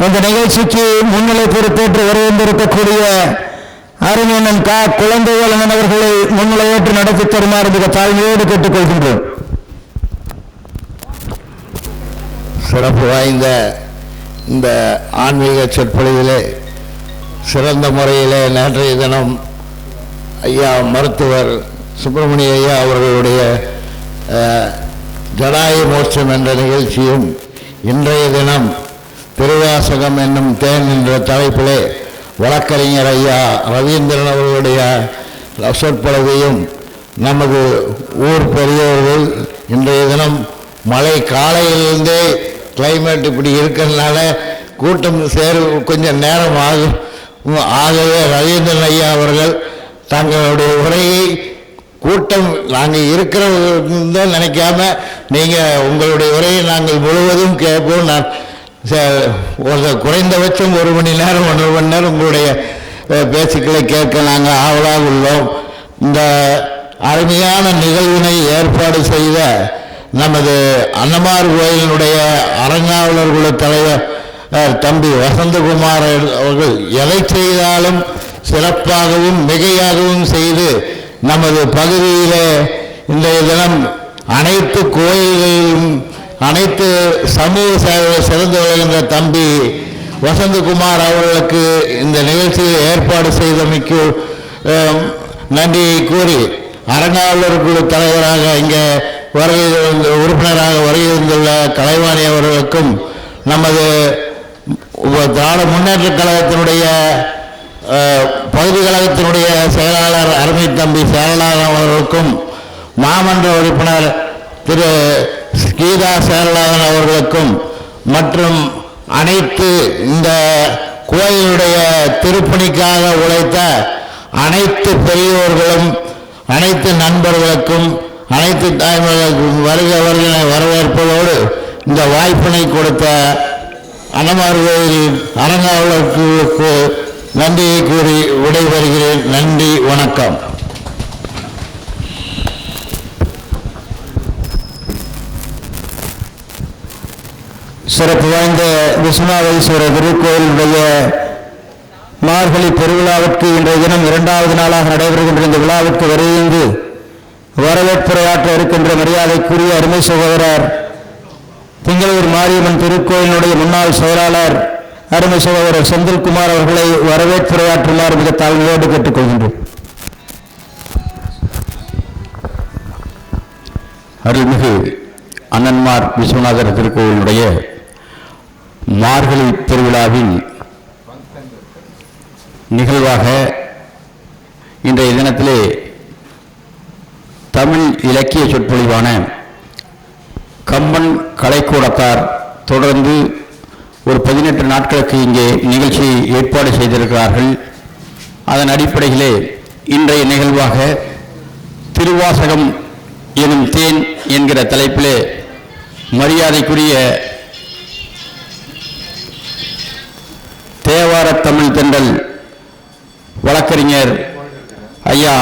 இந்த நிகழ்ச்சிக்கு முன்னிலை பொறுப்பேற்று வரவேண்டிருக்கக்கூடிய அருமையண்ணன் கா குழந்தைவேலன் அவர்களை முன்னிலையேற்று நடத்தி தருமாறு மிக தாழ்மையோடு கேட்டுக்கொள்கின்றோம். சிறப்பு வாய்ந்த இந்த ஆன்மீக சொற்பொழிவிலே சிறந்த முறையிலே நேற்றைய தினம் ஐயா மருத்துவர் சுப்பிரமணிய ஐயா அவர்களுடைய ஜடாயு மோட்சம் என்ற நிகழ்ச்சியும் இன்றைய தினம் திருவாசகம் என்னும் தேன் என்ற தலைப்பிலே வழக்கறிஞர் ஐயா ரவீந்திரன் அவர்களுடைய சொற்பொழிவையும் நமது ஊர் பெரியவர்கள் இன்றைய தினம் மழை காலையிலிருந்தே கிளைமேட் இப்படி இருக்கிறதுனால கூட்டம் கொஞ்சம் நேரம் ஆகும். ஆகவே ரவீந்திரன் ஐயா அவர்கள் தங்களுடைய உரையை கூட்டம் நாங்கள் இருக்கிறத நினைக்காம நீங்கள் உங்களுடைய உரையை நாங்கள் முழுவதும் கேட்போம். நான் குறைந்தபட்சம் 1 மணி நேரம் 1.5 மணி நேரம் உங்களுடைய பேச்சுக்களை கேட்க நாங்கள் ஆவலாக உள்ளோம். இந்த அருமையான நிகழ்வினை ஏற்பாடு செய்த நமது அன்னமார் கோயிலினுடைய அறங்காவலர் குழு தலைவர் தம்பி வசந்தகுமார் அவர்கள் எதை செய்தாலும் சிறப்பாகவும் மிகையாகவும் செய்து நமது பகுதியிலே இன்றைய தினம் அனைத்து கோயில்களிலும் அனைத்து சமூக சேவை சிறந்து விளங்குகின்ற தம்பி வசந்தகுமார் அவர்களுக்கு இந்த நிகழ்ச்சியை ஏற்பாடு செய்தமைக்கு நன்றியை கூறி அறங்காவலர் குழு தலைவராக இங்கே உறுப்பினராக வருகை வந்துள்ள கலைவாணி அவர்களுக்கும் நமது திராவிட முன்னேற்ற கழகத்தினுடைய பகுதி கழகத்தினுடைய செயலாளர் அருமை தம்பி சேரலாதன் அவர்களுக்கும் மாமன்ற உறுப்பினர் திரு கீதா சேரலாதன் அவர்களுக்கும் மற்றும் அனைத்து இந்த கோயிலுடைய திருப்பணிக்காக உழைத்த அனைத்து பெரியோர்களும் அனைத்து நண்பர்களுக்கும் அனைத்து தாய்மார்களுக்கும் வருகிற வரவேற்பதோடு இந்த வாய்ப்பினை கொடுத்த அன்னமார் கோயில் அறங்காவலர்களுக்கு நன்றியை கூறி விடைபெறுகிறேன். நன்றி, வணக்கம். சிறப்பு வாய்ந்த விஸ்வநாதேஸ்வரர் திருக்கோயிலுடைய மார்கழி பெருவிழாவிற்கு இன்றைய தினம் 2வது நாளாக நடைபெறுகின்ற இந்த விழாவிற்கு வருகின்ற வரவேற்புரையாற்ற இருக்கின்ற மரியாதைக்குரிய அருமை சகோதரர் திங்களூர் மாரியம்மன் திருக்கோயிலுடைய முன்னாள் செயலாளர் அருமை சகோதரர் செந்தில்குமார் அவர்களை வரவேற்புரையாற்றுமாறு மிக தாழ்மையோடு கேட்டுக்கொள்கின்றோம். அருள்மிகு அண்ணன்மார் விஸ்வநாதர் திருக்கோயிலுடைய மார்கழி திருவிழாவின் நிகழ்வாக இன்றைய தினத்திலே தமிழ் இலக்கிய சொற்பொழிவான கம்பன் கலைக்கூடத்தார் தொடர்ந்து ஒரு 18 நாட்களுக்கு இங்கே நிகழ்ச்சியை ஏற்பாடு செய்திருக்கிறார்கள். அதன் அடிப்படையிலே இன்றைய நிகழ்வாக திருவாசகம் எனும் தேன் என்கிற தலைப்பிலே மரியாதைக்குரிய தேவார தமிழ் தென்றல் வழக்கறிஞர் ஐயா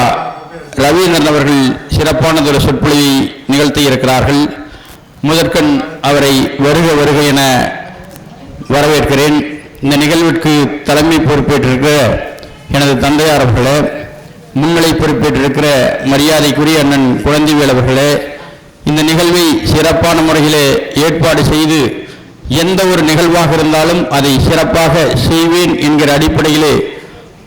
ரவீந்திரன் அவர்கள் சிறப்பானதொரு சொற்பொழிவை நிகழ்த்தி இருக்கிறார்கள். முதற்கண் அவரை வருக வருக என வரவேற்கிறேன். இந்த நிகழ்விற்கு தலைமை பொறுப்பேற்றிருக்கிற எனது தந்தையார் அவர்களே, முன்னிலை பொறுப்பேற்றிருக்கிற மரியாதைக்குரிய அண்ணன் குழந்தைவேல் அவர்களே, இந்த நிகழ்வை சிறப்பான முறையிலே ஏற்பாடு செய்து எந்த ஒரு நிகழ்வாக இருந்தாலும் அதை சிறப்பாக செய்வேன் என்கிற அடிப்படையிலே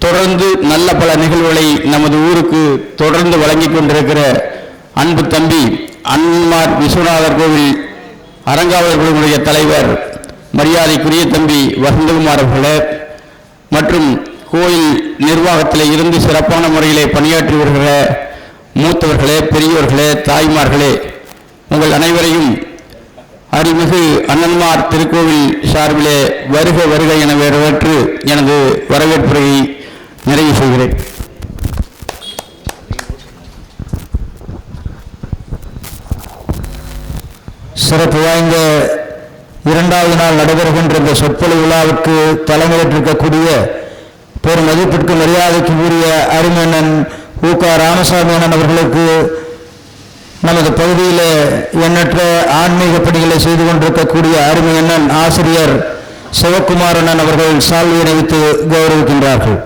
தொடர்ந்து நல்ல பல நிகழ்வுகளை நமது ஊருக்கு தொடர்ந்து வழங்கி கொண்டிருக்கிற அன்பு தம்பி அன்னமார் விஸ்வநாதர் கோவில் அறங்காவலர்களுடைய தலைவர் மரியாதைக்குரிய தம்பி வசந்தகுமார் அவர்களே மற்றும் கோயில் நிர்வாகத்தில் இருந்து சிறப்பான முறையிலே பணியாற்றி வருகிற மூத்தவர்களே, பெரியோர்களே, தாய்மார்களே, உங்கள் அனைவரையும் அருள்மிகு அண்ணன்மார் திருக்கோவில் சார்பிலே வருக வருக என வரவேற்று எனது வரவேற்புரையை நிறைவு செய்கிறேன். சிறப்பு வாய்ந்த 2வது நாள் நடைபெறுகின்ற இந்த சொற்பொழிவு விழாவுக்கு தலைமையேற்றிருக்கக்கூடிய பெரும் மதிப்பிற்கு மரியாதைக்கு உரிய அருமையண்ணன் உ.க. ராமசாமி அண்ணன் அவர்களுக்கு நமது பகுதியில் எண்ணற்ற ஆன்மீக பணிகளை செய்து கொண்டிருக்கக்கூடிய அருமையண்ணன் ஆசிரியர் சிவகுமாரன் அவர்கள் சால்வை அணிவித்து கௌரவிக்கின்றார்கள்.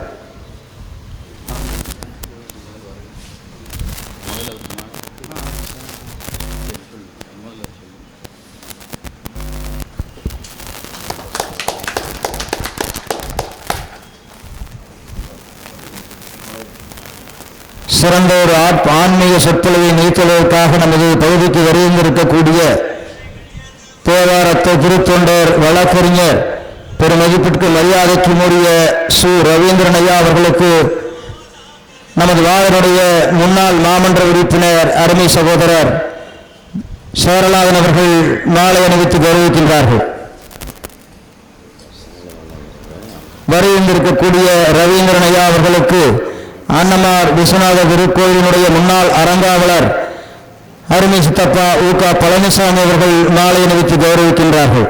சிறந்த ஒரு ஆன்மீக சொற்பொழிவை நீத்துவதற்காக நமது பகுதிக்கு வருகின்றிருக்கக்கூடிய தேவாரத்தை திருத்தொண்டர் வழக்கறிஞர் பெருமதிப்பிற்கு மரியாதைக்கு உரிய சு. ரவீந்திரன் ஐயா அவர்களுக்கு நமது வாழனுடைய முன்னாள் மாமன்ற உறுப்பினர் அருமை சகோதரர் சேரலாதன் அவர்கள் மாலை அணிவித்து கௌரவிக்கின்றார்கள். வருகின்றிருக்கக்கூடிய ரவீந்திரன் ஐயா அவர்களுக்கு அன்னமார் விஸ்வநாத திருக்கோயிலினுடைய முன்னாள் அறங்காவலர் அருமை சித்தப்பா உ.க. பழனிசாமி அவர்கள் மாலை அணிவித்து கௌரவிக்கின்றார்கள்.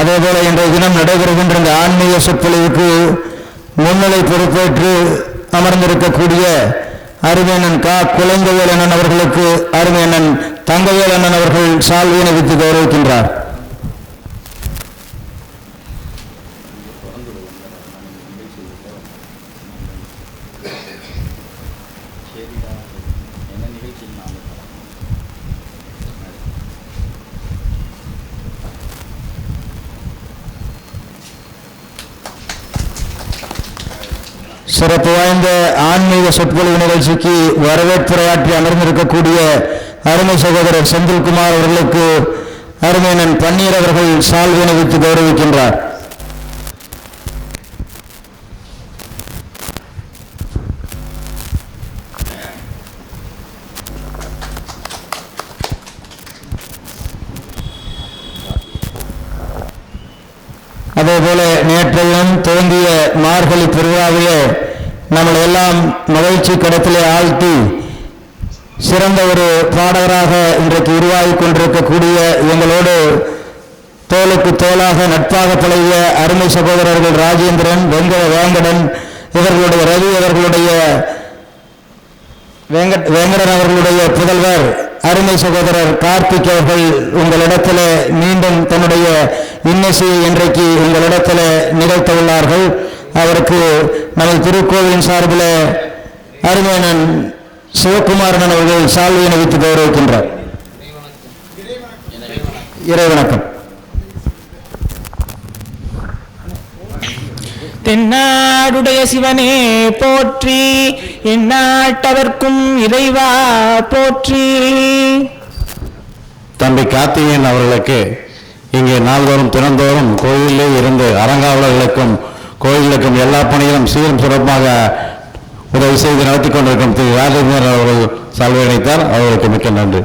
அதேபோல இன்றைய தினம் நடைபெறுகின்ற இந்த ஆன்மீக சொற்பொழிவுக்கு முன்னிலை பொறுப்பேற்று அமர்ந்திருக்கக்கூடிய அருமையண்ணன் கா. குழந்தைவேலண்ணன் அவர்களுக்கு அருமையண்ணன் தங்கவேலண்ணன் அவர்கள் சால்வை அணிவித்து கௌரவிக்கின்றார். சிறப்பு வாய்ந்த ஆன்மீக சொற்பொழிவு நிகழ்ச்சிக்கு வரவேற்புரையாற்றி அமர்ந்திருக்கக்கூடிய அருமை சகோதரர் செந்தில்குமார் அவர்களுக்கு அருமையண்ணன் பன்னீர் அவர்கள் சால்வை அணிவித்து கௌரவிக்கின்றார். அதேபோல நேற்றையும் துவங்கிய மார்கழி திருவிழாவிலே நம்மளை எல்லாம் மகிழ்ச்சி கடத்திலே ஆழ்த்தி சிறந்த ஒரு பாடகராக இன்றைக்கு உருவாகி கொண்டிருக்கக்கூடிய எங்களோடு தோளுக்கு தோளாக நட்பாக பழகிய அருமை சகோதரர்கள் ராஜேந்திரன், வேங்கடன் இவர்களுடைய ரவி அவர்களுடைய வேங்கடன் அவர்களுடைய புதல்வர் அருமை சகோதரர் கார்த்திக் அவர்கள் உங்களிடத்தில் மீண்டும் தன்னுடைய இன்னிசையை இன்றைக்கு உங்களிடத்தில் நிகழ்த்த உள்ளார்கள். அவருக்கு நமது திருக்கோவிலின் சார்பில் அருமையண்ணன் சிவகுமாரன் அவர்கள் சால்வை அணிவித்து கௌரவிக்கின்றார். இறைவணக்கம். தென்னாடுடைய சிவனே போற்றி, எந்நாட்டவர்க்கும் இறைவா போற்றி. தம்பி கார்த்திகேயன் அவர்களுக்கு இங்கே நாள்தோறும் தினந்தோறும் கோயிலே இருந்து அறங்காவலர்களுக்கும் கோயிலுக்கும் எல்லா பணிகளும் சீரும் சிறப்பாக உதவி செய்து நடத்தி கொண்டிருக்கும் திரு ராஜேந்திரன் அவர்கள் சால்வை அணித்தார். அவர்களுக்கு மிக்க நன்றி.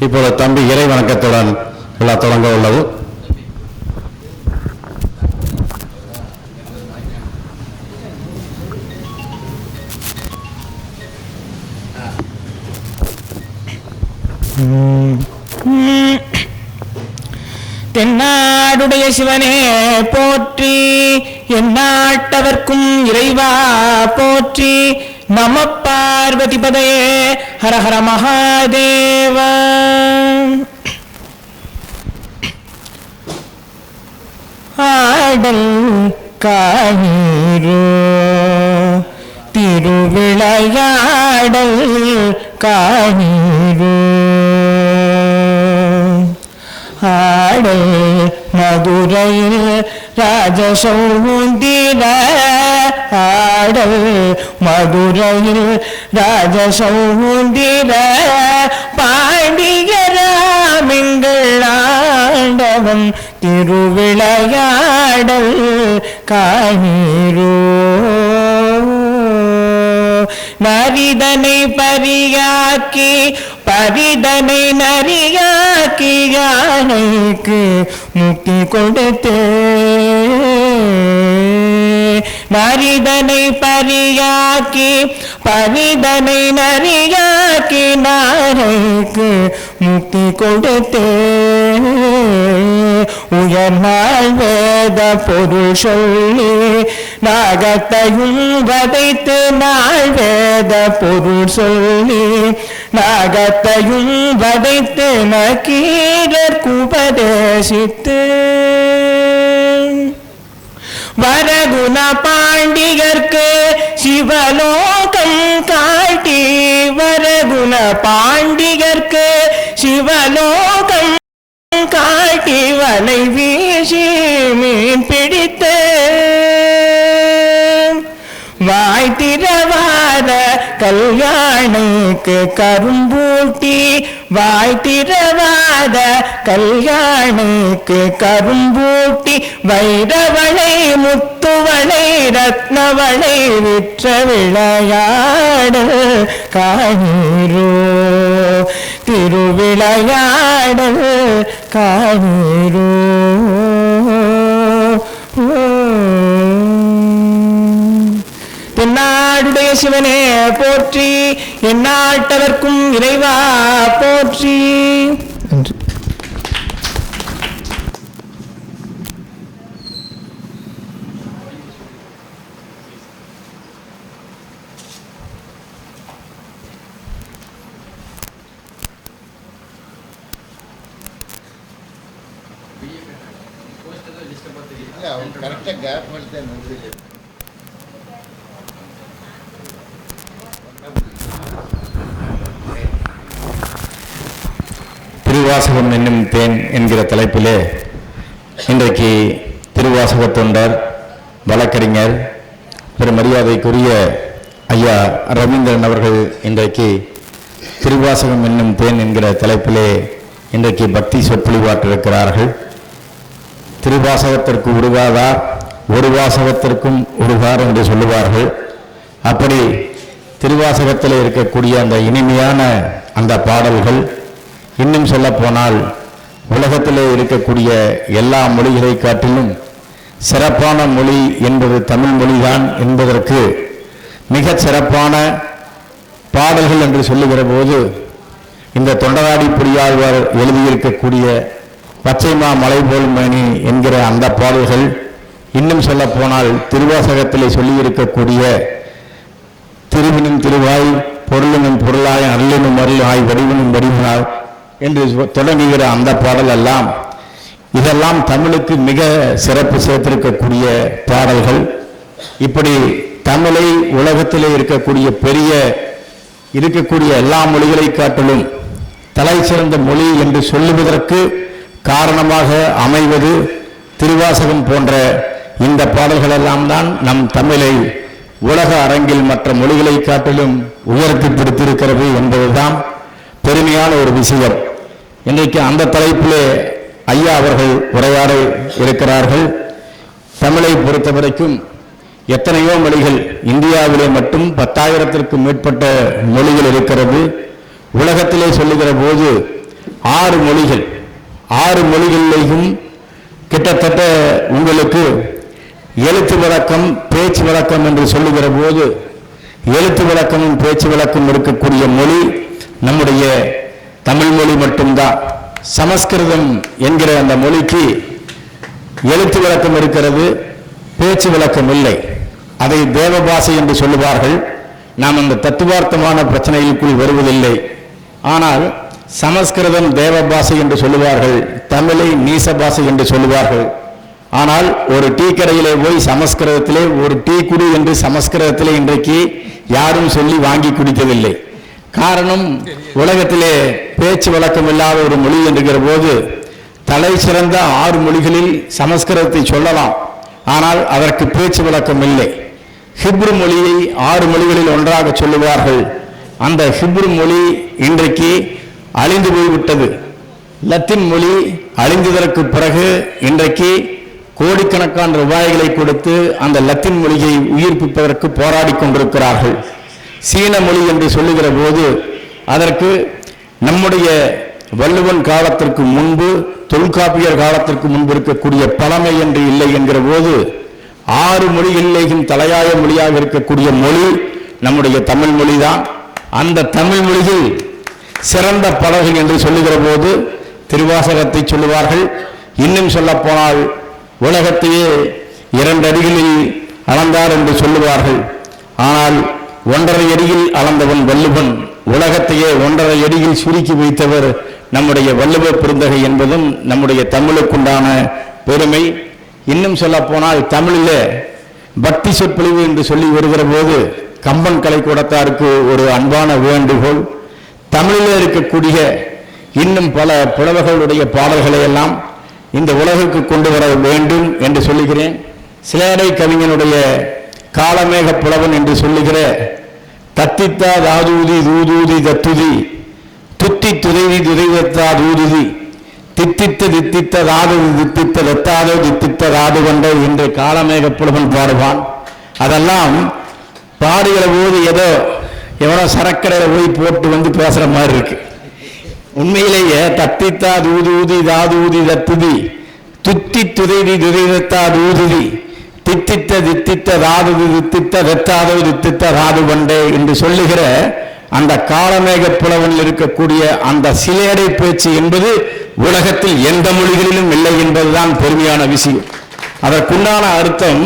இப்போது தம்பி இறை வணக்கத்துடன் விழா தொடங்க உள்ளது. தென்னாடுடைய சிவனே போற்றி, எந்நாட்டவர்க்கும் இறைவா போற்றி. நம பார்வதி பதையே, ஹர ஹர மகாதேவ. ஆடல் காணீரோ திருவிளையாடல் காணீரோ, ஆடல் மதுரையில் ராஜசௌந்திர, ஆடல் மதுரையில் ராஜசௌந்திர, பாண்டியராமெங்கள் ஆண்டவன் திருவிளையாடல் காணீரோ. நரிதனை பரியாக்கி பரிதனை நரியாக்கி யானைக்கு முக்தி கொடுத்து, நரிதனை பரியாக்கி பரிதனை நரியாக்கி நாரைக்கு முக்தி கொடுத்தே உயர்நாள் வேத பொருள் சொல்லி நாகத்தையும் வதைத்து நாள் வேத பொருள் சொல்லி நாகத்தையும் வதைத்து நக்கீரர்க்கு உபதேசித்து வரகுண பாண்டியர்க்கு சிவலோகம் காட்டி வரகுண பாண்டியர்க்கு சிவலோகம் காட்டி வலை வீசி மீன் பிடித்து வாய் திறவாத கல்யாணிக்கு கரும்பூட்டி வாய் திறவாத கல்யாணிக்கு கரும்பூட்டி வைரவளை முத்துவளை ரத்னவளை விற்ற விளையாடல் காணீரோ திருவிளையாடல் காணீரோ தென்னாடுடைய சிவனே போற்றி எந்நாட்டவர்க்கும் இறைவா போற்றி. கரெக்டாக கேப் மட்டும் தான் திருவாசகம் என்னும் தேன் என்கிற தலைப்பிலே இன்றைக்கு திருவாசக தொண்டர் வழக்கறிஞர் பெருமரியாதைக்குரிய ஐயா ரவீந்திரன் அவர்கள் இன்றைக்கு திருவாசகம் என்னும் தேன் என்கிற தலைப்பிலே இன்றைக்கு பக்தி சொற்பொழிவாற்றிருக்கிறார்கள். திருவாசகத்திற்கு உருவாதார் ஒரு வாசகத்திற்கும் உருவார் என்று சொல்லுவார்கள். அப்படி திருவாசகத்தில் இருக்கக்கூடிய அந்த இனிமையான அந்த பாடல்கள், இன்னும் சொல்ல போனால் உலகத்திலே இருக்கக்கூடிய எல்லா மொழிகளை காட்டிலும் சிறப்பான மொழி என்பது தமிழ் மொழிதான் என்பதற்கு மிகச் சிறப்பான பாடல்கள் என்று சொல்லுகிற போது இந்த தொண்டராடி புரியாழ்வார் எழுதியிருக்கக்கூடிய பச்சைமா மலை போல் மேனி என்கிற அந்த பாடல்கள், இன்னும் சொல்ல போனால் திருவாசகத்திலே சொல்லியிருக்கக்கூடிய திருவினும் திருவாய் பொருளினும் பொருளாய் அருளினும் அருளாய் வடிவனும் வடிவனாய் என்று தொடங்குகிற அந்த பாடல் எல்லாம் இதெல்லாம் தமிழுக்கு மிக சிறப்பு சேர்த்திருக்கக்கூடிய பாடல்கள். இப்படி தமிழை உலகத்திலே இருக்கக்கூடிய எல்லா மொழிகளை காட்டிலும் தலை சிறந்த மொழி என்று சொல்லுவதற்கு காரணமாக அமைவது திருவாசகம் போன்ற இந்த பாடல்கள் எல்லாம் தான் நம் தமிழை உலக அரங்கில் மற்ற மொழிகளை காட்டிலும் உயர்த்தி பிடித்திருக்கிறது என்பதுதான் பெருமையான ஒரு விஷயம். இன்றைக்கு அந்த தலைப்பிலே ஐயா அவர்கள் உரையாட இருக்கிறார்கள். தமிழை பொறுத்தவரைக்கும் எத்தனையோ மொழிகள், இந்தியாவிலே மட்டும் 10,000த்திற்கும் மேற்பட்ட மொழிகள் இருக்கிறது. உலகத்திலே சொல்லுகிற போது 6 மொழிகள், 6 மொழிகளிலேயும் கிட்டத்தட்ட உங்களுக்கு எழுத்து வழக்கம் பேச்சு வழக்கம் என்று சொல்லுகிற போது எழுத்து வழக்கமும் பேச்சு வழக்கம் இருக்கக்கூடிய மொழி நம்முடைய தமிழ் மொழி மட்டும்தான். சமஸ்கிருதம் என்கிற அந்த மொழிக்கு எழுத்து வழக்கம் இருக்கிறது, பேச்சு வழக்கம் இல்லை. அதை தேவ பாஷை என்று சொல்லுவார்கள். நாம் அந்த தத்துவார்த்தமான பிரச்சனைகளுக்குள் வருவதில்லை. ஆனால் சமஸ்கிருதம் தேவ பாஷை என்று சொல்லுவார்கள், தமிழை நீச பாஷை என்று சொல்லுவார்கள். ஆனால் ஒரு டீ கடையிலே போய் சமஸ்கிருதத்திலே ஒரு டீ குடி என்று சமஸ்கிருதத்திலே இன்றைக்கு யாரும் சொல்லி வாங்கி குடிக்கவில்லை. காரணம், உலகத்திலே பேச்சு வழக்கம் இல்லாத ஒரு மொழி என்கிற போது தலை சிறந்த 6 மொழிகளில் சமஸ்கிருதத்தை சொல்லலாம், ஆனால் அதற்கு பேச்சு வழக்கம் இல்லை. ஹிப்ரு மொழியை 6 மொழிகளில் ஒன்றாக சொல்லுவார்கள். அந்த ஹிப்ரு மொழி இன்றைக்கு அழிந்து போய்விட்டது. லத்தீன் மொழி அழிந்ததற்கு பிறகு இன்றைக்கு கோடிக்கணக்கான ரூபாய்களை கொடுத்து அந்த லத்தீன் மொழியை உயிர்ப்பிப்பதற்கு போராடி கொண்டிருக்கிறார்கள். சீன மொழி என்று சொல்லுகிற போது அதற்கு நம்முடைய வள்ளுவன் காலத்திற்கு முன்பு, தொல்காப்பியர் காலத்திற்கு முன்பு இருக்கக்கூடிய பழமை என்று இல்லை என்கிற போது 6 மொழிகளிலேயும் தலையாய மொழியாக இருக்கக்கூடிய மொழி நம்முடைய தமிழ் மொழி தான். அந்த தமிழ் மொழியில் சிறந்த பலர்கள் என்று சொல்லுகிற போது திருவாசகத்தை சொல்லுவார்கள். இன்னும் சொல்ல போனால் உலகத்தையே 2 அடிகளில் அளந்தார் என்று சொல்லுவார்கள். ஆனால் 1.5 அடியில் அளந்தவன் வள்ளுவன், உலகத்தையே 1.5 அடியில் சுருக்கி வைத்தவர் நம்முடைய வள்ளுவ பெருந்தகை என்பதும் நம்முடைய தமிழுக்குண்டான பெருமை. இன்னும் சொல்ல போனால் தமிழிலே பக்தி சொற்பொழிவு என்று சொல்லி வருகிற போது கம்பன் கலைக்கூடத்தாருக்கு ஒரு அன்பான வேண்டுகோள், தமிழிலே இருக்கக்கூடிய இன்னும் பல புலவர்களுடைய பாடல்களை எல்லாம் இந்த உலகுக்கு கொண்டு வர வேண்டும் என்று சொல்லுகிறேன். சிலேடை கவிஞனுடைய காலமேக புலவன் என்று சொல்லுகிற தத்தித்தா தாதூதி தூதூதி தத்துதி துத்தி துதைதி துதைவத்தா தூதுதி தித்தித்த தித்தித்த தாது தித்தித்த தத்தாதோ தித்தித்த தாது கொண்டோ என்று காலமேக புலவன் பாடுவான். அதெல்லாம் பாடுகிற போது ஏதோ எவனோ சரக்கரையில் போய் போட்டு வந்து பேசுற மாதிரி இருக்கு. உண்மையிலேயே தத்தித்தா தூதூதி தாதூதி தத்துதி துத்தி துதைதி துதைதத்தா தூதுதி தித்தித்த தித்தித்த தாது தித்தித்த தத்தாதோ தித்தித்த தாது கொண்டே என்று சொல்லுகிற அந்த காலமேக புலவனில் இருக்கக்கூடிய அந்த சிலேடை பேச்சு என்பது உலகத்தில் எந்த மொழிகளிலும் இல்லை என்பதுதான் பெருமையான விஷயம். அதற்குண்டான அர்த்தம்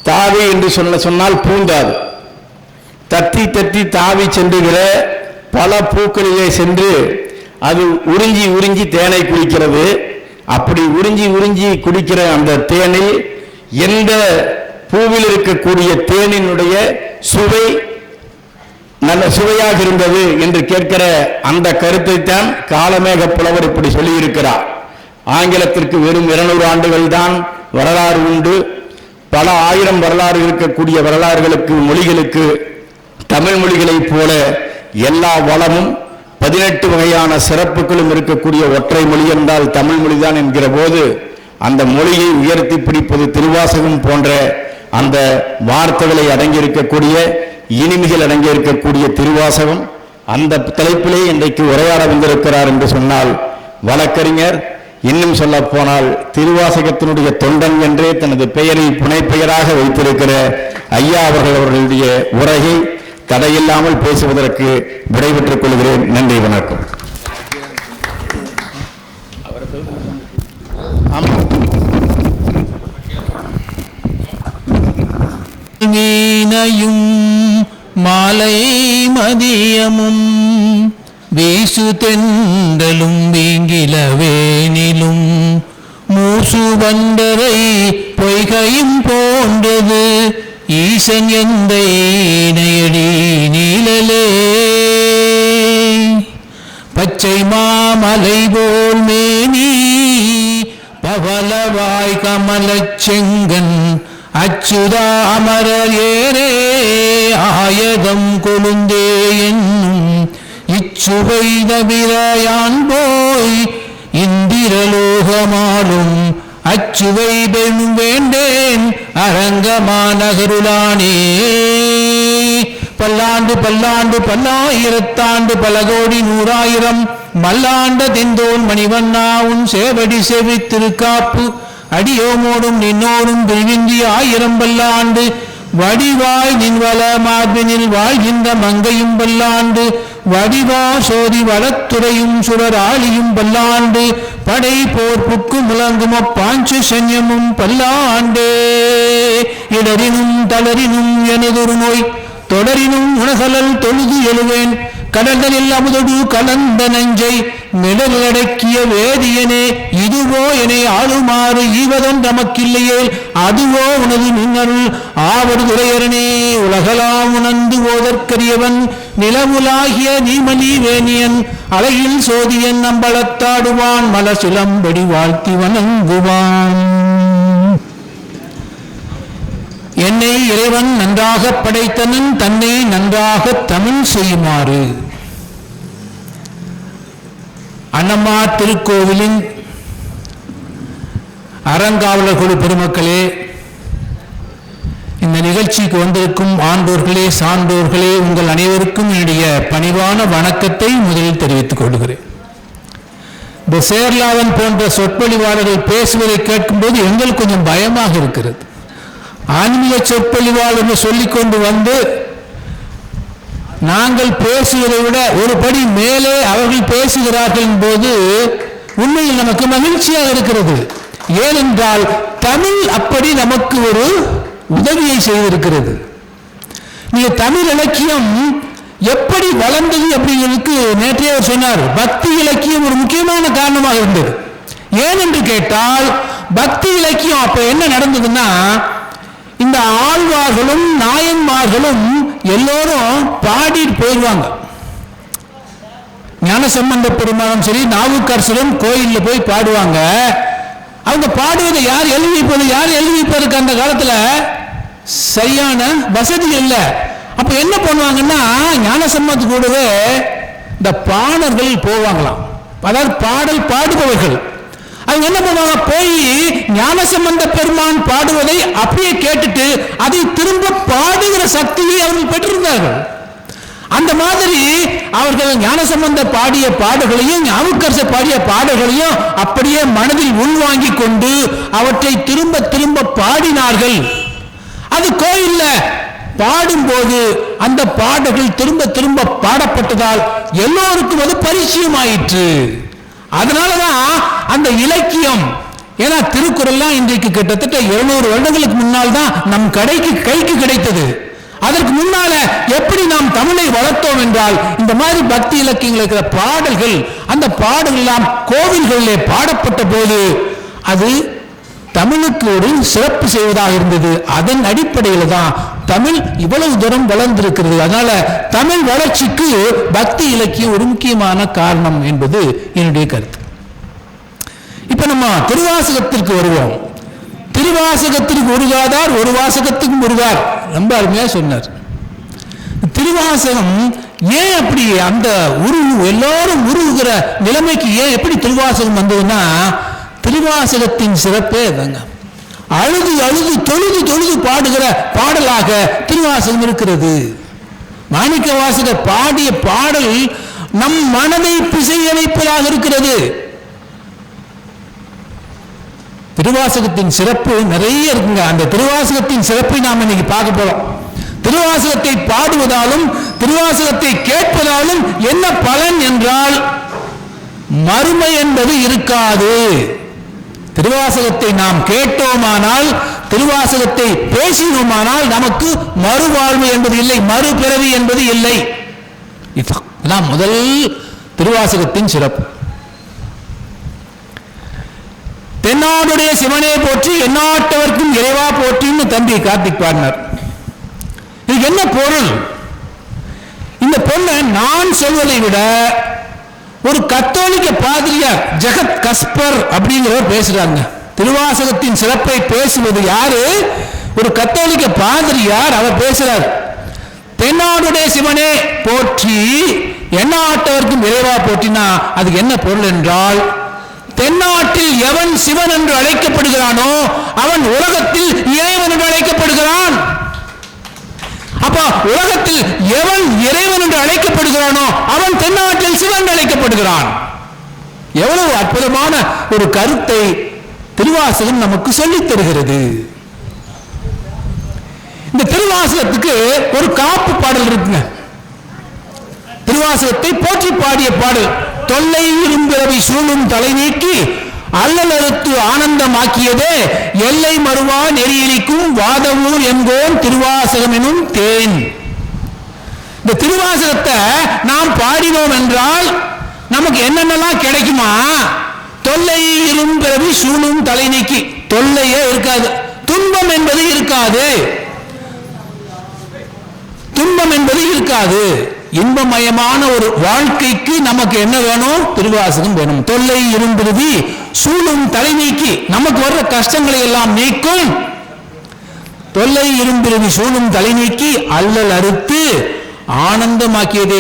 தாவி என்று சொன்னால் பூந்தாது. தத்தி தத்தி தாவி சென்றுகிற பல பூக்களிலே சென்று அது உறிஞ்சி உறிஞ்சி தேனை குடிக்கிறது. அப்படி உறிஞ்சி உறிஞ்சி குடிக்கிற அந்த தேனில் எந்த பூவில் இருக்கக்கூடிய தேனினுடைய சுவை நல்ல சுவையாக இருந்தது என்று கேட்கிற அந்த கருத்தை தான் காலமேக புலவர் இப்படி சொல்லியிருக்கிறார். ஆங்கிலத்திற்கு வெறும் 200 ஆண்டுகள் தான் வரலாறு உண்டு. பல ஆயிரம் வரலாறு இருக்கக்கூடிய வரலாறுகளுக்கு மொழிகளுக்கு தமிழ் மொழிகளைப் போல எல்லா வளமும் 18 வகையான சிறப்புகளும் இருக்கக்கூடிய ஒற்றை மொழி என்றால் தமிழ் மொழிதான் என்கிற போது அந்த மொழியை உயர்த்தி பிடிப்பது திருவாசகம் போன்ற அந்த வார்த்தைகளை அடங்கியிருக்கக்கூடிய இனிமைகள் அடங்கியிருக்கக்கூடிய திருவாசகம். அந்த தலைப்பிலே இன்றைக்கு உரையாட வந்திருக்கிறார் என்று சொன்னால் வழக்கறிஞர், இன்னும் சொல்ல போனால் திருவாசகத்தினுடைய தொண்டன் என்றே தனது பெயரை புனைப்பெயராக வைத்திருக்கிற ஐயா அவர்களுடைய உரையை தடையில்லாமல் பேசுவதற்கு விடைபெற்றுக் கொள்கிறேன். நன்றி, வணக்கம். வீணையும் மாலை மதியமும் வீசு தென்றலும் வீங்கிலவேனிலும் மூசு வண்டரை பொய்கையும் போன்றது ஈசன் எந்த இணையடி நீழலே பச்சை மாமலை போல் மேனி பவளவாய் கமலச் செங்கன் அச்சுதா அமரர் ஏரே ஆயதம் கொழுந்தே என்னும் இச்சுவை தவிர போய் இந்திரலோகமாலும் அச்சுவை பெரும் வேண்டேன் அரங்கமாநகருளானே பல்லாண்டு பல்லாண்டு பல்லாயிரத்தாண்டு பல கோடி 100,000 மல்லாண்ட தெந்தோன் மணிவண்ணா உன் சேவடி சேவித்திருக்காப்பு அடியோமோடும் நின்னோடும் பிரிவின்றி 1000 பல்லாண்டு வடிவாய் நின்வள மார்பினில் வாழ்கின்ற மங்கையும் பல்லாண்டு வடிவா சோதி வளத்துறையும் சுடராளியும் பல்லாண்டு படை போர் புக்கு முழங்கும் பாஞ்சு சன்யமும் பல்லாண்டே இடரினும் தளரினும் எனதொரு நோய் தொடரினும் உணகலல் தொழுது எழுவேன் கடல்களில் அமுதொடு கலந்த நஞ்சை நிழலடக்கிய வேதியனே இதுவோ என ஆளுமாறு ஈவதன் நமக்கில்லையே அதுவோ உனது நின்னருள் ஆவது துறையரனே உலகலாம் உணர்ந்து ஓதற்கரியவன் நிலவுலாகிய நீமலி வேணியன் அலையில் சோதியன் நம்பளத்தாடுவான் மலசிலம்படி வாழ்த்தி வணங்குவான். என்னை இறைவன் நன்றாக படைத்தனன் தன்னை நன்றாக தமிழ் செய்யுமாறு. அன்னமார் திருக்கோவிலின் அறங்காவலர் குழு பெருமக்களே, இந்த நிகழ்ச்சிக்கு வந்திருக்கும் ஆண்டோர்களே சான்றோர்களே, உங்கள் அனைவருக்கும் என்னுடைய பணிவான வணக்கத்தை முதலில் தெரிவித்துக் கொள்கிறேன். இந்த சேர்லாவன் போன்ற சொற்பொழிவாளர்கள் பேசுவதை கேட்கும்போது எங்களுக்கு கொஞ்சம் பயமாக இருக்கிறது. ஆன்மீக சொற்பொழிவாளர் என்று சொல்லிக் கொண்டு வந்து நாங்கள் பேசுவதை விட ஒரு படி மேலே அவர்கள் பேசுகிறார்கள் போது உண்மையில் நமக்கு மகிழ்ச்சியாக இருக்கிறது. ஏனென்றால் தமிழ் அப்படி நமக்கு ஒரு உதவியை செய்திருக்கிறது. நீங்க தமிழ் இலக்கியம் எப்படி வளர்ந்தது அப்படிங்கிறதுக்கு நேற்றைய சொன்னார். பக்தி இலக்கியம் ஒரு முக்கியமான காரணமாக இருந்தது. ஏனென்று கேட்டால் பக்தி இலக்கியம் அப்ப என்ன நடந்ததுன்னா, இந்த ஆழ்வார்களும் நாயன்மார்களும் எல்லோரும் பாடி போயிடுவாங்க. ஞானசம்பந்த பெருமானும் சரி, நாவுக்கரசரும் கோயில்ல போய் பாடுவாங்க. அவங்க பாடுவதை யார் எழுதிப்பது, யார் எழுதிப்பதற்கு அந்த காலத்துல சரியான வசதி இல்லை. அப்ப என்ன பண்ணுவாங்கன்னா, ஞானசம்பந்த கூடவே இந்த பாணர்கள் போவாங்களாம், அதாவது பாடல் பாடுபவர்கள். அவங்க என்ன பண்ணுவாங்க, போய் ஞானசம்பந்த பெருமான் பாடுவதை அப்படியே கேட்டுட்டு அதை திரும்ப பாடுகிற சக்தியை அவர்கள் பெற்றிருந்தார்கள். அந்த மாதிரி அவர்கள் ஞானசம்பந்த பாடிய பாடல்களையும் நாவுக்கரசர் பாடிய பாடல்களையும் அப்படியே மனதில் உள்வாங்கி கொண்டு அவற்றை திரும்ப திரும்ப பாடினார்கள். அது கோயில்ல பாடும்போது அந்த பாடல்கள் திரும்ப திரும்ப பாடப்பட்டதால் எல்லோருக்கும் அது பரிச்சயமாயிற்று. அதனாலதான் அந்த இலக்கியம், ஏன்னா திருக்குறள்லாம் இன்றைக்கு கிட்டத்தட்ட 200 வருடங்களுக்கு முன்னால் தான் நம் கைக்கு கிடைத்தது. அதற்கு முன்னால எப்படி நாம் தமிழை வளர்த்தோம் என்றால், இந்த மாதிரி பக்தி இலக்கியங்கள் இருக்கிற பாடல்கள், அந்த பாடல்கள் எல்லாம் கோவில்களிலே பாடப்பட்ட போது அது தமிழுக்கு ஒரு சிறப்பு செய்வதாக இருந்தது. அதன் அடிப்படையில் தான் தமிழ் இவ்வளவு தூரம் வளர்ந்திருக்கிறது. அதனால தமிழ் வளர்ச்சிக்கு பக்தி இலக்கியம் ஒரு முக்கியமான காரணம் என்பது என்னுடைய கருத்து. இப்ப நம்ம திருவாசகத்திற்கு வருவோம். திருவாசகத்திற்கு உருகாதார் ஒரு வாசகத்துக்கும் உருகார், ரொம்ப அருமையா சொன்னார். திருவாசகம் ஏன் அப்படி அந்த எல்லாரும் உருகுகிற நிலைமைக்கு ஏன் எப்படி திருவாசகம் வந்ததுன்னா, திருவாசகத்தின் சிறப்பே தாங்க. அழுது அழுது தொழுது தொழுது பாடுகிற பாடலாக திருவாசகம் இருக்கிறது. மாணிக்க வாசகர் பாடிய பாடல் நம் மனதை பிசைய வைப்பதாக இருக்கிறது. திருவாசகத்தின் சிறப்பு நிறைய இருக்குங்க. அந்த திருவாசகத்தின் சிறப்பை நாம் இன்னைக்கு பார்க்க போறோம். திருவாசகத்தை பாடுவதாலும் திருவாசகத்தை கேட்பதாலும் என்ன பலன் என்றால், மறுமை என்பது இருக்காது. திருவாசகத்தை நாம் கேட்டோமானால், திருவாசகத்தை பேசினோமானால் நமக்கு மறுவாழ்வு என்பது இல்லை, மறுபிறவி என்பது இல்லை. இதுதான் முதல் திருவாசகத்தின் சிறப்பு. தென்னாடுடைய சிவனே போற்றி எந்நாட்டவர்க்கும் இறைவா போற்றின்னு தம்பி கார்த்திக் பாடினார். இதுக்கு என்ன பொருள்? இந்த பொண்ணை நான் சொல்வதை விட ஒரு கத்தோலிக்க பாதிரியார் ஜெகத் கஸ்பர் அப்படிங்கிறவர் பேசுறாங்க. திருவாசகத்தின் சிறப்பை பேசுவது யாரு? ஒரு கத்தோலிக்க பாதிரியார். அவர் பேசுறார், தென்னாடுடைய சிவனே போற்றி எந்நாட்டவர்க்கும் இறைவா போற்றினா அதுக்கு என்ன பொருள் என்றால், தென்னாட்டில் எவன் சிவன் என்று அழைக்கப்படுகிறானோ அவன் உலகத்தில் இறைவன் என்று அழைக்கப்படுகிறான். அப்ப உலகத்தில் எவன் இறைவன் என்று அழைக்கப்படுகிறானோ அவன் தென்னாட்டில் சிவன் அழைக்கப்படுகிறான். எவ்வளவு அற்புதமான ஒரு கருத்தை திருவாசகம் நமக்கு சொல்லித் தருகிறது. இந்த திருவாசகத்துக்கு ஒரு காப்பு பாடல் இருக்குங்க. திருவாசகத்தை போற்றி பாடிய பாடல், தொல்லை இரும்பிறவி சூழும் தலை நீக்கி அல்லலறுத்து ஆனந்தமாக்கியதே எல்லை மறுவா நெறியிலிக்கும் வாதவூர் என்கோன் திருவாசகம் எனும் தேன். இந்த திருவாசகத்தை நாம் பாடினோம் என்றால் நமக்கு என்னென்னலாம் கிடைக்குமா? தொல்லை இரும்பிறவி சூழும் தலை நீக்கி, தொல்லையே இருக்காது, துன்பம் என்பது இருக்காது, துன்பம் என்பது இருக்காது. இன்பமயமான ஒரு வாழ்க்கைக்கு நமக்கு என்ன வேணும்? திருவாசகம் வேணும். தொல்லை இரும்பிறவி சூழும் தலை நீக்கி, நமக்கு வர்ற கஷ்டங்களை எல்லாம் நீக்கும். தொல்லை இரும்பிறவி சூழும் தலை நீக்கி அல்லல் அறுத்து ஆனந்தமாக்கியதே.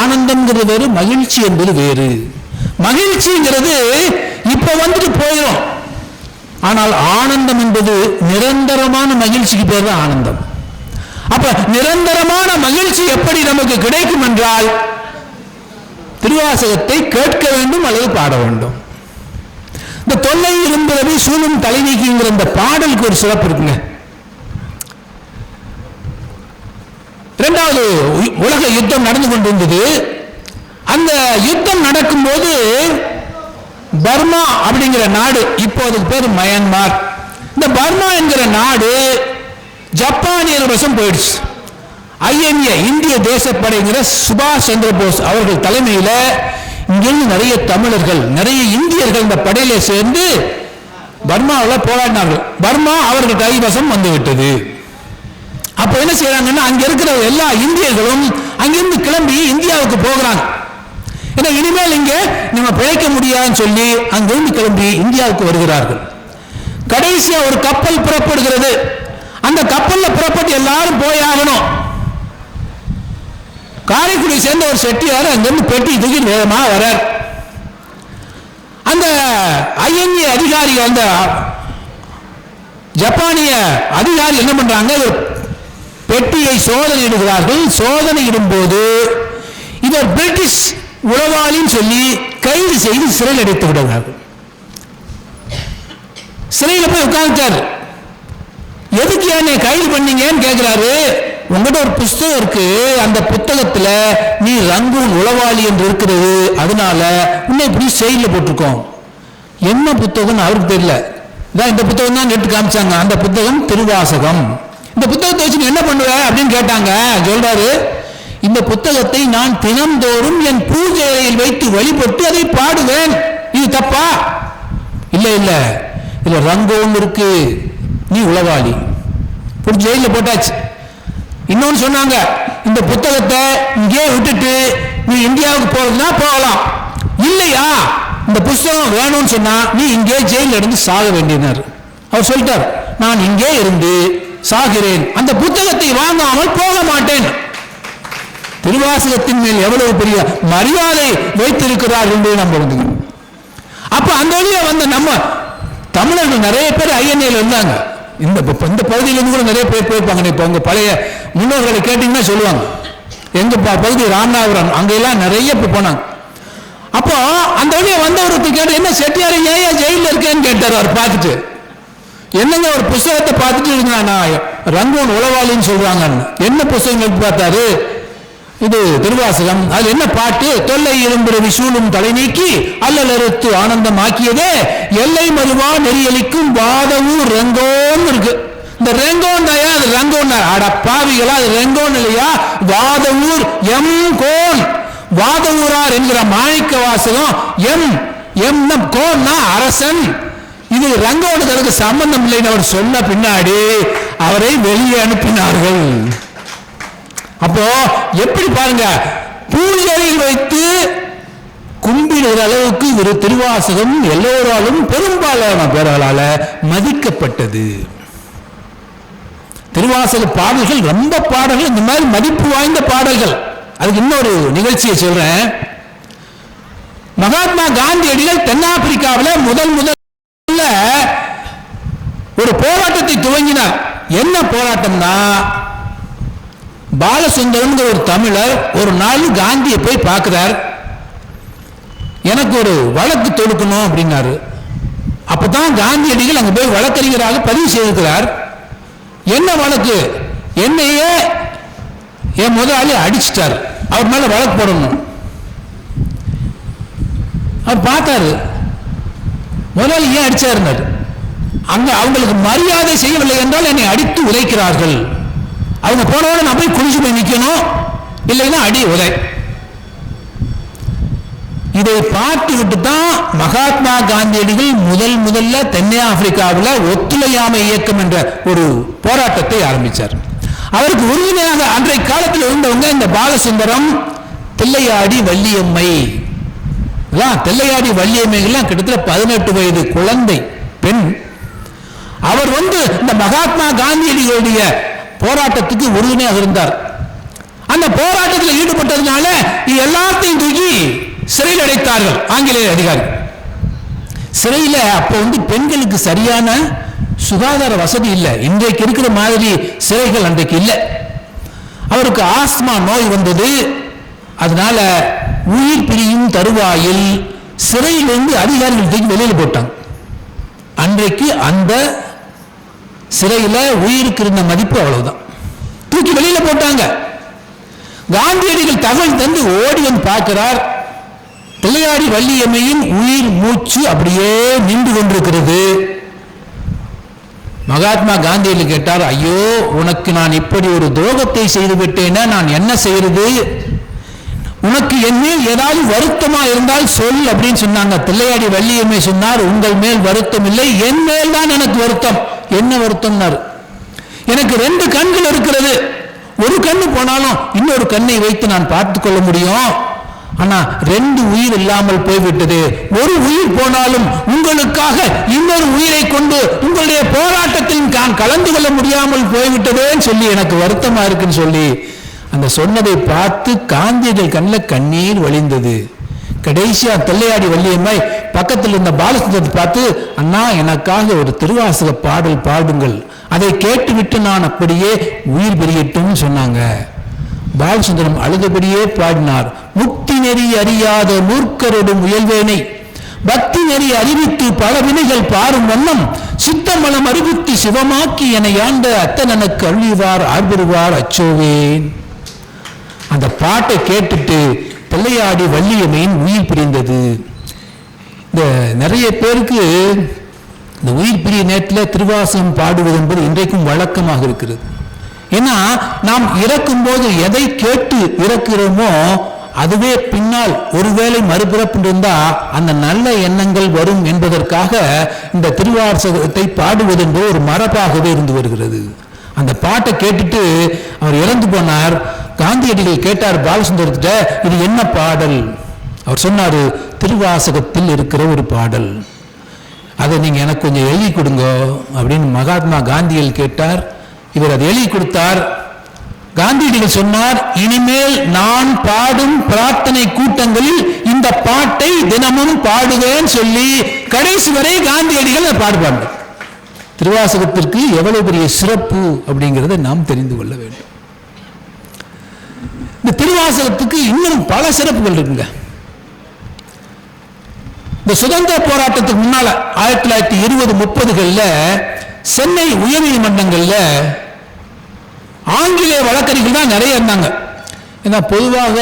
ஆனந்தம்ங்கிறது வேறு, மகிழ்ச்சி என்பது வேறு. மகிழ்ச்சிங்கிறது இப்ப வந்துட்டு போயிடும். ஆனால் ஆனந்தம் என்பது நிரந்தரமான மகிழ்ச்சிக்கு பேர் தான் ஆனந்தம். அப்ப நிரந்தரமான மகிழ்ச்சி எப்படி நமக்கு கிடைக்கும் என்றால், திருவாசகத்தை கேட்க வேண்டும் அல்லது பாட வேண்டும். இந்த தொல்லை இரும்பிறவி சூழும் தலை நீக்கிங்கிற இந்த பாடலுக்கு ஒரு சிறப்பு இருக்குங்க. இரண்டாவது உலக யுத்தம் நடந்து கொண்டிருந்தது. அந்த யுத்தம் நடக்கும்போது பர்மா அப்படிங்கிற நாடு, இப்போ அதுக்கு பேர் மயன்மார், இந்த பர்மா என்கிற நாடு ஜப்பானியர் வசம் போயிடுச்சு. ஐஎன்ஏ இந்திய தேசப்படைங்கிற சுபாஷ் சந்திர போஸ் அவர்கள் தலைமையில் இங்கிருந்து நிறைய தமிழர்கள், நிறைய இந்தியர்கள் இந்த படையில சேர்ந்து பர்மாவில் போராடினார்கள். பர்மா அவர்கள் கைவசம் வந்துவிட்டது. அப்ப என்ன செய்யறாங்கன்னா, அங்க இருக்கிற எல்லா இந்தியர்களும் அங்கிருந்து கிளம்பி இந்தியாவுக்கு போகிறாங்க. ஏன்னா இனிமேல் இங்க நம்ம பிழைக்க முடியாதுன்னு சொல்லி அங்கிருந்து கிளம்பி இந்தியாவுக்கு வருகிறார்கள். கடைசியா ஒரு கப்பல் புறப்படுகிறது. அந்த கப்பல்ல புறப்பட்டு எல்லாரும் போயாகணும். காரைக்குடி சேர்ந்த ஒரு செட்டியார் அங்கிருந்து பெட்டி தூக்கி வேகமா வரார். அந்த ஐஎன்ஏ அதிகாரி, அந்த ஜப்பானிய அதிகாரி என்ன பண்றாங்க, பெட்டியை சோதனையிடுகிறார்கள். சோதனையிடும் போது இவர் பிரிட்டிஷ் உளவாளின்னு சொல்லி கைது செய்து சிறையில் அடைத்து விடுகிறார்கள். சிறையில் போய் உட்கார்ந்தார். எதுக்கு என்னை கைது பண்ணீங்கன்னு கேட்கிறாரு. உங்ககிட்ட ஒரு புத்தகம் இருக்கு, அந்த புத்தகத்துல நீ ரங்கூன் உளவாளி என்று இருக்கிறது, அதனால உன்னை இப்படி செயலில் போட்டிருக்கோம். என்ன புத்தகம் அவருக்கு தெரியல. இந்த புத்தகம் தான் நெட்டு காமிச்சாங்க. அந்த புத்தகம் திருவாசகம். இந்த புத்தகத்தை வச்சு நீ என்ன பண்ணுவ அப்படின்னு கேட்டாங்க. சொல்றாரு, இந்த புத்தகத்தை நான் தினந்தோறும் என் பூஜை அறையில் வைத்து வழிபட்டு அதை பாடுவேன். இது தப்பா? இல்ல இல்ல, இல்ல ரங்கோன் இருக்கு, நீ உளவாளி, ஜெயில போட்டாச்சு. இன்னொன்னு சொன்னாங்க, இந்த புத்தகத்தை இங்கே விட்டுட்டு நீ இந்தியாவுக்கு போறதுனா போகலாம், இல்லையா இந்த புத்தகம் வேணும்னு சொன்னா நீ இங்கே ஜெயில இருந்து சாக வேண்டியனர். அவர் சொல்லிட்டார், நான் இங்கே இருந்து சாகிறேன், அந்த புத்தகத்தை வாங்காமல் போக மாட்டேன். திருவாசகத்தின் மேல் எவ்வளவு பெரிய மரியாதை வைத்திருக்கிறார் என்று நம்ம வந்து. அப்ப அந்த வழியா வந்த நம்ம தமிழர்கள் நிறைய பேர் ஐஎன்ஏல இருந்தாங்க. இந்த பகுதியிலிருந்து கூட நிறைய பேர் போயிருப்பாங்க. இப்ப உங்க பழைய முன்னோர்களை கேட்டீங்கன்னா சொல்லுவாங்க, எங்க பகுதி ராமநாதபுரம் அங்கெல்லாம் நிறைய போனாங்க. அப்போ அந்த வழியா வந்தவருக்கு கேட்டு, என்ன செட்டியார் ஏன் ஜெயில இருக்கேன்னு கேட்டார். அவர் பார்த்துட்டு, என்னங்க ஒரு புத்தகத்தை பார்த்துட்டு இருந்தா ரங்கூன் உளவாளின்னு சொல்றாங்க. என்ன புத்தகம் பார்த்தாரு, இது திருவாசகம். அது என்ன பாட்டு, தொல்லை இரும்புறவி சூழும் தலை நீக்கி அல்லலறுத்து ஆனந்தம் ஆக்கியதே எல்லை மறுவா நெறியலிக்கும் வாதவூர் ரெங்கோன்னு இருக்கு. இந்த ரெங்கோன் தாயா, அது ரங்கோன் அட பாவிகளா, அது ரெங்கோன் இல்லையா, வாதவூர் எம் கோன், வாதவூரார் என்கிற மாணிக்க வாசகம், எம் எம் கோன்னா அரசன். இது ரங்கோனுக்கு அதுக்கு சம்பந்தம் இல்லைன்னு அவர் சொன்ன பின்னாடி அவரை வெளியே அனுப்பினார்கள். அப்போ எப்படி பாருங்க, பூஜையில் வைத்து கும்பிடுகிற அளவுக்கு ஒரு திருவாசகம் எல்லோராலும் பெரும்பாலான பேரால மதிக்கப்பட்டது. திருவாசக பாடல்கள் ரொம்ப பாடல்கள் இந்த மாதிரி மதிப்பு வாய்ந்த பாடல்கள். அதுக்கு இன்னொரு நிகழ்ச்சியை சொல்றேன். மகாத்மா காந்தியடிகள் தென்னாப்பிரிக்காவில் முதல்ல ஒரு போராட்டத்தை துவங்கினார். என்ன போராட்டம்னா, பாலசுந்தரம் ஒரு தமிழர் ஒரு நாள் காந்தியை போய் பார்க்கிறார். எனக்கு ஒரு வழக்கு தொடுக்கணும் அப்படின்னாரு. அப்பதான் காந்தியடிகள் அங்க போய் வழக்கறிஞராக பதிவு செய்திருக்கிறார். என்ன வழக்கு, என்னையே என் முதலாளி அடிச்சிட்டார், அவர் மேல வழக்கு போடணும். அவர் பார்த்தாரு, முதலாளி ஏன் அடிச்சாருன்னாரு. அங்க அவங்களுக்கு மரியாதை செய்யவில்லை என்றால் என்னை அடித்து உதைக்கிறார்கள், அவங்க போனோட நான் போய் குளிச்சு போய் நிக்கணும், இல்லைன்னா அடி உதை. இதை பார்த்துக்கிட்டு தான் மகாத்மா காந்தியடிகள் முதல்ல தென்னை ஆப்பிரிக்காவில் ஒத்துழையாமை இயக்கம் என்ற ஒரு போராட்டத்தை ஆரம்பித்தார். அவருக்கு உறுதுணையாக அன்றைய காலத்தில் இருந்தவங்க இந்த பாலசுந்தரம், தில்லையாடி வள்ளியம்மை. தில்லையாடி வள்ளியம்மைகள்லாம் கிட்டத்தட்ட 18 வயது குழந்தை பெண். அவர் இந்த மகாத்மா காந்தியடிகளுடைய போராட்டத்துக்கு உறுதுணையாக இருந்தார். அந்த போராட்டத்தில் ஈடுபட்டதுனால எல்லாத்தையும் தூக்கி சிறையில் அடைத்தார்கள் ஆங்கிலேய அதிகாரி. சிறையில் அப்போ பெண்களுக்கு சரியான சுகாதார வசதி இல்லை, இன்றைக்கு இருக்கிற மாதிரி சிறைகள் அன்றைக்கு இல்லை. அவருக்கு ஆஸ்மா நோய் வந்தது. அதனால உயிர் பிரியும் தருவாயில் சிறையிலிருந்து அதிகாரிகள் தூக்கி வெளியில் போட்டாங்க. அன்றைக்கு அந்த சிறையில் உயிருக்கு இருந்த மதிப்பு அவ்வளவுதான், தூக்கி வெளியில போட்டாங்க. காந்தியடிகள் தகவல் தந்து ஓடி வந்து பார்க்கிறார். பிள்ளையாடி வள்ளியம்மையின் உயிர் மூச்சு அப்படியே நின்று கொண்டிருக்கிறது. மகாத்மா காந்தியடிகள் கேட்டார், ஐயோ உனக்கு நான் இப்படி ஒரு துரோகத்தை செய்து விட்டேன்னா நான் என்ன செய்யறது? உனக்கு என் மேல் ஏதாவது வருத்தமா இருந்தால் சொல் அப்படின்னு சொன்னாங்க. பிள்ளையாடி வள்ளியம்மை சொன்னார், உங்கள் மேல் வருத்தம் இல்லை, என் மேல் தான் எனக்கு வருத்தம். என்ன வருத்தம்னார்? எனக்கு 2 கண்கள் இருக்கிறது, ஒரு கண்ணு போனாலும் இன்னொரு கண்ணை வைத்து நான் பார்த்துக் கொள்ள முடியும். ஆனா 2 உயிர் இல்லாமல் போய்விட்டது. ஒரு உயிர் போனாலும் உங்களுக்காக இன்னொரு உயிரை கொண்டு உங்களுடைய போராட்டத்தில் நான் கலந்து கொள்ள முடியாமல் போய்விட்டதேன்னு சொல்லி எனக்கு வருத்தமா இருக்குன்னு சொல்லி அந்த சொன்னதை பார்த்து காந்தியடிகள் கண்ணில் கண்ணீர் வழிந்தது. கடைசியா பிள்ளையாடி வள்ளியம்மை பக்கத்தில் இருந்த பாலசுந்தரத்தை பார்த்து, அண்ணா எனக்காக ஒரு திருவாசக பாடல் பாடுங்கள், அதை கேட்டுவிட்டு நான் அப்படியே உயிர் பெரியட்டும் சொன்னாங்க. பாலசுந்தரம் அழுதபடியே பாடினார். முக்தி நெறி அறியாத மூர்க்கரோடு முயல்வேனை பக்தி நெறி அறிவித்து பல வினைகள் பாரும் வண்ணம் சித்தமலம் அறிவித்து சிவமாக்கி என ஆண்ட அத்தனனுக்கு அழிவார் ஆர்வருவார் அச்சோவேன். அந்த பாட்டை கேட்டுட்டு பிள்ளையாடி வள்ளியம்மையின் உயிர் பிரிந்தது. இந்த நிறைய பேருக்கு இந்த உயிர் பிரிய நேரத்தில் திருவாசகம் பாடுவது என்பது இன்றைக்கும் வழக்கமாக இருக்கிறது. ஏன்னா நாம் இறக்கும் போது எதை கேட்டு இறக்கிறோமோ அதுவே பின்னால் ஒருவேளை மறுபிறப்பு இருந்தா அந்த நல்ல எண்ணங்கள் வரும் என்பதற்காக இந்த திருவாசகத்தை பாடுவது என்பது ஒரு மரபாகவே இருந்து வருகிறது. அந்த பாட்டை கேட்டுட்டு அவர் இறந்து போனார். காந்தியடிகள் கேட்டார் பாலசுந்தரத்திட்ட, இது என்ன பாடல்? அவர் சொன்னாரு, திருவாசகத்தில் இருக்கிற ஒரு பாடல், அதை நீங்க எனக்கு கொஞ்சம் எழுதி கொடுங்க அப்படின்னு மகாத்மா காந்தியடிகள் கேட்டார். இவர் அதை எழுதி கொடுத்தார். காந்தியடிகள் சொன்னார், இனிமேல் நான் பாடும் பிரார்த்தனை கூட்டங்களில் இந்த பாட்டை தினமும் பாடுவேன் சொல்லி கடைசி வரை காந்தியடிகள் பாடுவாங்க. திருவாசகத்திற்கு எவ்வளவு பெரிய சிறப்பு அப்படிங்கிறத நாம் தெரிந்து கொள்ள வேண்டும். இந்த திருவாசகத்துக்கு இன்னும் பல சிறப்புகள் இருக்குங்க. இந்த சுதந்திர போராட்டத்துக்கு முன்னால 1920-30களில் சென்னை உயர்நீதிமன்றங்கள்ல ஆங்கிலேய வழக்கறிஞர்கள் தான் நிறைய இருந்தாங்க. ஏன்னா பொதுவாக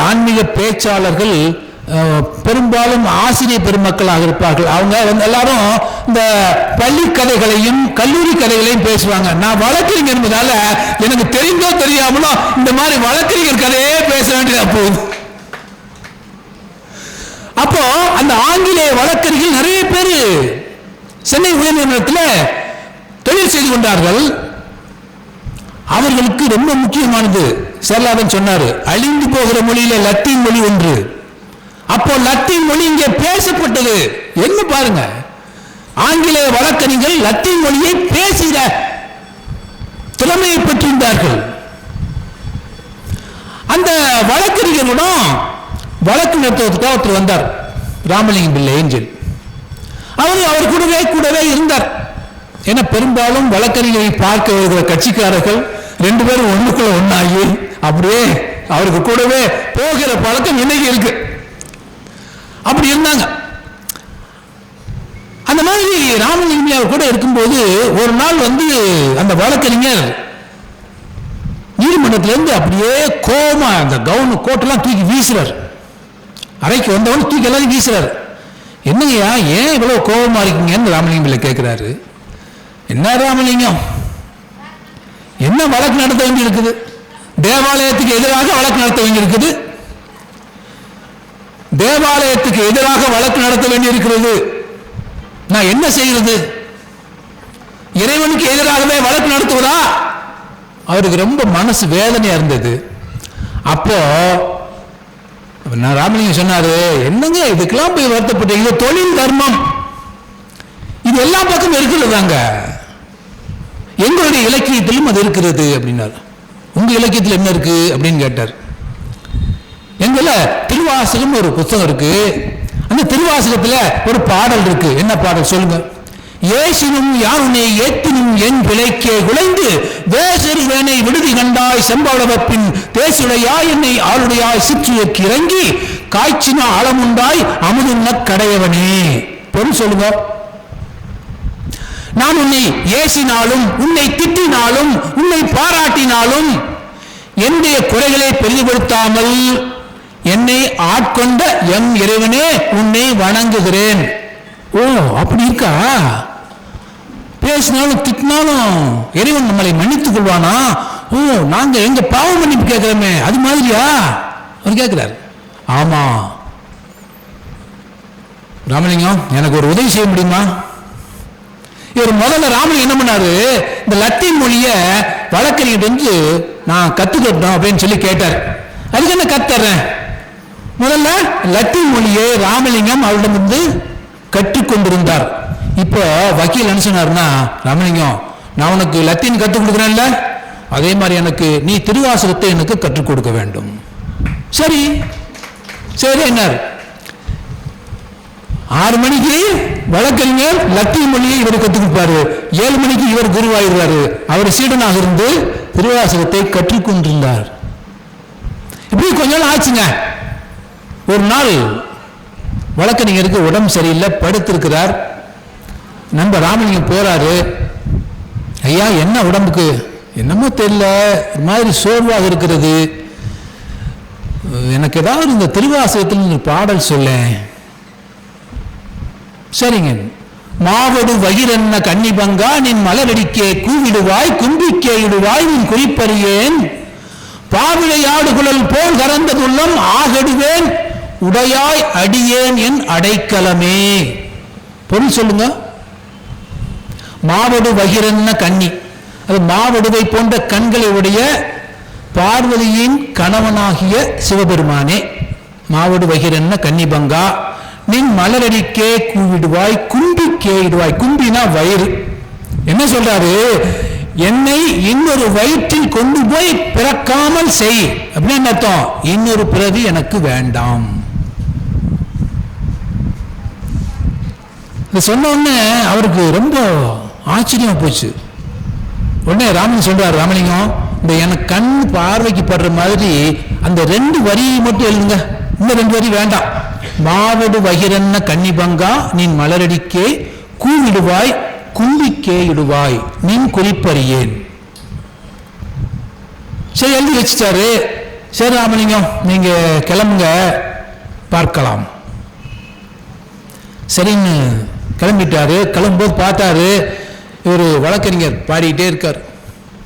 ஆன்மீக பேச்சாளர்கள் பெரும்பாலும் ஆசிரியர் பெருமக்களாக இருப்பார்கள். அவங்க எல்லாரும் இந்த பள்ளி கதைகளையும் கல்லூரி கதைகளையும் பேசுவாங்க. நான் வழக்கறிஞர் என்பதால எனக்கு தெரிந்தோ தெரியாமலோ இந்த மாதிரி வழக்கறிஞர் கதையே பேச வேண்டியதா போகுது. அப்போ அந்த ஆங்கிலேய வழக்கறிஞர்கள் நிறைய பேர் சென்னை உயர்நீதிமன்றத்தில் தொழில் செய்து கொண்டார்கள். அவர்களுக்கு ரொம்ப முக்கியமானது செல்லாதன் சொன்னாரு, அழிந்து போகிற மொழியில லத்தீன் மொழி ஒன்று. அப்போ லத்தீன் மொழி இங்கே பேசப்பட்டது. என்ன பாருங்க, ஆங்கிலேய வழக்கறிஞர்கள் லத்தீன் மொழியை பேசுகிற திறமையை பெற்றிருந்தார்கள். அந்த வழக்கறிஞர்களுடன் வழக்கு நடத்துவதற்காக ஒருத்தர் வந்தார், ராமலிங்கம் பிள்ளை ஏஞ்சல். அவர் கூடவே இருந்தார். ஏன்னா பெரும்பாலும் வழக்கறிஞரை பார்க்க வருகிற கட்சிக்காரர்கள் 2 பேரும் ஒண்ணுக்குள்ள ஒன்னாகி அப்படியே அவருக்கு கூடவே போகிற பழக்கம் இன்னைக்கு இருக்கு. அப்படி இருந்தாங்க. அந்த மாதிரி ராமலிங்கம் அவர் கூட இருக்கும்போது ஒரு நாள் அந்த வழக்கறிஞர் நீதிமன்றத்திலிருந்து அப்படியே கோபமா அந்த கவுன் கோட்டெல்லாம் தூக்கி வீசுறார். அறைக்கு வந்தவன் தூக்கி எல்லாரும் வீசுறாரு. என்னங்கய்யா ஏன் இவ்வளவு கோபமா இருக்கீங்கன்னு ராமலிங்கம் பிள்ளை கேட்கிறாரு. என்ன ராமலிங்கம், என்ன வழக்கு நடத்த வேண்டி இருக்குது? தேவாலயத்துக்கு எதிராக வழக்கு நடத்த வேண்டி இருக்குது. தேவாலயத்துக்கு எதிராக வழக்கு நடத்த வேண்டி இருக்கிறது. நான் என்ன செய்யறது? இறைவனுக்கு எதிராகவே வழக்கு நடத்துவதா? அவருக்கு ரொம்ப மனசு வேதனையா இருந்தது. அப்போ நான் ராமலிங்கம் சொன்னாரு, என்னங்க இதுக்கெல்லாம் போய் வருத்தப்பட்டு, இது தொழில் தர்மம், இது எல்லா பக்கமும் இருக்கிறதாங்க, எங்களுடைய இலக்கியத்திலும் அது இருக்கிறது அப்படின்னாரு. உங்க இலக்கியத்தில் என்ன இருக்கு அப்படின்னு கேட்டார். எங்கள திருவாசகம் ஒரு புத்தகம் இருக்கு, அந்த திருவாசகத்துல ஒரு பாடல் இருக்கு. என்ன பாடல் சொல்லுங்க? ஏசினும் யாருனை ஏத்தினும் என் விலைக்கே குலைந்து வேசரு வேனை விடுதி கண்டாய் செம்பாளவப்பின் தேசுடையாய் என்னை ஆளுடையாய் சிற்றுயர்க்கு இறங்கி காய்ச்சின ஆழமுண்டாய் அமுதுண்ண கடையவனே. பொருள் சொல்லுங்க. நான் உன்னை ஏசினாலும் உன்னை திட்டினாலும் உன்னை பாராட்டினாலும் என்னுடைய குறைகளை பெரிதுபடுத்தாமல் என்னை ஆட்கொண்ட எம் இறைவனே உன்னை வணங்குகிறேன். ஓ, அப்படி இருக்கா? பேசினாலும் திட்டினாலும் இறைவன் நம்மளை மன்னித்துக் கொள்வானா? ஓ, நாங்க எங்க பாவ மன்னிப்பு கேட்கிறோமே அது மாதிரியா அவர் கேட்கிறார். ஆமா ராமலிங்கம், எனக்கு ஒரு உதவி செய்ய முடியுமா? இவர் முதல்ல ராமலிங்கம் என்ன பண்ணாரு, இந்த லத்தீன் மொழிய வழக்கறிஞர் வந்து நான் கத்துக்கணும் அப்படின்னு சொல்லி கேட்டார். அதுக்கு என்ன கத்துறேன்? முதல்ல லத்தீன் மொழியை ராமலிங்கம் அவரிடம் வந்து கற்றுக்கொண்டிருந்தார். இப்போ வக்கீல் என்ன சொன்னார்னா, ராமலிங்கம் நான் உனக்கு லத்தீன் கற்றுக் கொடுக்குறேன்ல, அதே மாதிரி எனக்கு நீ திருவாசகத்தை எனக்கு கற்றுக் கொடுக்க வேண்டும். சரி சரி என்னார். 6 மணிக்கு வழக்கறிஞர் லத்தீன் மொழியை இவர் கற்றுக் கொடுப்பாரு, 7 மணிக்கு இவர் குருவாயிருவாரு. அவர் சீடனாக இருந்து திருவாசகத்தை கற்றுக்கொண்டிருந்தார். இப்படி கொஞ்ச நாள் ஆச்சுங்க. ஒரு நாள் வழக்கறிஞருக்கு உடம்பு சரியில்லை, படுத்திருக்கிறார். நண்பர் ராமலிங்கம் போறாரு. ஐயா என்ன உடம்புக்கு? என்னமோ தெரியல, ஒரு மாதிரி சோர்வாக இருக்கிறது, எனக்கு ஏதாவது இந்த திருவாசகத்தில் பாடல் சொல்ல. சரிங்க. மாவடு வகிரன்ன கன்னிபங்கா நின் மலரடிக்கே கூவிடுவாய் கும்பிக்கே இடுவாய் நின் குறிப்பறியேன் பாவிழையாடு குழல் போல் கறந்ததுள்ளம் ஆகடுவேன் உடையாய் அடியேன் என் அடைக்கலமே. பொருள் சொல்லுங்க. மாவடு வகிரன்ன கன்னி, அது மாவடுவை போன்ற கண்களை உடைய பார்வதியின் கணவனாகிய சிவபெருமானே. மாவடு வகிரன்ன கன்னிபங்கா நின் மலரடிக்கே கூவிடுவாய் கும்பிக்கே இடுவாய். கும்பினா வயிறு. என்ன சொல்றாரு? என்னை இன்னொரு வயிற்றில் கொண்டு போய் பிறக்காமல் செய் அப்படின்னு அர்த்தம். இன்னொரு பிறவி எனக்கு வேண்டாம். சொன்ன உடனே அவருக்கு ரொம்ப ஆச்சரியமா போச்சு. உடனே ராமன் சொல்றாரு, ராமலிங்கம் இந்த எனக்கு கண் பார்வைக்கு படுற மாதிரி அந்த 2 வரியை மட்டும் எழுதுங்க, இந்த 2 வரி வேண்டாம். மாவடு வகிரன்ன கன்னிபங்கா நின் மலரடிக்கே கூவிடுவாய் கும்பிக்கே இடுவாய் நின் குறிப்பறியேன். சரி எழுதி வச்சுட்டாரு. சரி ராமலிங்கம் நீங்க கிளம்புங்க, பார்க்கலாம். சரின்னு கிளம்பிட்டாரு. கிளம்பும்போது பார்த்தாரு, ஒரு வழக்கறிஞர் பாடிட்டே இருக்கார்.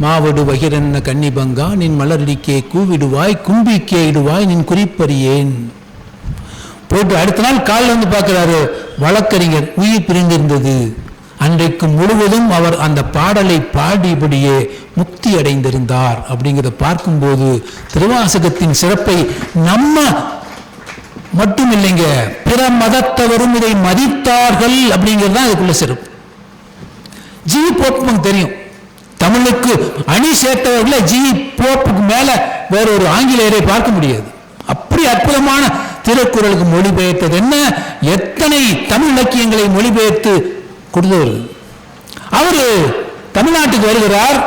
மாவடு வகிரன்ன கன்னிபங்கா நின் மலரடிக்கே கூவிடுவாய் கும்பிக்கே இடுவாய் நின் குறிப்பறியேன். போட்டு அடுத்த நாள் காலில் வந்து பார்க்கிறாரு, வழக்கறிஞர் உயிர் பிரிந்திருந்தது. அன்றைக்கு முழுவதும் அவர் அந்த பாடலை பாடியபடியே முக்தி அடைந்திருந்தார். அப்படிங்கிறத பார்க்கும்போது திருவாசகத்தின் சிறப்பை நம்ம மட்டும் இல்லைங்க, பிற மதத்தவரும் இதை மதித்தார்கள் அப்படிங்கிறது தான் இதுக்குள்ள சிறப்பு. ஜி போப்புக்கு தெரியும், தமிழுக்கு அணி சேர்த்தவர்களை ஜி போப்புக்கு மேல வேற ஒரு ஆங்கிலேயரை பார்க்க முடியாது. அப்படி அற்புதமான திருக்குறளுக்கு மொழிபெயர்த்தது என்ன, எத்தனை தமிழ் இலக்கியங்களை மொழிபெயர்த்து கொடுத்தவர். அவரு தமிழ்நாட்டுக்கு வருகிறார்.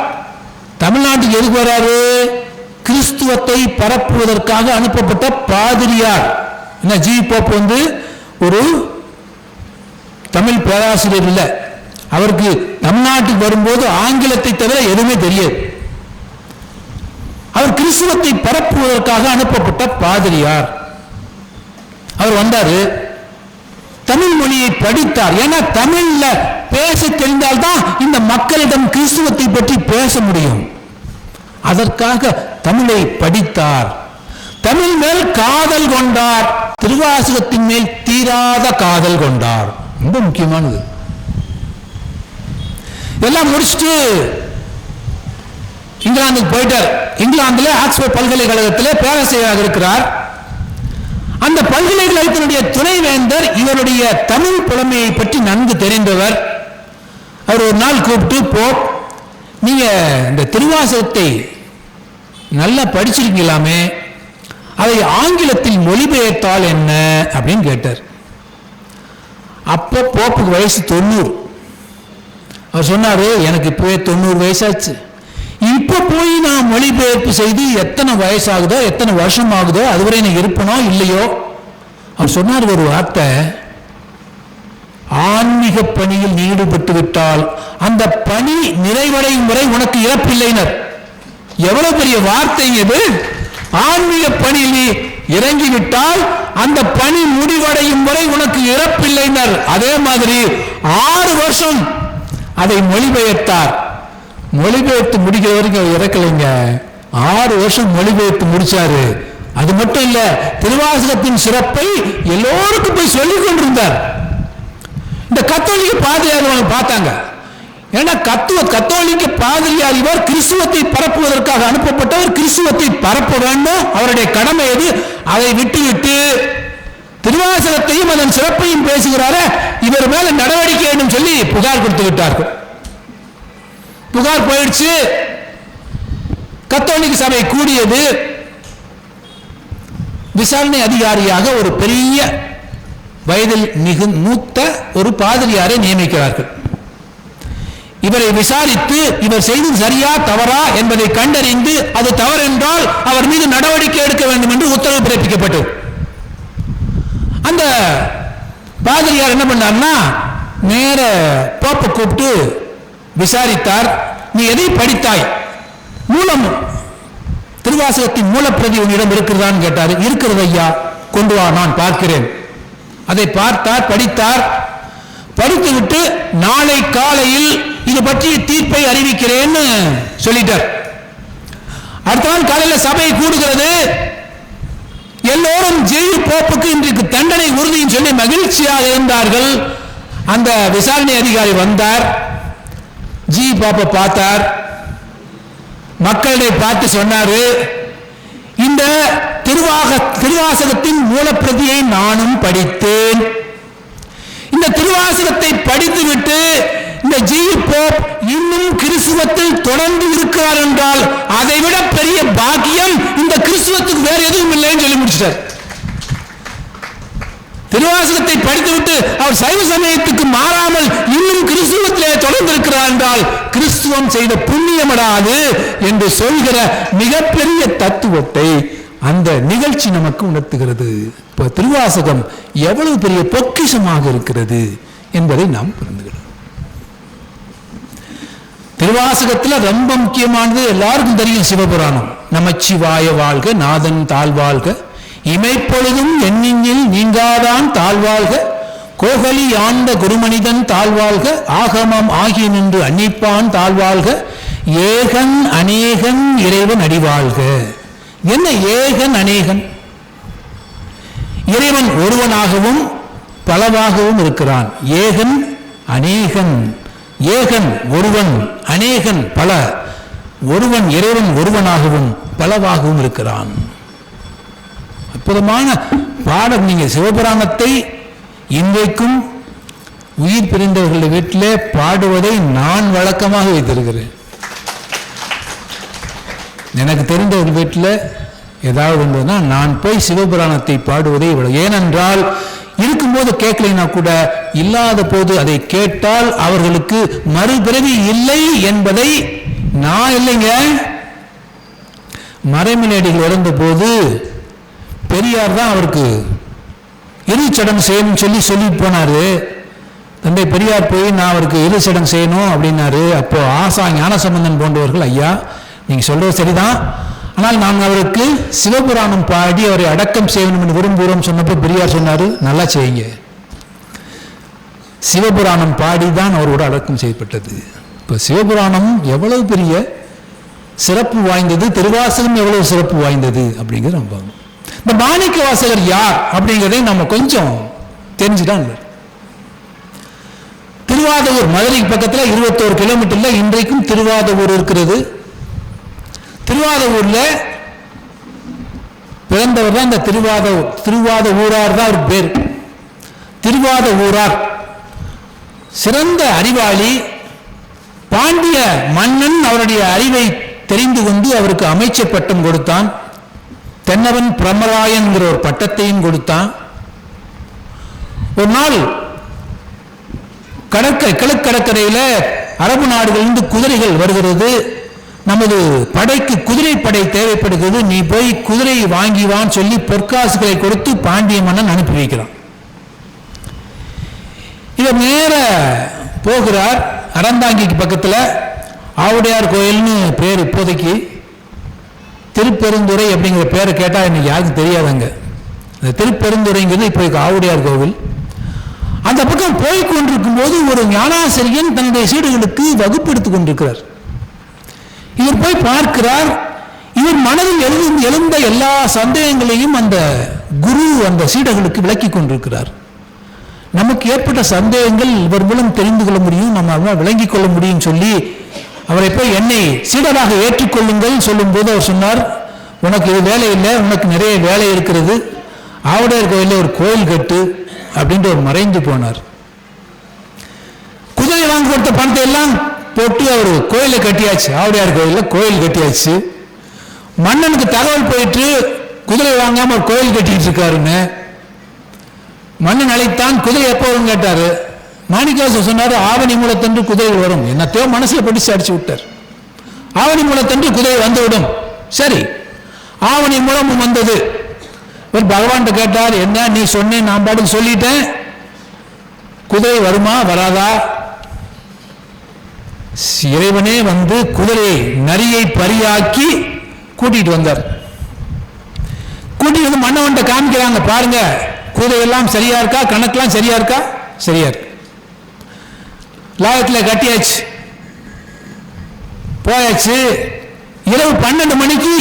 தமிழ்நாட்டுக்கு எதுக்கு வராரு? கிறிஸ்துவத்தை பரப்புவதற்காக அனுப்பப்பட்ட பாதிரியார். என்ன, ஜி போப் வந்து ஒரு தமிழ் பேராசிரியர் இல்லை. அவருக்கு தமிழ்நாட்டுக்கு வரும்போது ஆங்கிலத்தை தவிர எதுவுமே தெரியாது. அவர் கிறிஸ்துவத்தை பரப்புவதற்காக அனுப்பப்பட்ட பாதிரியார். அவர் வந்தாரு, தமிழ் மொழியை படித்தார். ஏன்னா தமிழ்ல பேச தெரிந்தால்தான் இந்த மக்களிடம் கிறிஸ்துவத்தை பற்றி பேச முடியும். அதற்காக தமிழை படித்தார். தமிழ் மேல் காதல் கொண்டார். திருவாசகத்தின் மேல் தீராத காதல் கொண்டார். ரொம்ப முக்கியமானது. எல்லாம் முடிச்சுட்டு இங்கிலாந்துக்கு போயிட்டார். இங்கிலாந்துல ஆக்ஸ்போர்ட் பல்கலைக்கழகத்திலே பேராசிரியராக இருக்கிறார். அந்த பல்கலைக்கழகத்தினுடைய துணைவேந்தர் இவருடைய தமிழ் புலமையை பற்றி நன்கு தெரிந்தவர். அவர் ஒரு நாள் கூப்பிட்டு, போப் நீங்க இந்த திருவாசகத்தை நல்லா படிச்சிருக்கீங்களாமே, அதை ஆங்கிலத்தில் மொழிபெயர்த்தால் என்ன அப்படின்னு கேட்டார். அப்போ போப்புக்கு வயசு 90. அவர் சொன்னாரு, எனக்கு இப்பவே 90 வயசாச்சு. இப்ப போய் நான் மொழிபெயர்ப்பு செய்து எத்தனை வயசாகுதோ எத்தனை வருஷம் ஆகுதோ அதுவரை நான் இருப்பனோ இல்லையோ. அவர் சொன்னார் ஒரு வார்த்தை, ஆன்மீக பணியில் நீ ஈடுபட்டு விட்டால் அந்த பணி நிறைவடையும் வரை உனக்கு இறப்பில்லைனர். எவ்வளவு பெரிய வார்த்தைங்க இது! ஆன்மீக பணியில் இறங்கிவிட்டால் அந்த பணி முடிவடையும் வரை உனக்கு இறப்பில்லைனர். அதே மாதிரி 6 வருஷம் அதை மொழிபெயர்த்தார். மொழிபெயர்த்து முடிக்கிற வரைக்கும் அவர் இறக்கலைங்க. 6 வருஷம் மொழிபெயர்த்து முடிச்சாரு. அது மட்டும் இல்ல, திருவாசகத்தின் சிறப்பை எல்லோருக்கும் போய் சொல்லிக் கொண்டிருந்தார். இந்த கத்தோலிக்க பாதிரியார் பார்த்தாங்க. ஏன்னா கத்தோலிக்க பாதிரியார் இவர் கிறிஸ்துவத்தை பரப்புவதற்காக அனுப்பப்பட்டவர். கிறிஸ்துவத்தை பரப்ப வேண்டும், அவருடைய கடமை எது. அதை விட்டுவிட்டு திருவாசகத்தையும் அதன் சிறப்பையும் பேசுகிறாரே, இவர் மேல நடவடிக்கை வேண்டும் சொல்லி புகார் கொடுத்து விட்டார்கள். புகார் போயிடுச்சு. கத்தோலிக்க சபை கூடியது. விசாரணை அதிகாரியாக ஒரு பெரிய வயதில் மிக மூத்த ஒரு பாதிரியாரை நியமிக்கிறார்கள். இவரை விசாரித்து இவர் செய்தது சரியா தவறா என்பதை கண்டறிந்து அது தவறு என்றால் அவர் மீது நடவடிக்கை எடுக்க வேண்டும் என்று உத்தரவு பிறப்பிக்கப்பட்டது. அந்த பாதிரியார் என்ன பண்ணார்னா, நேர போப்பை கூப்பிட்டு விசாரித்தார். நீ எதை படித்தாய்? மூலம் திருவாசகத்தின் மூலப்பிரதி உன்னிடம் இருக்கிறதான்னு கேட்டார். இருக்கிறது ஐயா, கொண்டு வா, நான் பார்க்கிறேன். அதை பார்த்தார், படித்தார். படித்துவிட்டு நாளை காலையில் இது பற்றிய தீர்ப்பை அறிவிக்கிறேன்னு சொல்லிட்டார். அடுத்த நாள் காலையில் சபை கூடுகிறது. எல்லோரும் ஜெயில் போப்புக்கு இன்றைக்கு தண்டனை உறுதின்னு சொல்லி மகிழ்ச்சியாக இருந்தார்கள். அந்த விசாரணை அதிகாரி வந்தார். ஜி பாப்பை பார்த்தார். மக்களை பார்த்து சொன்னாரு, இந்த திருவாசகத்தின் மூலப்பிரதியை நானும் படித்தேன். இந்த திருவாசகத்தை படித்துவிட்டு இந்த ஜி போப் இன்னும் கிறிஸ்துவத்தில் தொடர்ந்து இருக்கிறார் என்றால் அதைவிட பெரிய பாக்கியம் இந்த கிறிஸ்துவத்துக்கு வேற எதுவும் இல்லைன்னு சொல்லி முடிச்சிட்டார். திருவாசகத்தை படித்துவிட்டு அவர் சைவ சமயத்துக்கு மாறாமல் இன்னும் கிறிஸ்துவத்திலே தொடர்ந்து இருக்கிறார் என்றால் கிறிஸ்துவம் செய்த புண்ணியமடாது என்று சொல்கிற மிகப்பெரிய தத்துவத்தை அந்த நிகழ்ச்சி நமக்கு உணர்த்துகிறது. இப்ப திருவாசகம் எவ்வளவு பெரிய பொக்கிஷமாக இருக்கிறது என்பதை நாம் புரிந்துகிறோம். திருவாசகத்தில் ரொம்ப முக்கியமானது எல்லாருக்கும் தெரியும், சிவபுராணம். நமச்சிவாய வாழ்க, நாதன் தாழ்வாழ்க, இமைப்பொழுதும் எண்ணில் நீங்காதான் தாழ்வாழ்க, கோகலி ஆண்ட குருமனிதன் தாழ்வாழ்க, ஆகமம் ஆகி நின்று அன்னிப்பான் தாழ்வாழ்க, ஏகன் அநேகன் இறைவன் அடிவாழ்க. என்ன ஏகன் அநேகன்? இறைவன் ஒருவனாகவும் பலவாகவும் இருக்கிறான். ஏகன் அநேகன். ஏகன் ஒருவன், அநேகன் பல. ஒருவன் இறைவன் ஒருவனாகவும் பலவாகவும் இருக்கிறான். அற்புதமான பாடம். நீங்க சிவபுராணத்தை இன்றைக்கும் உயிர் பிரிந்தவர்களுடைய வீட்டிலே பாடுவதை நான் வழக்கமாக வைத்திருக்கிறேன். எனக்கு தெரிந்தவர்கள் வீட்டில் ஏதாவது இருந்ததுன்னா நான் போய் சிவபுராணத்தை பாடுவதை இவ்வளவு. ஏனென்றால் இருக்கும்போது கேட்கலைன்னா கூட இல்லாத போது அதை கேட்டால் அவர்களுக்கு மறுபிறவி இல்லை என்பதை நான் இல்லைங்க. மறைமலையடிகள் இறந்த போது பெரியார் தான் அவருக்கு இறுதிச்சடங்கு செய்யணும்னு சொல்லி போனாரு. தந்தை பெரியார் போய் நான் அவருக்கு இறுதிச்சடங்கு செய்யணும் அப்படின்னாரு. அப்போ ஆசா ஞானசம்பந்தன் போன்றவர்கள், ஐயா நீங்க சொல்றது சரிதான், ஆனால் நாங்கள் அவருக்கு சிவபுராணம் பாடி அவரை அடக்கம் செய்யணும் என்று விரும்புகிறோம் சொன்னப்போ பெரியார் சொன்னாரு, நல்லா செய்யுங்க. சிவபுராணம் பாடிதான் அவரோட அடக்கம் செய்யப்பட்டது. இப்போ சிவபுராணம் எவ்வளவு பெரிய சிறப்பு வாய்ந்தது, திருவாசகம் எவ்வளவு சிறப்பு வாய்ந்தது அப்படிங்கிறது நம்ம பார்க்கணும். இந்த மாணிக்க வாசகர் யார் அப்படிங்கிறதை நம்ம கொஞ்சம் தெரிஞ்சுதான். திருவாதூர் மதுரைக்கு பக்கத்தில் 21 கிலோமீட்டர்ல இன்றைக்கும் திருவாதூர் இருக்கிறது. திருவாதூர்ல பிறந்தவர் தான் இந்த திருவாத ஊரார் தான் ஒரு பேர். திருவாத ஊரார் சிறந்த அறிவாளி. பாண்டிய மன்னன் அவருடைய அறிவை தெரிந்து கொண்டு அவருக்கு அமைச்சர் பட்டம் கொடுத்தான். தென்னவன் பிரமராயன் ஒரு பட்டத்தையும் கொடுத்தான். ஒரு நாள் கிழக்கு கடற்கரையில் அரபு நாடுகளிலிருந்து குதிரைகள் வருகிறது. நமது படைக்கு குதிரை படை தேவைப்படுகிறது, நீ போய் குதிரையை வாங்கி வான்னு சொல்லி பொற்காசுகளை கொடுத்து பாண்டிய மன்னன் அனுப்பி வைக்கிறான். இவர் நேர போகிறார். அறந்தாங்கிக்கு பக்கத்தில் ஆவுடையார் கோயில்னு பேர் இப்போதைக்கு. திருப்பெருந்துறை அப்படிங்கிற பேரை கேட்டால் இன்னைக்கு யாருக்கும் தெரியாதாங்க. அந்த திருப்பெருந்துறைங்கிறது இப்போ ஆவுடையார் கோவில். அந்த பக்கம் போய் கொண்டிருக்கும் போது ஒரு ஞானாசிரியன் தன்னுடைய சீடர்களுக்கு வகுப்பு எடுத்துக் கொண்டிருக்கிறார். இவர் போய் பார்க்கிறார். இவர் மனதில் எழுந்த எல்லா சந்தேகங்களையும் அந்த குரு அந்த சீடர்களுக்கு விளக்கி கொண்டிருக்கிறார். நமக்கு ஏற்பட்ட சந்தேகங்கள் இவர் மூலம் தெரிந்து கொள்ள முடியும், நம்ம விளங்கிக் கொள்ள முடியும் சொல்லி அவரை போய் என்னை சீடராக ஏற்றுக்கொள்ளுங்கள் சொல்லும் போது அவர் சொன்னார், உனக்கு இது வேலை இல்லை, உனக்கு நிறைய வேலை இருக்கிறது, ஆவுடையார் கோயிலில் ஒரு கோயில் கட்டு அப்படின்ட்டு அவர் மறைந்து போனார். குதிரை வாங்கி கொடுத்த பணத்தை எல்லாம் போட்டு அவர் கோயிலை கட்டியாச்சு. ஆவுடையார் கோயிலில் கோயில் கட்டியாச்சு. மன்னனுக்கு தகவல் போயிட்டு குதிரை வாங்காம ஒரு கோயில் கட்டிட்டு இருக்காருன்னு. மன்னன் அழைத்தான். குதிரை எப்போ வரும் கேட்டாரு. மாணிக்கவாசகர் சொன்னாரு, ஆவணி மூலத்தன்று குதிரை வரும். என்னத்தையோ மனசுல படிச்சு அடிச்சு விட்டார். ஆவணி மூலத்தன்று குதிரை வந்து விடும். சரி, ஆவணி மூலம் வந்தது. இவர் பகவான் கேட்டார், என்ன நீ சொன்னேன், நான் பாட்டுக்கு சொல்லிட்டேன், குதிரை வருமா வராதா? இறைவனே வந்து குதிரையை நரியை பரியாக்கி கூட்டிட்டு வந்தார். கூட்டிட்டு வந்து மன்னவன்ட்ட காமிக்கிறாங்க, பாருங்க குதிரை எல்லாம் சரியா இருக்கா, கணக்கெல்லாம் சரியா இருக்கா? சரியா இருக்கு. லாயத்தில் கட்டியாச்சு, போயாச்சு. இரவு 12 மணிக்கு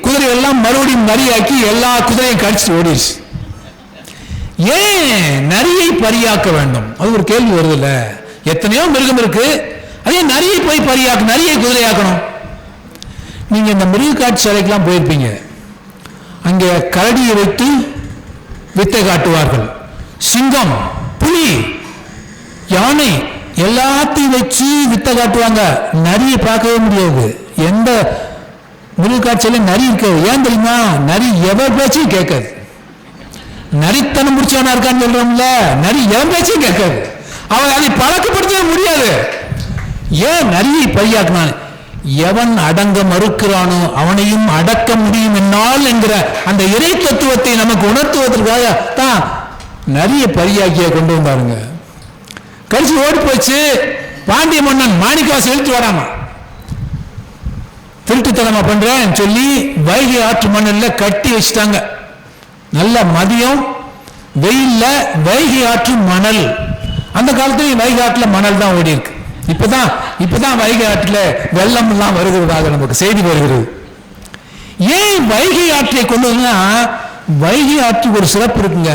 குதிரை எல்லாம் மறுபடியும் நரியாக்கி எல்லா குதிரையும் கடிச்சிட்டு ஓடிடுச்சு. ஏன் நரியை பரியாக்க வேண்டும்? அது ஒரு கேள்வி வருது இல்ல. எத்தனையோ மிருகம் இருக்கு, அதே நரியை போய் பரியாக்க, நரியை குதிரையாக்கணும். நீங்க இந்த மிருக காட்சி சாலைக்கெல்லாம் போயிருப்பீங்க. அங்கே கரடியை வைத்து வித்தை காட்டுவார்கள். சிங்கம், புலி, யானை எல்லாத்தையும் வச்சு வித்தை காட்டுவாங்க. நரியை பார்க்கவே முடியாது. எந்த மிருக காட்சியிலும் நரி இருக்காது. ஏன் தெரியுமா? நரி எவர் பேச்சையும் கேட்காது. நரித்தனம் முடிச்சவனா இருக்கான்னு சொல்றோம்ல, நரி எவன் பேச்சையும் கேட்காது. அவன் அதை பழக்கப்படுத்தவே முடியாது. ஏன் நரியை பரியாக்கினான்? எவன் அடங்க மறுக்கிறானோ அவனையும் அடக்க முடியும் என்னால் என்கிற அந்த இறை தத்துவத்தை நமக்கு உணர்த்துவதற்காக தான் நரியை பரியாக்கிய கொண்டு வந்தாருங்க. கழிச்சு ஓடி போச்சு. பாண்டிய மன்னன் மாணிக்கவாசகர் இழுத்து வராம திருட்டுத்தனமா பண்றேன் சொல்லி வைகை ஆற்று மணல்ல கட்டி வச்சுட்டாங்க. நல்ல மதியம் வெயில்ல வைகை ஆற்று மணல். அந்த காலத்துல வைகை ஆற்றுல மணல் தான் ஓடி இருக்கு. இப்பதான் வைகை ஆற்றுல வெள்ளம் எல்லாம் வருகிறதாக நமக்கு செய்தி வருகிறது. ஏன் வைகை ஆற்றை கொண்டு வந்தா, வைகை ஆற்றுக்கு ஒரு சிறப்பு இருக்குங்க.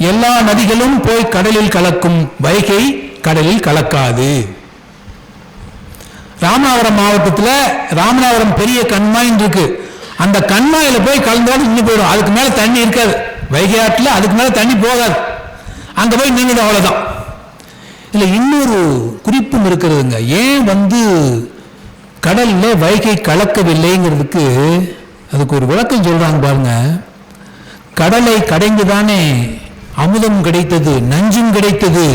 எல்லா நதிகளும் போய் கடலில் கலக்கும், வைகை கடலில் கலக்காது. ராமநாதபுரம் மாவட்டத்தில் ராமநாதபுரம் பெரிய கண்மாயின் இருக்கு. அந்த கண்மாயில போய் கலந்தோடு நின்று போயிடும். அதுக்கு மேல தண்ணி இருக்காது. வைகை ஆற்றுல அதுக்கு மேல தண்ணி போகாது. அங்க போய் நின்றுடும், அவ்வளவுதான். இல்ல இன்னொரு குறிப்பும் இருக்கிறதுங்க. ஏன் வந்து கடல்ல வைகை கலக்கவில்லைங்கிறதுக்கு அதுக்கு ஒரு விளக்கம் சொல்றாங்க பாருங்க. கடலை கடைந்துதானே அமுதம் கிடைத்தது, நஞ்சும் கிடைத்தது.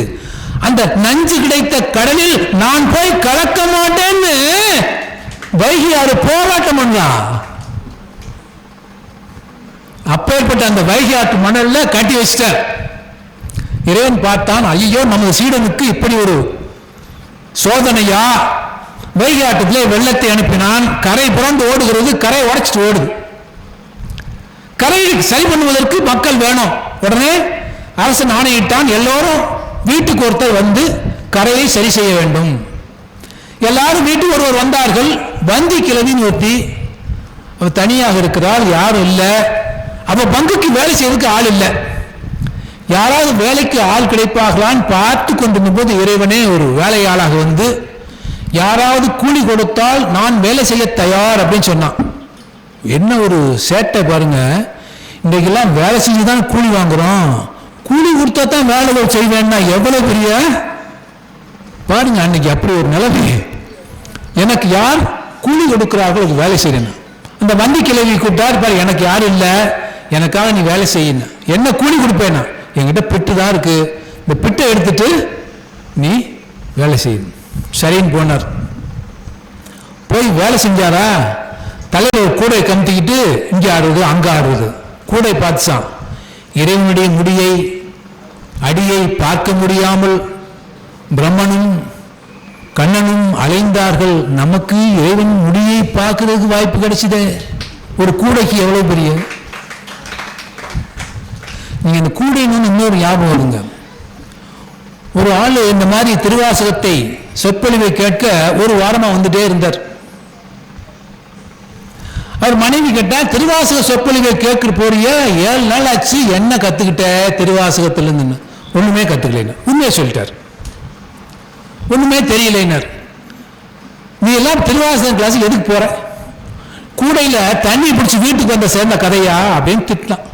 அந்த நஞ்சு கிடைத்த கடலில் நான் போய் கலக்க மாட்டேன்னு வைகை ஆறு போராட்டம் பண்ணலாம். அப்பேற்பட்ட அந்த வைகை ஆற்று மணல்ல கட்டி வச்சிட்டார். இறைவன் பார்த்தான், ஐயோ நமது சீடனுக்கு இப்படி ஒரு சோதனையா. வைகை ஆற்றத்திலே வெள்ளத்தை அனுப்பினான். கரை புரண்டு ஓடுகிறது, கரை உடைச்சிட்டு ஓடுது. கரையை சரி பண்ணுவதற்கு மக்கள் வேணும். உடனே அரசன் ஆணையிட்டான், எல்லோரும் வீட்டுக்கு ஒருத்தர் வந்து கரையை சரி செய்ய வேண்டும். எல்லாரும் வீட்டுக்கு ஒருவர் வந்தார்கள். வந்தி கிழவின்னு ஒருத்தி, அவ தனியாக இருக்கிறாள், யாரும் இல்லை. அவ பங்குக்கு வேலை செய்வதற்கு ஆள் இல்லை. யாராவது வேலைக்கு ஆள் கிடைப்பார்களான்னு பார்த்து கொண்டிருந்த போது இறைவனே ஒரு வேலையாளாக வந்து, யாராவது கூலி கொடுத்தால் நான் வேலை செய்ய தயார் அப்படின்னு சொன்னான். என்ன ஒரு சேட்டை பாருங்க. இன்றைக்கெல்லாம் வேலை செஞ்சு தான் கூலி வாங்குறோம். கூலி கொடுத்தா தான் வேலை செய்வேன்னா எவ்வளவு பெரிய பாருங்க. அன்னைக்கு அப்படி ஒரு நிலைமை. எனக்கு யார் கூலி கொடுக்கிறார்கள் அது வேலை செய்யணும். அந்த வண்டி கிழவி கூப்பிட்டார், பாரு எனக்கு யாரும் இல்லை, எனக்காக நீ வேலை செய்யணும். என்ன கூலி கொடுப்பேன்னா, என்கிட்ட பிட்டு தான் இருக்கு, இந்த பிட்டை எடுத்துட்டு நீ வேலை செய்யணும். சரின்னு போனார். போய் வேலை செஞ்சாரா, தலைவர் கூடை கமுத்திக்கிட்டு இங்கே ஆடுறது அங்கே ஆடுறது. கூடை பார்த்துச்சான். இறைவனுடைய முடியை அடியை பார்க்க முடியாமல் பிரம்மனும் கண்ணனும் அலைந்தார்கள். நமக்கு இறைவன் முடியை பார்க்கறதுக்கு வாய்ப்பு கிடைச்சதே. ஒரு கூடைக்கு எவ்வளவு பெரிய, நீங்க இந்த கூடைன்னு இன்னொரு ஞாபகம் வருங்க. ஒரு ஆள் இந்த மாதிரி திருவாசகத்தை சொற்பொழிவை கேட்க ஒரு வாரமா வந்துட்டே இருந்தார். அவர் மனைவி கேட்டா, திருவாசக சொற்பொழிவை கேட்க போறிய, 7 நாள் ஆச்சு, என்ன கத்துக்கிட்ட திருவாசகத்துல இருந்து? ஒண்ணுமே கத்துக்கலைன்னு உண்மையை சொல்லிட்டார். ஒண்ணுமே தெரியலைன்னார். நீ எல்லாம் திருவாசகம் கிளாஸ் எதுக்கு போற? கூடையில தண்ணி பிடிச்சி வீட்டுக்கு வந்த சேர்ந்த கதையா அப்படின்னு திட்டான்.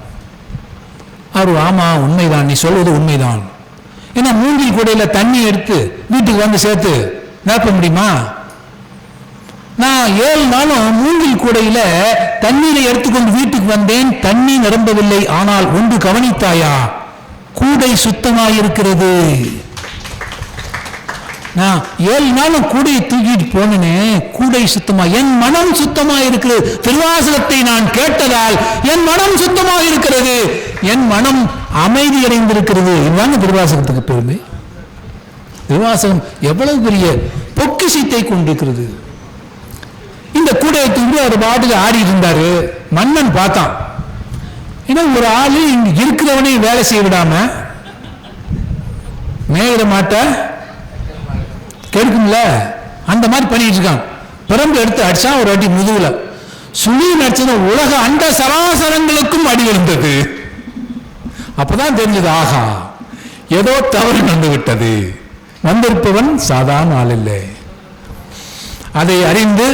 அவர் ஆமா உண்மைதான், நீ சொல்வது உண்மைதான். ஏன்னா மூங்கில் கூடையில தண்ணி எடுத்து வீட்டுக்கு வந்து சேர்த்து நிரப்ப முடியுமா? நான் 7 நாளும் மூங்கில் கூடையில தண்ணீரை எடுத்துக்கொண்டு வீட்டுக்கு வந்தேன், தண்ணி நிரம்பவில்லை. ஆனால் ஒன்று கவனித்தாயா, கூடை சுத்தமாயிருக்கிறது. நான் 7 நாளும் கூடையை தூக்கிட்டு போனேனே, கூடை சுத்தமா, என் மனம் சுத்தமா இருக்கிறது. திருவாசகத்தை நான் கேட்டதால் என் மனம் சுத்தமா இருக்கிறது, என் மனம் அமைதி அடைந்திருக்கிறது. இதுதாங்க திருவாசகத்துக்கு பெருமை. திருவாசகம் எவ்வளவு பெரிய பொக்கிஷத்தை கொண்டிருக்கிறது. இந்த கூடையை தூக்கி அவர் பாட்டுக்கு ஆடி இருந்தாரு. மன்னன் பார்த்தான், ஏன்னா ஒரு ஆளு இங்க இருக்கிறவனே வேலை செய்ய விடாம மேயிற மாட்ட கெடுக்கும்ல, அந்த மாதிரி பண்ணிட்டு இருக்கான். பிறம்பு எடுத்து அடிச்சா ஒரு அடி முதுகுல, சுழி நடிச்சது உலக அண்ட சராசரங்களுக்கும் அடி விழுந்தது. அப்பதான் தெரிஞ்சது, ஆகா ஏதோ தவறு நடந்து விட்டது, வந்திருப்பவன் சாதாரண ஆள் இல்லை. அதை அறிந்து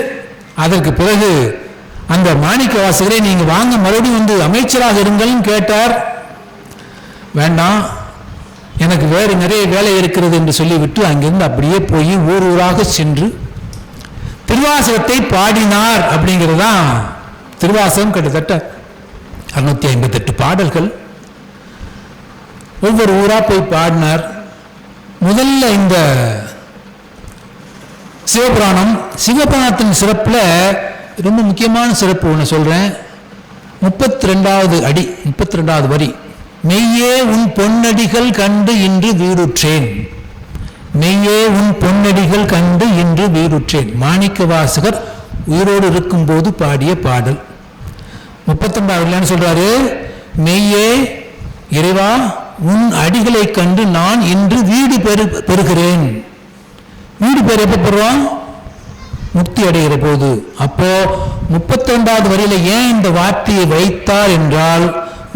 அதற்கு பிறகு அந்த மாணிக்க வாசகரை நீங்க வாங்க மறுபடியும் வந்து அமைச்சராக இருங்கள்னு கேட்டார். வேண்டாம், எனக்கு வேறு நிறைய வேலை இருக்கிறது என்று சொல்லிவிட்டு அங்கிருந்து அப்படியே போய் ஊர் ஊராக சென்று திருவாசகத்தை பாடினார். அப்படிங்கிறது தான் திருவாசகம். கிட்டத்தட்ட 658 பாடல்கள். ஒவ்வொரு ஊரா போய் பாடினார். முதல்ல இந்த சிவபுராணத்தின் சிறப்புல ரொம்ப முக்கியமான சிறப்பு ஒன்று சொல்றேன். 32வது அடி, 32வது வரி, மெய்யே உன் பொன்னடிகள் கண்டு இன்று வீடுற்றேன். மெய்யே உன் பொன்னடிகள் கண்டு இன்று வீடுற்றேன். மாணிக்க வாசகர் உயிரோடு இருக்கும் போது பாடிய பாடல். 39வது சொல்றாரு, மெய்யே இறைவா உன் அடிகளை கண்டு நான் இன்று வீடு பெறுகிறேன். வீடு பேர் எப்ப பெறுவான்? முக்தி அடைகிற போது. அப்போ 32வது வரியில ஏன் இந்த வார்த்தையை வைத்தார் என்றால்,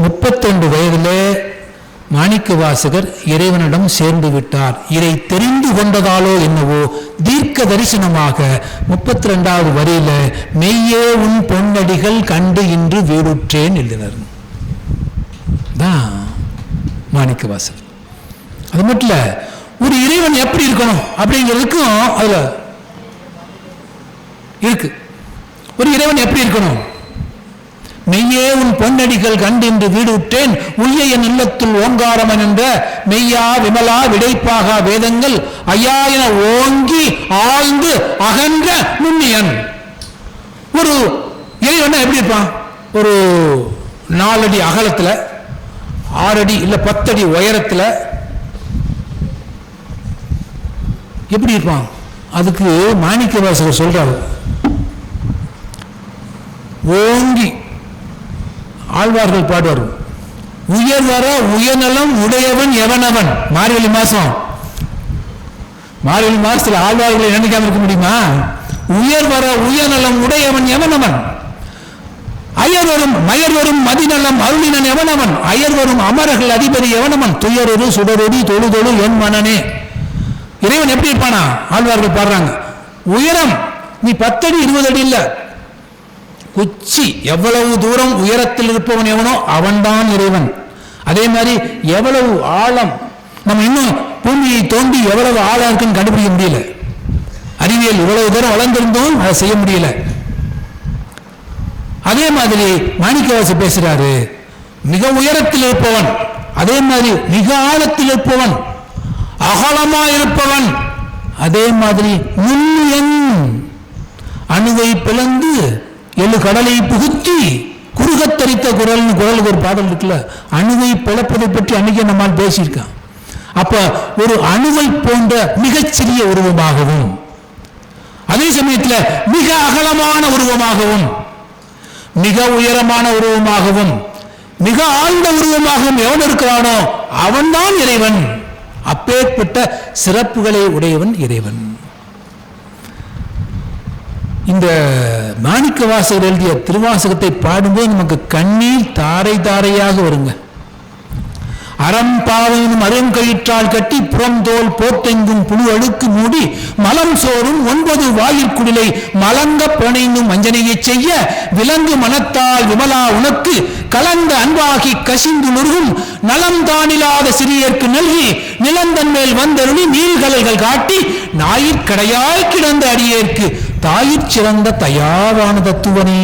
32 வயதிலே மாணிக்க வாசகர் இறைவனிடம் சேர்ந்து விட்டார். இதை தெரிந்து கொண்டதாலோ என்னவோ தீர்க்க தரிசனமாக 32வது வரியில மெய்யே உன் பொன்னடிகள் கண்டு இன்று வீடுற்றேன் எழுதினார். தான் மாணிக்க வாசகர். அது மட்டும் இல்ல, ஒரு இறைவன் எப்படி இருக்கணும் அப்படிங்கிறதுக்கும் அதுல இருக்கு. ஒரு இறைவன் எப்படி இருக்கணும்? மெய்யே உன் பொன்னடிகள் கண்டு என்று வீடு விட்டேன், உய்ய என் இல்லத்துள் ஓங்காரமன் என்ற மெய்யா விமலா விடைப்பாக வேதங்கள் ஐயா என ஓங்கி ஆழ்ந்து அகன்ற நுண்ணியன். ஒரு இறைவன் எப்படி இருப்பான்? ஒரு 4 அடி அகலத்துல, 6 அடி இல்ல 10 அடி உயரத்துல எப்படி இருப்பான்? அதுக்கு மாணிக்க வாசகர் சொல்றாரு, ஓங்கி ஆழ்வார்கள் பாடுவார், உயர் வர உயர்நலம் உடையவன் எவனவன். மார்கழி மாசம், மார்கழி மாசத்துல ஆழ்வார்களை நினைக்காம இருக்க முடியுமா? உயர் வர உயர்நலம் உடையவன் எவனவன், அயர்வரும் மயர்வரும் மதிநலம் அருளினன் எவனவன், அயர்வரும் அமரர்கள் அதிபதி எவனவன், துயரொரு சுடரொடி தொழுதொழு என் மனனே. இறைவன் எப்படி இருப்பானா? ஆழ்வார்கள் பாடுறாங்க, உயரம் நீ 10 அடி 20 அடி இல்ல, உச்சி எவ்வளவு தூரம் உயரத்தில் இருப்பவன் எவனோ அவன்தான் இறைவன். அதே மாதிரி எவ்வளவு ஆழம், நம்ம இன்னும் பூமியை தோண்டி எவ்வளவு ஆழம் இருக்குன்னு கண்டுபிடிக்க முடியல. அறிவியல் இவ்வளவு தூரம் வளர்ந்திருந்தோம் அதை செய்ய முடியல. அதே மாதிரி மாணிக்கவாசகர் பேசுறாரு, மிக உயரத்தில் இருப்பவன், அதே மாதிரி மிக ஆழத்தில் இருப்பவன், அகலமா இருப்பவன், அதே மாதிரி நுண்ணியன், அணுவை பிளந்து 7 கடலை புகுத்தி குறுகத்தரித்த குரல்னு குரலுக்கு ஒரு பாடல் இருக்குல்ல, அணுவை பிளப்பதை பற்றி அன்னைக்கு நம்மால் பேசியிருக்கான். அப்ப ஒரு அணுவை போன்ற மிகச்சிறிய உருவமாகவும், அதே சமயத்தில் மிக அகலமான உருவமாகவும், மிக உயரமான உருவமாகவும் மிக ஆழ்ந்த உருவமாகவும் எவன் இருக்கிறானோ அவன்தான் இறைவன். அப்பேற்பட்ட சிறப்புகளை உடையவன் இறைவன். இந்த மாணிக்கவாசகர் எழுதிய திருவாசகத்தை பாடும்போது நமக்கு கண்ணீர் தாரை தாரையாக வருங்க. அறம் பாவையினும் அருங்கயிற்றால் கட்டி புறம் தோல் போத்தெங்கும் புழு அழுக்கு மூடி மலம் சோறும் 9 வாயிற்குடிலை மலங்க பிணைந்தும் வஞ்சனையை செய்ய விலங்கு மனத்தால் விமலா உனக்கு கலந்த அன்பாகி கசிந்து நுருகும் நலம் தானில்லாத சிறியர்க்கு நல்கி நிலந்தன் மேல் வந்தருளி நீள்கலைகள் காட்டி ஞாயிற்கடையாய் கிடந்த அடியேற்கு தாயிற் சிறந்த தயாவான தத்துவனே.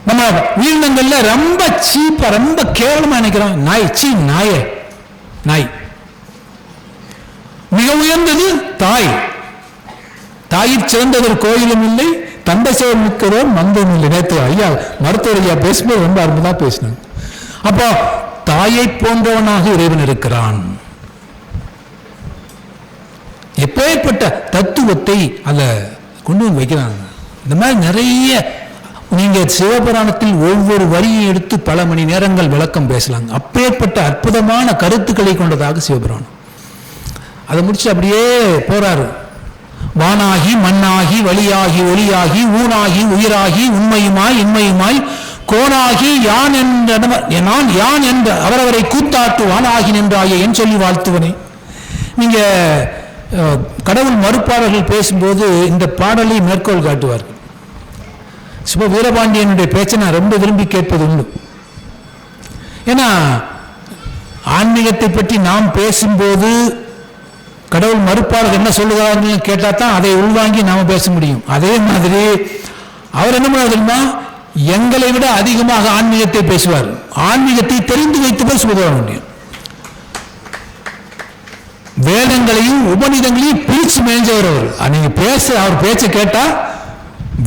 நம்ம உயிரினங்கள்ல ரொம்ப சீப்பா ரொம்ப கேவலமா நினைக்கிறோம். நாய், நாய் மிக உயர்ந்தது தாய். தாயிற் சிறந்ததொரு கோயிலும் இல்லை, தந்தை செயல் மிக்கதோர் மந்தமும் இல்லை. நேற்று ஐயா மருத்துவர் ஐயா பேசும்போது ரொம்ப அற்புதமா பேசினாங்க. அப்போ தாயை போன்றவனாக இறைவன் இருக்கிறான். எப்பேற்பட்ட தத்துவத்தை அத கொண்டு வந்து வைக்கிறாங்க. இந்த மாதிரி நிறைய நீங்க சிவபுராணத்தில் ஒவ்வொரு வரியை எடுத்து பல மணி நேரங்கள் விளக்கம் பேசலாங்க. அப்பேற்பட்ட அற்புதமான கருத்துக்களை கொண்டதாக சிவபுராணம். அதை முடிச்சு அப்படியே போறாரு. வானாகி மண்ணாகி வழியாகி ஒளியாகி ஊனாகி உயிராகி உண்மையுமாய் இன்மையுமாய் கோனாகி யான் என்ற அவரவரை கூத்தாட்டு வானாகி நின்றாயே என் சொல்லி வாழ்த்துவனே. நீங்க கடவுள் மறுப்பாளர்கள் பேசும்போது இந்த பாடலை மேற்கோள் காட்டுவார்கள். சிவ வீரபாண்டியனுடைய பேச்சை நான் ரொம்ப விரும்பி கேட்பது உண்டு. ஏன்னா ஆன்மீகத்தை பற்றி நாம் பேசும்போது கடவுள் மறுப்பாளர்கள் என்ன சொல்லுகிறார்கள் கேட்டா தான் அதை உள்வாங்கி நாம பேச முடியும். அதே மாதிரி அவர் என்ன பண்ணுவாருன்னா எங்களை விட அதிகமாக ஆன்மீகத்தை பேசுவார். ஆன்மீகத்தை தெரிந்து வைத்து பேசுவதாக முடியும். வேதங்களையும் உபநிதங்களையும் பிரிச்சு மேய்ஞ்சவர் அவர். நீங்க அவர் பேச்சை கேட்டா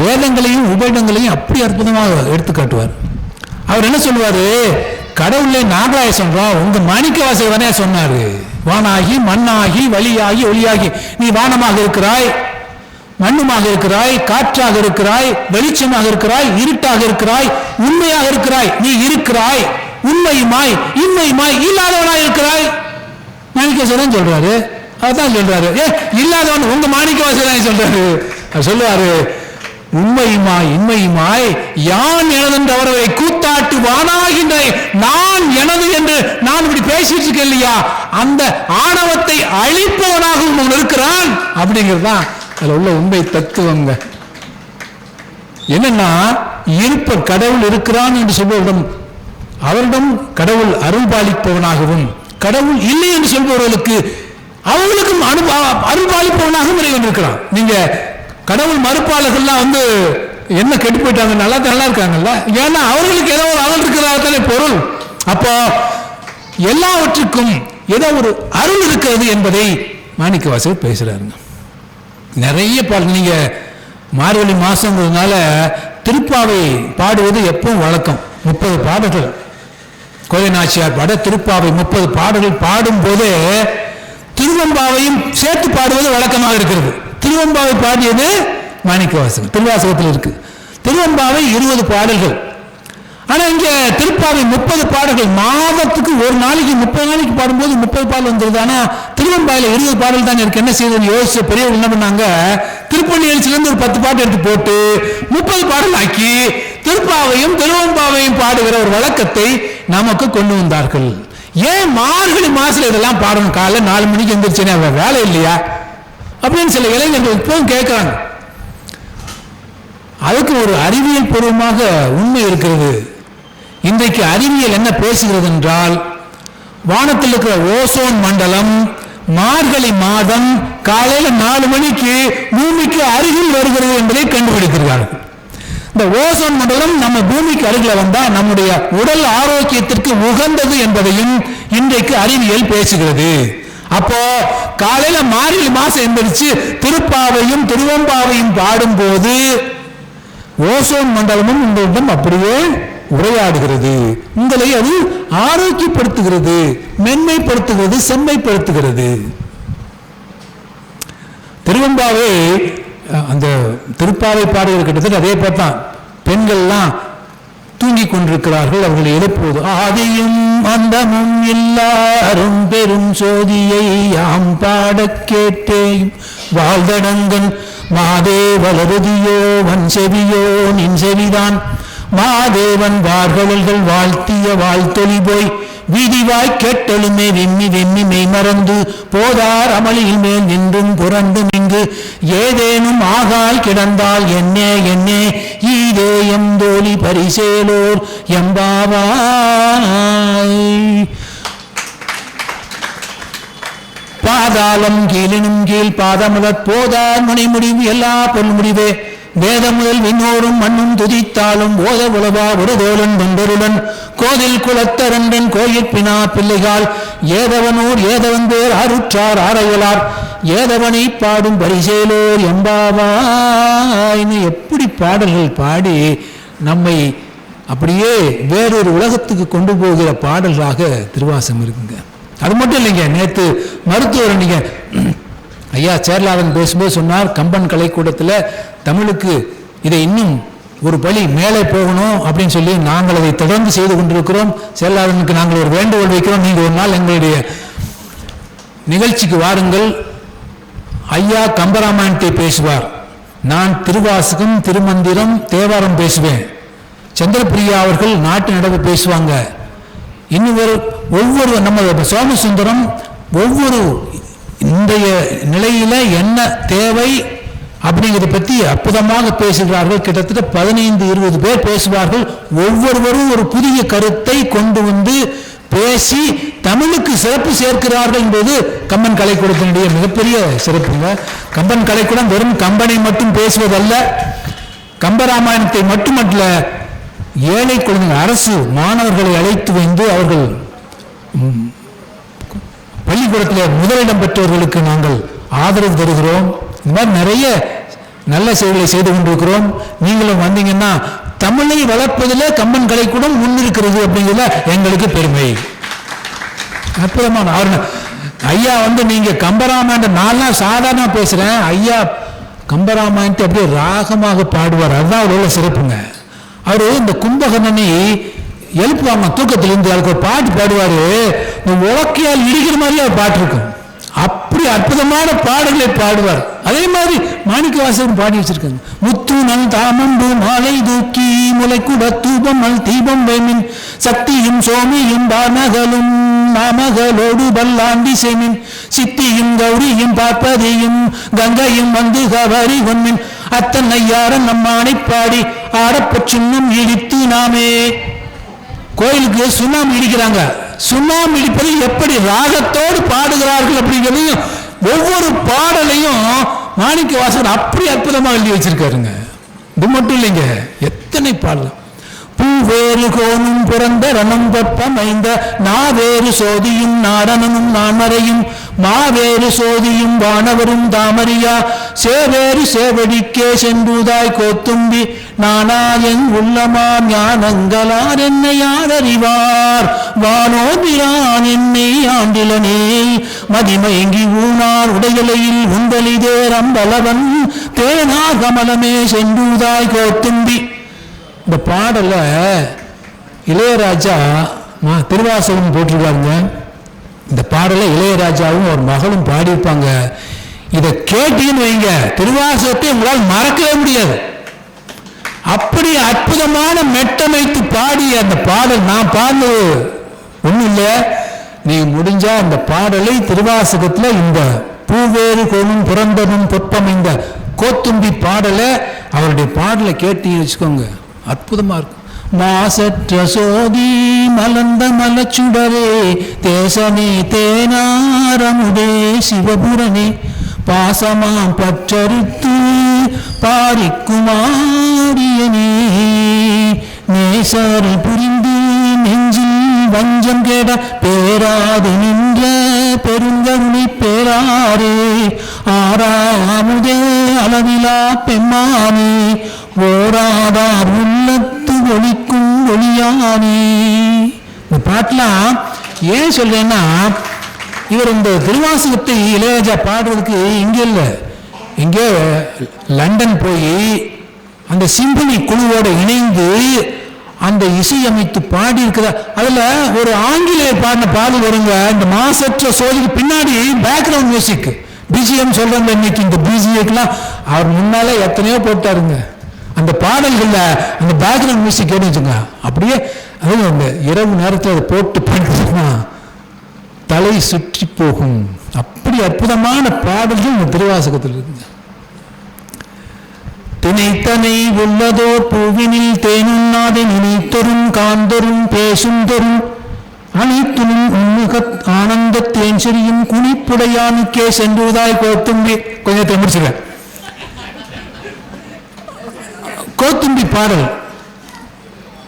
வேதங்களையும் உபநிடங்களையும் அப்படி அற்புதமாக எடுத்து காட்டுவார். அவர் என்ன சொல்லுவாரு, கடவுளை நாகராய சொல்றோம், உங்க மாணிக்கவாசகர் தானே சொன்னாரு, வானாகி மண்ணாகி வழியாகி ஒளியாகி. நீ வானமாக இருக்கிறாய், மண்ணுமாக இருக்கிறாய், காற்றாக இருக்கிறாய், வெளிச்சமாக இருக்கிறாய், இருட்டாக இருக்கிறாய், உண்மையாக இருக்கிறாய். நீ இருக்கிறாய், உண்மையுமாய் இன்மையுமாய் இல்லாதவனாய் இருக்கிறாய். மாணிக்கவாசகர் சொல்றாரு, அதான் சொல்றாரு. இல்லாதவன் உங்க மாணிக்கவாசகர் சொல்றாரு. சொல்லுவாரு, உண்மையுமாய் இன்மையுமாய் யான் எனதென்று அவரை கூத்தாட்டு வானாகின்ற நான் எனது என்று நான் இப்படி பேசிட்டு இருக்கேன் இல்லையா, அந்த ஆணவத்தை அழிப்பவனாகவும் அவன் இருக்கிறான். அப்படிங்கிறதுதான் அதுல உள்ள உண்மை தத்துவங்க. என்னன்னா இருப்ப கடவுள் இருக்கிறான் என்று சொல்பவரிடம் அவரிடம் கடவுள் அருள்பாலிப்பவனாகவும், கடவுள் இல்லை என்று சொல்பவர்களுக்கு அவர்களுக்கும் அருள்பாலிப்பவனாகவும் இறைவன் இருக்கிறான். நீங்க கடவுள் மறுப்பாளர்கள்லாம் என்ன கெட்டு போயிட்டாங்க, நல்லா இருக்காங்கல்ல, ஏன்னா அவர்களுக்கு ஏதோ ஒரு அருள் இருக்கிறதாலே பொருள். அப்போ எல்லாவற்றுக்கும் ஏதோ ஒரு அருள் இருக்கிறது என்பதை மாணிக்கவாசகர் பேசுறாருங்க. நிறைய பாடல் நீங்க மார்கழி மாசங்கிறதுனால திருப்பாவை பாடுவது எப்பவும் வழக்கம். 30 பாடல்கள் கோவை நாச்சியார் பாட திருப்பாவை 30 பாடல்கள் பாடும் போது திருவம்பாவையும் சேர்த்து பாடுவது வழக்கமாக இருக்கிறது. திருவம்பாவை பாடியது மாணிக்கவாசகர், திருவாசகத்தில் இருக்கு. திருவம்பாவை 20 பாடல்கள். ஆனா இங்க திருப்பாவை 30 பாடல்கள். மாதத்துக்கு ஒரு நாளைக்கு 30 நாளைக்கு பாடும்போது 30 பாடல் வந்துருது. ஆனா திருவம்பாயில 20 பாடல் தான் இருக்கு. என்ன செய்யுதுன்னு யோசிச்ச பெரியவர்கள் என்ன பண்ணாங்க, திருப்பணி எழுச்சியிலிருந்து ஒரு 10 பாட்டு எடுத்து போட்டு 30 பாடல் ஆக்கி திருப்பாவையும் திருவம்பாவையும் பாடுகிற ஒரு வழக்கத்தை நமக்கு கொண்டு வந்தார்கள். ஏன் மார்கழி மாசத்துல இதெல்லாம் பாடணும்? காலை 4 மணிக்கு எந்திரிச்சேன்னா வேலை இல்லையா அப்படின்னு சில இளைஞர்கள் இப்பவும் கேட்கிறாங்க. அதுக்கு ஒரு அறிவியல் பூர்வமாக உண்மை இருக்கிறது. இன்றைக்கு அறிவியல் என்ன பேசுகிறது என்றால், வானத்தில் இருக்கிற ஓசோன் மண்டலம் மார்கழி மாதம் காலையில 4 மணிக்கு பூமிக்கு அருகில் வருகிறது என்பதை கண்டுபிடிக்கிறார்கள். இந்த ஓசோன் மண்டலம் நம்ம பூமிக்கு அருகில் வந்தா நம்முடைய உடல் ஆரோக்கியத்திற்கு உகந்தது என்பதையும் இன்றைக்கு அறிவியல் பேசுகிறது. அப்போ காலையில மார்கழி மாசம் எந்திரிச்சு திருப்பாவையும் திருவம்பாவையும் பாடும்போது ஓசோன் மண்டலமும் உங்களிடம் அப்படியே உரையாடுகிறது. உங்களை அது ஆரோக்கியப்படுத்துகிறது, மென்மைப்படுத்துகிறது, செம்மைப்படுத்துகிறது. திருவம்பாவை அந்த திருப்பாவை பாடுவது கிட்டத்தட்ட அதே பார்த்தான். பெண்கள்லாம் தூங்கி கொண்டிருக்கிறார்கள். அவர்களை எழுப்புவது ஆதியும் அந்தமும் எல்லாரும் பெரும் சோதியை யாம் பாடக் கேட்டேயும் வாழ்தடங்கன் மாதே வளருதியோ வன் செவியோ நின் செவிதான் மாதேவன் வார்கழல்கள் வாழ்த்திய வாழ்த்தொலி போய் வீதிவாய் கேட்டெழுமே வெம்மி வெம்மி மெய்மறந்து போதார் அமளியில் மேல் நின்றும் புரண்டும் இங்கு ஏதேனும் ஆகாய் கிடந்தால் என்னே என்னே ஈதே எம் தோழி பரிசேலோர் எம்பாவாய். பாதாளம் கீழினும் கீழ் பாதமுதற் போதார் முனை முடிவு எல்லா பொருள் முடிவே வேத முதல் விண்ணோரும் மண்ணும் துதித்தாலும் ஓத உளவா ஒருதோழன் வெண்டருடன் கோதில் குலத்தரண்டன் கோயிற்பினா பிள்ளைகால் ஏதவனூர் ஏதவன் பேர் அருற்றார் ஆரையலார் ஏதவனை பாடும் பரிசேலோர் எம்பாவாய்னு எப்படி பாடல்கள் பாடி நம்மை அப்படியே வேறொரு உலகத்துக்கு கொண்டு போகிற பாடல்களாக திருவாசகம் இருக்குங்க. அது மட்டும் இல்லைங்க, நேற்று மருத்துவர் நீங்க ஐயா சேர்லாதன் பேசும்போது சொன்னார், கம்பன் கலைக்கூடத்தில் தமிழுக்கு இதை இன்னும் ஒரு படி மேலே போகணும் அப்படின்னு சொல்லி நாங்கள் அதை தொடர்ந்து செய்து கொண்டிருக்கிறோம். சேர்லாதனுக்கு நாங்கள் ஒரு வேண்டுகோள் வைக்கிறோம், நீங்கள் ஒரு நாள் எங்களுடைய நிகழ்ச்சிக்கு வாருங்கள். ஐயா கம்பராமாயணத்தை பேசுவார், நான் திருவாசகம் திருமந்திரம் தேவாரம் பேசுவேன். சந்திரபிரியா அவர்கள் நாட்டு நடவு பேசுவாங்க. இன்னும் ஒவ்வொரு நம்ம சோமசுந்தரம் ஒவ்வொரு இன்றைய நிலையில என்ன தேவை அப்படிங்கிறத பற்றி அற்புதமாக பேசுகிறார்கள். கிட்டத்தட்ட 15-20 பேர் பேசுவார்கள். ஒவ்வொருவரும் ஒரு புதிய கருத்தை கொண்டு வந்து பேசி தமிழுக்கு சிறப்பு சேர்க்கிறார்கள் என்பது கம்பன் கலைக்கூடத்தினுடைய மிகப்பெரிய சிறப்புங்க. கம்பன் கலைக்கூடம் வெறும் கம்பனை மட்டும் பேசுவதல்ல, கம்பராமாயணத்தை மட்டுமல்ல, ஏழை குழந்தைகள் அரசு மாணவர்களை அழைத்து வந்து அவர்கள் பள்ளிக்கூடத்தில் முதலிடம் பெற்றவர்களுக்கு நாங்கள் ஆதரவு தருகிறோம். இந்த மாதிரி நிறைய நல்ல செயல்களை செய்து கொண்டிருக்கிறோம். நீங்களும் வந்தீங்கன்னா தமிழை வளர்ப்பதில் கம்பன் கலைக்கூடம் முன்னிருக்கிறது அப்படிங்கிறத எங்களுக்கு பெருமை. அற்புதமான ஐயா வந்து நீங்க கம்பராமாயணம் நான்லாம் சாதாரண பேசுறேன், ஐயா கம்பராமாயணத்தை அப்படியே ராகமாக பாடுவார். அதுதான் அவரோட சிறப்புங்க. அவரு இந்த கும்பகர்ணனை எழுப்புவாங்க தூக்கத்திலிருந்து, அதுக்கு ஒரு பாட்டு பாடுவாரு, உலக்கையால் இடிக்கிற மாதிரி ஒரு பாட்டு இருக்கும். அப்படி அற்புதமான பாடல்களை பாடுவார். அதே மாதிரி மாணிக்கவாசகரும் பாடி வச்சிருக்காங்க. முத்து நல் தாமம்பு மாலை தூக்கி முளைக்குட தூபம் நல் தீபம் வேமின் சக்தியும் சோமியும் பானகலும் நாமகளோடு பல்லாண்டி சேமின் சித்தியும் கௌரியும் பார்ப்பதியும் கங்கையும் வந்து கவரி ஒன்மின் அத்தன் ஐயாரன் நம்மானை பாடி ஆடப்பச்சுன்னும் இடித்து நாமே. கோயிலுக்கு சுண்ணாம்பு இடிக்கிறாங்க. சுண்ணாம்பு இடிப்பது எப்படி ராகத்தோடு பாடுகிறார்கள் அப்படிங்கிறதையும் ஒவ்வொரு பாடலையும் மாணிக்கவாசகர் அப்படி அற்புதமாக எழுதி வச்சிருக்காருங்க. இது மட்டும் இல்லைங்க, எத்தனை பாடலாம். பூவேறு கோனும் பிறந்த ரணம் தொப்பமைந்த நாவேறு சோதியும் நாடனனும் நான்மறையும் மாவேறு சோதியும் வானவரும் தாமரியா சேவேறு சேவடிக்கே சென்றுதாய் கோத்தும்பி நானாயன் உள்ளமாம் ஞானங்களார் என்னை யாரறிவார் வானோபிரான் என்னை ஆண்டிலனே மதிமயங்கி ஊனார் உடையலையில் உந்தலிதேர் அம்பலவன் தேனார் கமலமே சென்றுதாய் கோத்தும்பி. இந்த பாடல இளையராஜா திருவாசகம் போட்டிருக்காங்க. இந்த பாடலை இளையராஜாவும் ஒரு மகளும் பாடியிருப்பாங்க. இதை கேட்டீங்கன்னு வைங்க, திருவாசகத்தை உங்களால் மறக்கவே முடியாது. அப்படி அற்புதமான மெட்டமைத்து பாடிய அந்த பாடல் நான் பாடுறது ஒன்றும் இல்லை. நீங்க முடிஞ்சா அந்த பாடலை திருவாசகத்துல இந்த பூவேறு கோனும் பிறந்தனும் பொற்பமைந்த கோத்தும்பி பாடலை அவருடைய பாடலை கேட்டீங்கன்னு வச்சுக்கோங்க, அற்புதமா இருக்கும். மாசற்ற சோதி மலர்ந்த மலச்சுடரே தேசனே தேனாரமுதே சிவபுரனே பாசமாம் பற்றறுத்து பாரிக்குமாரியனே நேசரை புரிந்து நெஞ்சில் வஞ்சம் கேட பேராது நின்ற பெருங்கருணை பேராரே ஆறாமுதே அளவிலா பெம்மானே ஓராதார் உள்ளத்து ஒளிக்கும் ஒளியானே. இந்த பாட்டெலாம் ஏன் சொல்றேன்னா, இவர் இந்த திருவாசகத்தை இளையராஜா பாடுறதுக்கு இங்கே இல்லை, இங்கே லண்டன் போய் அந்த சிம்பனி குழுவோட இணைந்து அந்த இசையமைத்து பாடி இருக்கிற அதுல ஒரு ஆங்கிலேயர் பாடின பாடல் வருங்க. இந்த மாசற்ற சோதிக்கு பின்னாடி பேக்ரவுண்ட் மியூசிக் பிஜிஎம் சொல்றாங்க. இன்னைக்கு இந்த பிஜிஎம்லாம் அவர் முன்னாலே எத்தனையோ போட்டாருங்க. அந்த பாடல்கள்ல அந்த பேக்ரவுண்ட் மியூசிக் கேட்டுச்சுங்க, அப்படியே அது அந்த இரவு நேரத்தில் அதை போட்டு படிச்சுன்னா தலை சுற்றி போகும். அப்படி அற்புதமான பாடல்கள் இந்த திருவாசகத்தில் இருக்குங்க. திணைத்தனை உள்ளதோ பூவினில் தேனுண்ணாதை நினைத்தொரும் காந்தொரும் பேசுந்தொரும் அனைத்துனும் உன்முக ஆனந்த தேன் செறியும் குனிப்புடையானுக்கே சென்றுவதாய் கோத்தும்பி. கொஞ்சத்தை முடிச்சுக்க. கோத்தும்பி பாடல்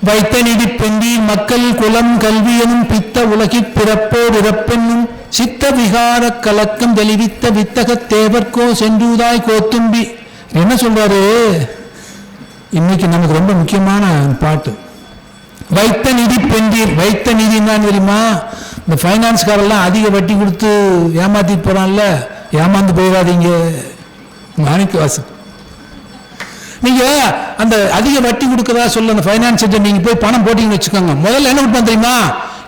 வைத்த நிதி பெண்டீர் மக்கள் குலம் கல்வி எனும் பித்த உலகிற் பிறப்போடு இறப்பென்னும் சித்த விகார கலக்கம் தெளிவித்த வித்தக தேவர்கோ சென்றுவதாய் கோத்தும்பி. என்ன சொல்றாரு? இன்னைக்கு நமக்கு ரொம்ப முக்கியமான பாட்டு. வைத்த நிதி பெண்டீர். வைத்த நிதி என்ன தெரியுமா? இந்த பைனான்ஸ்காரெல்லாம் அதிக வட்டி கொடுத்து ஏமாத்திட்டு போறான்ல, ஏமாந்து போயிடாதீங்க. மாணிக்கவாசு நீங்க அந்த அதிக வட்டி கொடுக்கறதா சொல்ல அந்த பைனான்ஸ் நீங்க போய் பணம் போட்டீங்கன்னு வச்சுக்கோங்க. முதல்ல என்ன கொடுப்பான் தெரியுமா?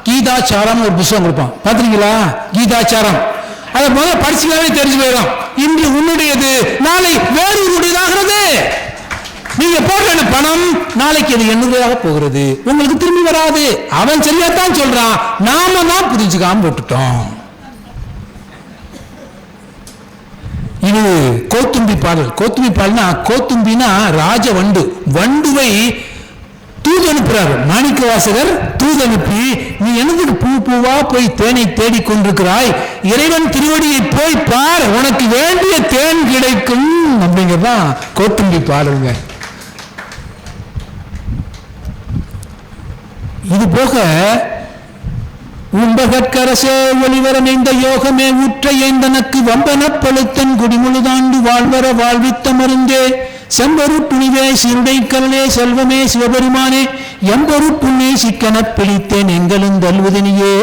கீதாச்சாரம் ஒரு புத்தகம் கொடுப்பான். பாத்தீங்களா? கீதாச்சாரம். அதை முதல்ல படிச்சுக்காவே தெரிஞ்சு போயிடும். இன்று உன்னுடையது, நாளை வேறொருடையதாகிறது. நீங்க போடுற பணம் நாளைக்கு அது என்னுடையதாக போகிறது, உங்களுக்கு திரும்பி வராது. அவன் சரியாத்தான் சொல்றான், நாம தான் புரிஞ்சுக்காம போட்டுட்டோம். இது கோத்தும்பி பாடல். கோத்தும்பி பாடல்னா, கோத்தும்பினா ராஜ வண்டு. வண்டுவை தூது அனுப்புறாரு மாணிக்கவாசகர். தூது அனுப்பி, நீ எனக்கு பூ பூவா போய் தேனை தேடிக் கொண்டிருக்கிறாய், இறைவன் திருவடியை போய் பார், உனக்கு வேண்டிய தேன் கிடைக்கும் அப்படிங்கிறதான் கோத்தும்பி பாடல்ங்க. இது போக உம்பகற்கரசே ஒளிவரமைந்த யோகமே ஊற்ற ஏந்தனக்கு வம்பன பழுத்தன் குடிமுழுதாண்டு வாழ்வர வாழ்வித்த மருந்தே செம்பொரு துணிவே சிறுடை கல்லே செல்வமே சிவபெருமானே எம்பொரு புண்ணே சிக்கன பிடித்தேன் எங்களும் தல்வதனியே.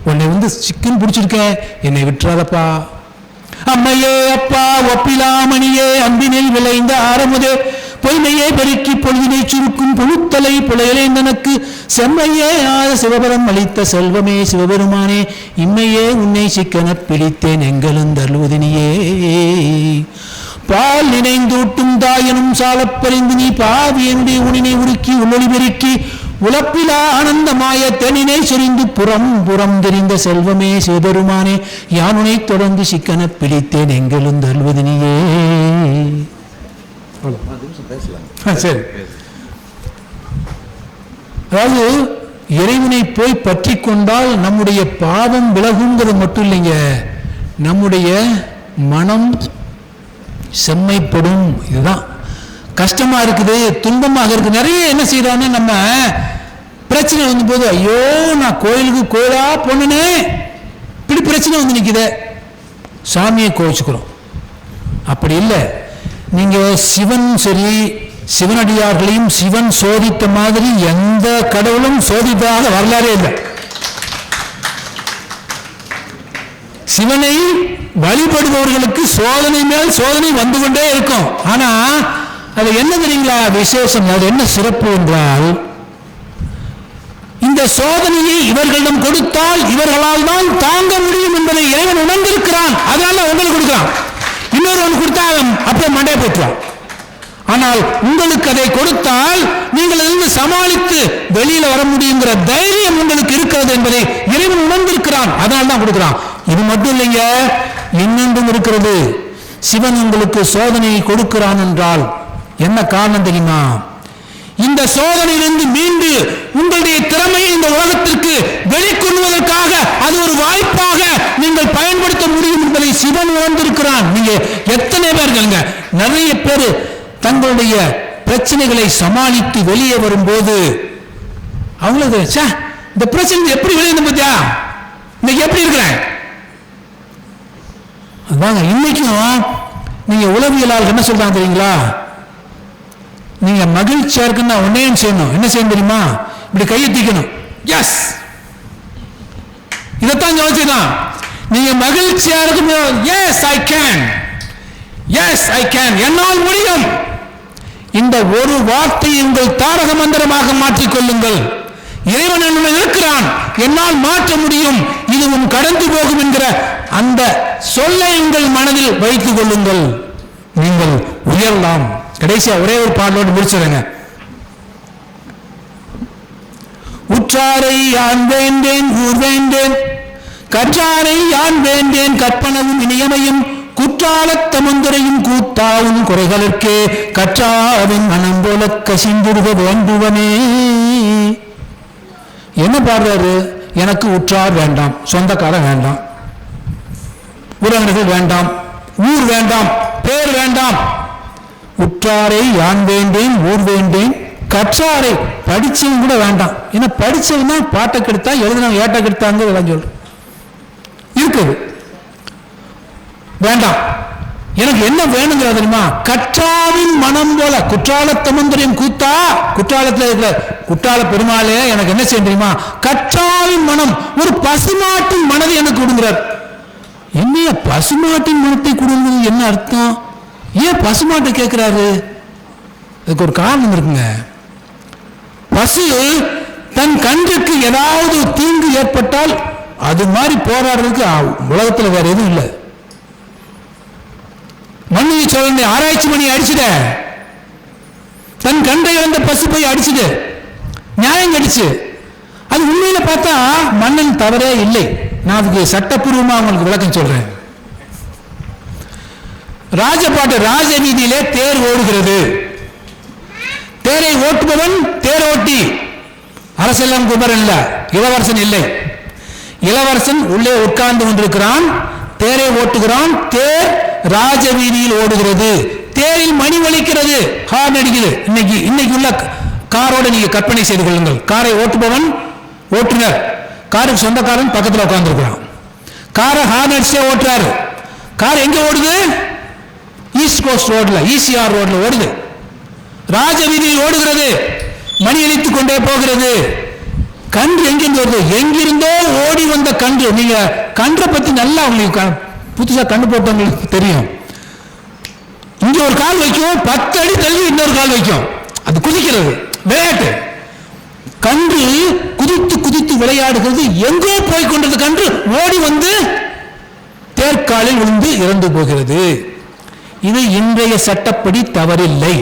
உன்னை சிக்கன் பிடிச்சிருக்கேன், என்னை விட்டுறாதப்பா. அம்மையே அப்பா ஒப்பிலாமணியே அன்பினில் விளைந்த ஆரமுதே பொய்மையே பெருக்கி பொழுதினை சுருக்கும் புழுத்தலை புலையலேந்தனக்கு செம்மையே ஆத சிவபரம் அளித்த செல்வமே சிவபெருமானே இம்மையே உன்னை சிக்கன பிடித்தேன் எங்களும் தருவதினியே. பால் நினைந்தூட்டும் தாயனும் சாலப்பறிந்து நீ பாவியனுடைய உனினை உருக்கி உள்ளொளி பெருக்கி உலப்பிலா ஆனந்தமாய தெனினை சொரிந்து புறம் புறம் தெரிந்த செல்வமே சிவபெருமானே யானுனை தொடர்ந்து சிக்கன பிடித்தேன் எங்களும் தருவதினியே. சரி, அதாவது இறைவனை போய் பற்றி கொண்டால் நம்முடைய பாவம் விலகுங்கிறது மட்டும் இல்லைங்க, நம்முடைய மனம் செம்மைப்படும். இதுதான் கஷ்டமா இருக்குது, துன்பமாக இருக்கு. நிறைய என்ன செய்யறான்னு, நம்ம பிரச்சனை வந்து போது ஐயோ நான் கோயிலுக்கு கோயிலா போனே இப்படி பிரச்சனை வந்து நிக்குது, சாமியை கோவிச்சுக்கிறோம். அப்படி இல்லை, நீங்க சிவன் சரி, சிவனடியார்களையும் சிவன் சோதித்த மாதிரி எந்த கடவுளும் சோதித்ததாக வரலாறே இல்லை. சிவனை வழிபடுபவர்களுக்கு சோதனை மேல் சோதனை வந்து கொண்டே இருக்கும். ஆனா அது என்ன தெரியுங்களா விசேஷம், அது என்ன சிறப்பு என்றால், இந்த சோதனையை இவர்களிடம் கொடுத்தால் இவர்களால் தான் தாங்க முடியும் என்பதை இறைவன் உணர்ந்திருக்கிறான். அதனால உங்களுக்கு கொடுக்கிறான். இன்னொரு கொடுத்தா அப்படியே மண்டே போட்டுவான். ஆனால் உங்களுக்கு அதை கொடுத்தால் நீங்கள் இருந்து சமாளித்து வெளியில வர முடியுங்கிற தைரியம் உங்களுக்கு இருக்கிறது என்பதை இறைவன் உணர்ந்திருக்கிறான். அதனால தான் கொடுக்கிறான். இது மட்டும் இல்லைங்க, இன்னொன்றும் இருக்கிறது. சிவன் உங்களுக்கு சோதனையை கொடுக்கிறான் என்றால் என்ன காரணம் தெரியுமா? இந்த சோதனையிலிருந்து மீண்டு உங்களுடைய திறமையை இந்த உலகத்திற்கு வெளிக்கொள்வதற்காக அது ஒரு வாய்ப்பாக நீங்கள் பயன்படுத்த முடியும் என்பதை சிவன் உணர்ந்திருக்கிறான். நீங்க எத்தனை பேர்களுங்க, நிறைய பேர் தங்களுடைய பிரச்சனைகளை சமாளித்து வெளியே வரும்போது அவங்களுக்கு இந்த பிரச்சனை எப்படி வெளியே பத்தியா இன்னைக்கு எப்படி இருக்கிறேன். அதாங்க இன்னைக்கும் நீங்க உளவியலாளர் என்ன சொல்றாங்க தெரியுங்களா? நீங்க மகிழ்ச்சியா இருக்குன்னா ஒன்னையும் செய்யணும். என்ன செய்யணும் தெரியுமா? இப்படி கையை தூக்கணும். எஸ், இதைத்தான் யோசிச்சுதான். நீங்க மகிழ்ச்சியா இருக்கும், yes I can, yes I can, என்னால் முடியும், இந்த ஒரு வார்த்தை உங்கள் தாரக மந்திரமாக மாற்றிக் கொள்ளுங்கள். இறைவன் என்னுடன் இருக்கிறான், என்னால் மாற்ற முடியும், இதுவும் கடந்து போகும் என்கிற அந்த சொல்லை உங்கள் மனதில் வைத்துக் கொள்ளுங்கள், நீங்கள் உயரலாம். கடைசியா ஒரே ஒரு பாடலோடு முடிச்சிருங்க. உற்றாரை யான் வேண்டேன் ஊர் வேண்டேன், கற்றாரை யான் வேண்டேன் கற்பனவும் இனியமையும், குற்றாலத் தமுந்தரையும் கூத்தாவும் குறைகளுக்கே கற்றாவின் மனம் போல கசிந்துருக வேண்டுவனே. என்ன பாடுறாரு? எனக்கு உற்றார் வேண்டாம், சொந்தக்காரன் வேண்டாம், உறவினர்கள் வேண்டாம், ஊர் வேண்டாம், பேர் வேண்டாம். உற்றாரை யான் வேண்டேன் ஊர் வேண்டேன், கற்றாரை படிச்சவன் கூட வேண்டாம். ஏன்னா படிச்சவன் தான் பாட்டை கெடுத்தா, எழுதினவன் ஏட்டை கெடுத்தாங்க சொல்ற இருக்குது. வேண்டாம். எனக்கு என்ன வேணுங்கிற தெரியுமா? கற்றாவின் மனம் போல, குற்றால தமுந்தரையும் கூத்தா, குற்றாலத்தில் இருக்கிற குற்றால பெருமாளே எனக்கு என்ன செய்ய தெரியுமா? கற்றாவின் மனம், ஒரு பசுமாட்டின் மனதை எனக்கு கொடுங்கிறார். என்னைய பசுமாட்டின் மனத்தை கொடுங்கிறது என்ன அர்த்தம்? ஏன் பசுமாட்டை கேட்கிறாரு? அதுக்கு ஒரு காரணம் இருக்குங்க. பசு தன் கன்றுக்கு ஏதாவது தீங்கு ஏற்பட்டால் அது மாதிரி போராடுறதுக்கு உலகத்தில் வேற எதுவும் இல்லை. மண்ணியை சொல்ல ஆராய்ச்சி மணி அடிச்சுட, தன் கண்டை இழந்த பசு போய் அடிச்சுடு, நியாயம் கடிச்சு. அது உண்மையில பார்த்தா மண்ணின் தவறே இல்லை. நான் அதுக்கு சட்டப்பூர்வமா உங்களுக்கு விளக்கம் சொல்றேன். ராஜபாட்டு ராஜ வீதியிலே தேர் ஓடுகிறது. தேரை ஓட்டுபவன் தேரோட்டி, அரசெல்லாம் குமரன் இல்ல, இளவரசன் இல்லை. இளவரசன் உள்ளே உட்கார்ந்து கொண்டிருக்கிறான், தேரை ஓட்டுகிறான். தேர் ராஜ வீதியில் ஓடுகிறது. தேரில் மணி ஒலிக்கிறது, ஹார்ன் அடிக்குது. இன்னைக்கு உள்ள காரோட நீங்க கற்பனை செய்து கொள்ளுங்கள். காரை ஓட்டுபவன் ஓட்டுநர், காருக்கு சொந்தக்காரன் பக்கத்தில் உட்கார்ந்து இருக்கிறான். காரை ஹார்ன் அடிச்சே ஓட்டுறாரு. கார் எங்க ஓடுது? ஈஸ்ட் கோஸ்ட் ரோட்ல, ஈசிஆர் ரோட்ல ஓடுது. ராஜ வீதியில் ஓடுகிறது, மணி அளித்துக் கொண்டே போகிறது. கன்று எங்கிருந்து வருது? எங்கிருந்தோ ஓடி வந்த கன்று. நீங்க கன்றை பத்தி நல்லா உங்களுக்கு புதுசா கண்ணு போட்டவங்களுக்கு தெரியும். இங்க ஒரு கால் வைக்கும், 10 அடி தள்ளி இன்னொரு கால் வைக்கும். அது குதிக்கிறது, விளையாட்டு. கன்று குதித்து குதித்து விளையாடுகிறது. எங்கோ போய் கொண்டது கன்று ஓடி வந்து தேர்காலில் விழுந்து இறந்து போகிறது. இது இன்றைய சட்டப்படி தவறில்லை.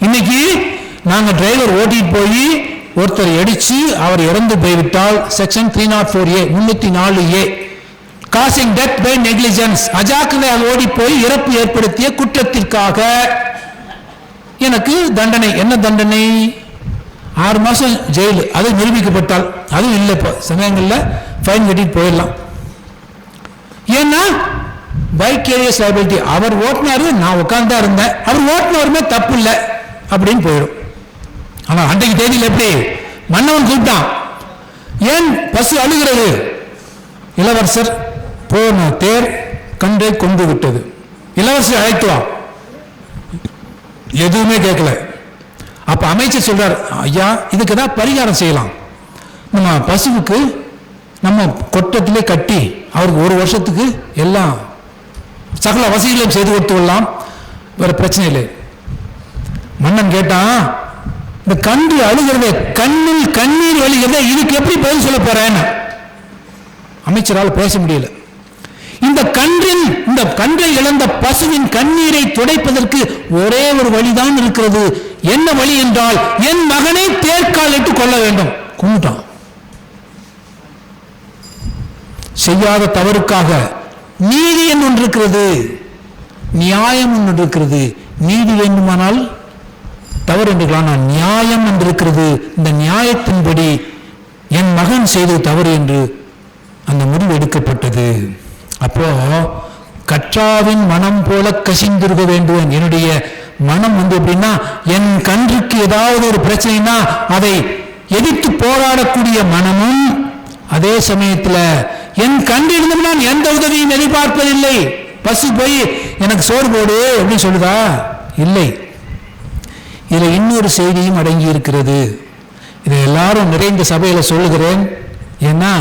இன்னைக்கு நாங்க டிரைவர் ஓட்டிட்டு போய் ஒருத்தர் அடிச்சு அவர் இறந்து போய்விட்டால் section 304A 304A causing death by negligence, அஜாக்கிரதையாக ஓடி போய் இறப்பு ஏற்படுத்திய குற்றத்திற்காக எனக்கு தண்டனை. என்ன தண்டனை? 6 மாசம் ஜெயில். அது நிரூபிக்கப்பட்டால், அதுவும் இல்லை இப்போ சமயங்களில் ஃபைன் கட்டிட்டு போயிடலாம். ஏன்னா வைக்கேரியஸ் லைபிலிட்டி. அவர் ஓட்டினாரு, நான் உட்கார்ந்தா இருந்தேன், அவர் ஓட்டினவருமே தப்பு இல்லை அப்படின்னு போயிடும். ஆனா அன்றைக்கு தேதியில் எப்படி மன்னவன் கூப்பிட்டான், ஏன் பசு அழுகிறது? இளவரசர் போன தேர் கன்றை கொண்டு விட்டது, இளவரசர் அழைத்துவா. எதுவுமே கேட்கல. அப்ப அமைச்சர் சொல்றார், ஐயா இதுக்கு தான் பரிகாரம் செய்யலாம். நம்ம பசுவுக்கு நம்ம கொட்டத்திலே கட்டி அவருக்கு 1 வருஷத்துக்கு எல்லாம் சகல வசதிகளையும் செய்து கொடுத்து விடலாம், வேற பிரச்சனை இல்லை. மன்னன் கேட்டான், இந்த கன்று அழுகிறத, கண்ணில் கண்ணீர் வழிகிறத, இதுக்கு எப்படி பதில் சொல்ல போறேன்னு அமைச்சரால் பேச முடியல. இந்த கன்றை இழந்த பசுவின் கண்ணீரை துடைப்பதற்கு ஒரே ஒரு வழிதான் இருக்கிறது. என்ன வழி என்றால், என் மகனை தேர்காலிட்டு கொள்ள வேண்டும். கும்பிட்டான். செய்யாத தவறுக்காக நீதி என்று ஒன்று இருக்கிறது, நியாயம் ஒன்று இருக்கிறது. நீதி வேண்டுமானால் தவறு என்றுக்கலாம், நியாயம் என்று இருக்கிறது. இந்த நியாயத்தின்படி என் மகன் செய்தது தவறு என்று அந்த முடிவு எடுக்கப்பட்டது. அப்போ கற்றாவின் மனம் போல கசிந்திருக்க வேண்டும். என்னுடைய மனம் எப்படின்னா, என் கன்றுக்கு ஏதாவது ஒரு பிரச்சனைனா அதை எதிர்த்து போராடக்கூடிய மனமும், அதே சமயத்தில் என் கன்றிருந்தும் நான் எந்த உதவியும் எதிர்பார்ப்பதில்லை. பசு போய் எனக்கு சோறு போடு அப்படின்னு சொல்லுதா? இல்லை. இதுல இன்னொரு செய்தியும் அடங்கி இருக்கிறது. இதை எல்லாரும் நிறைந்த சபையில சொல்லுகிறேன். ஏன்னா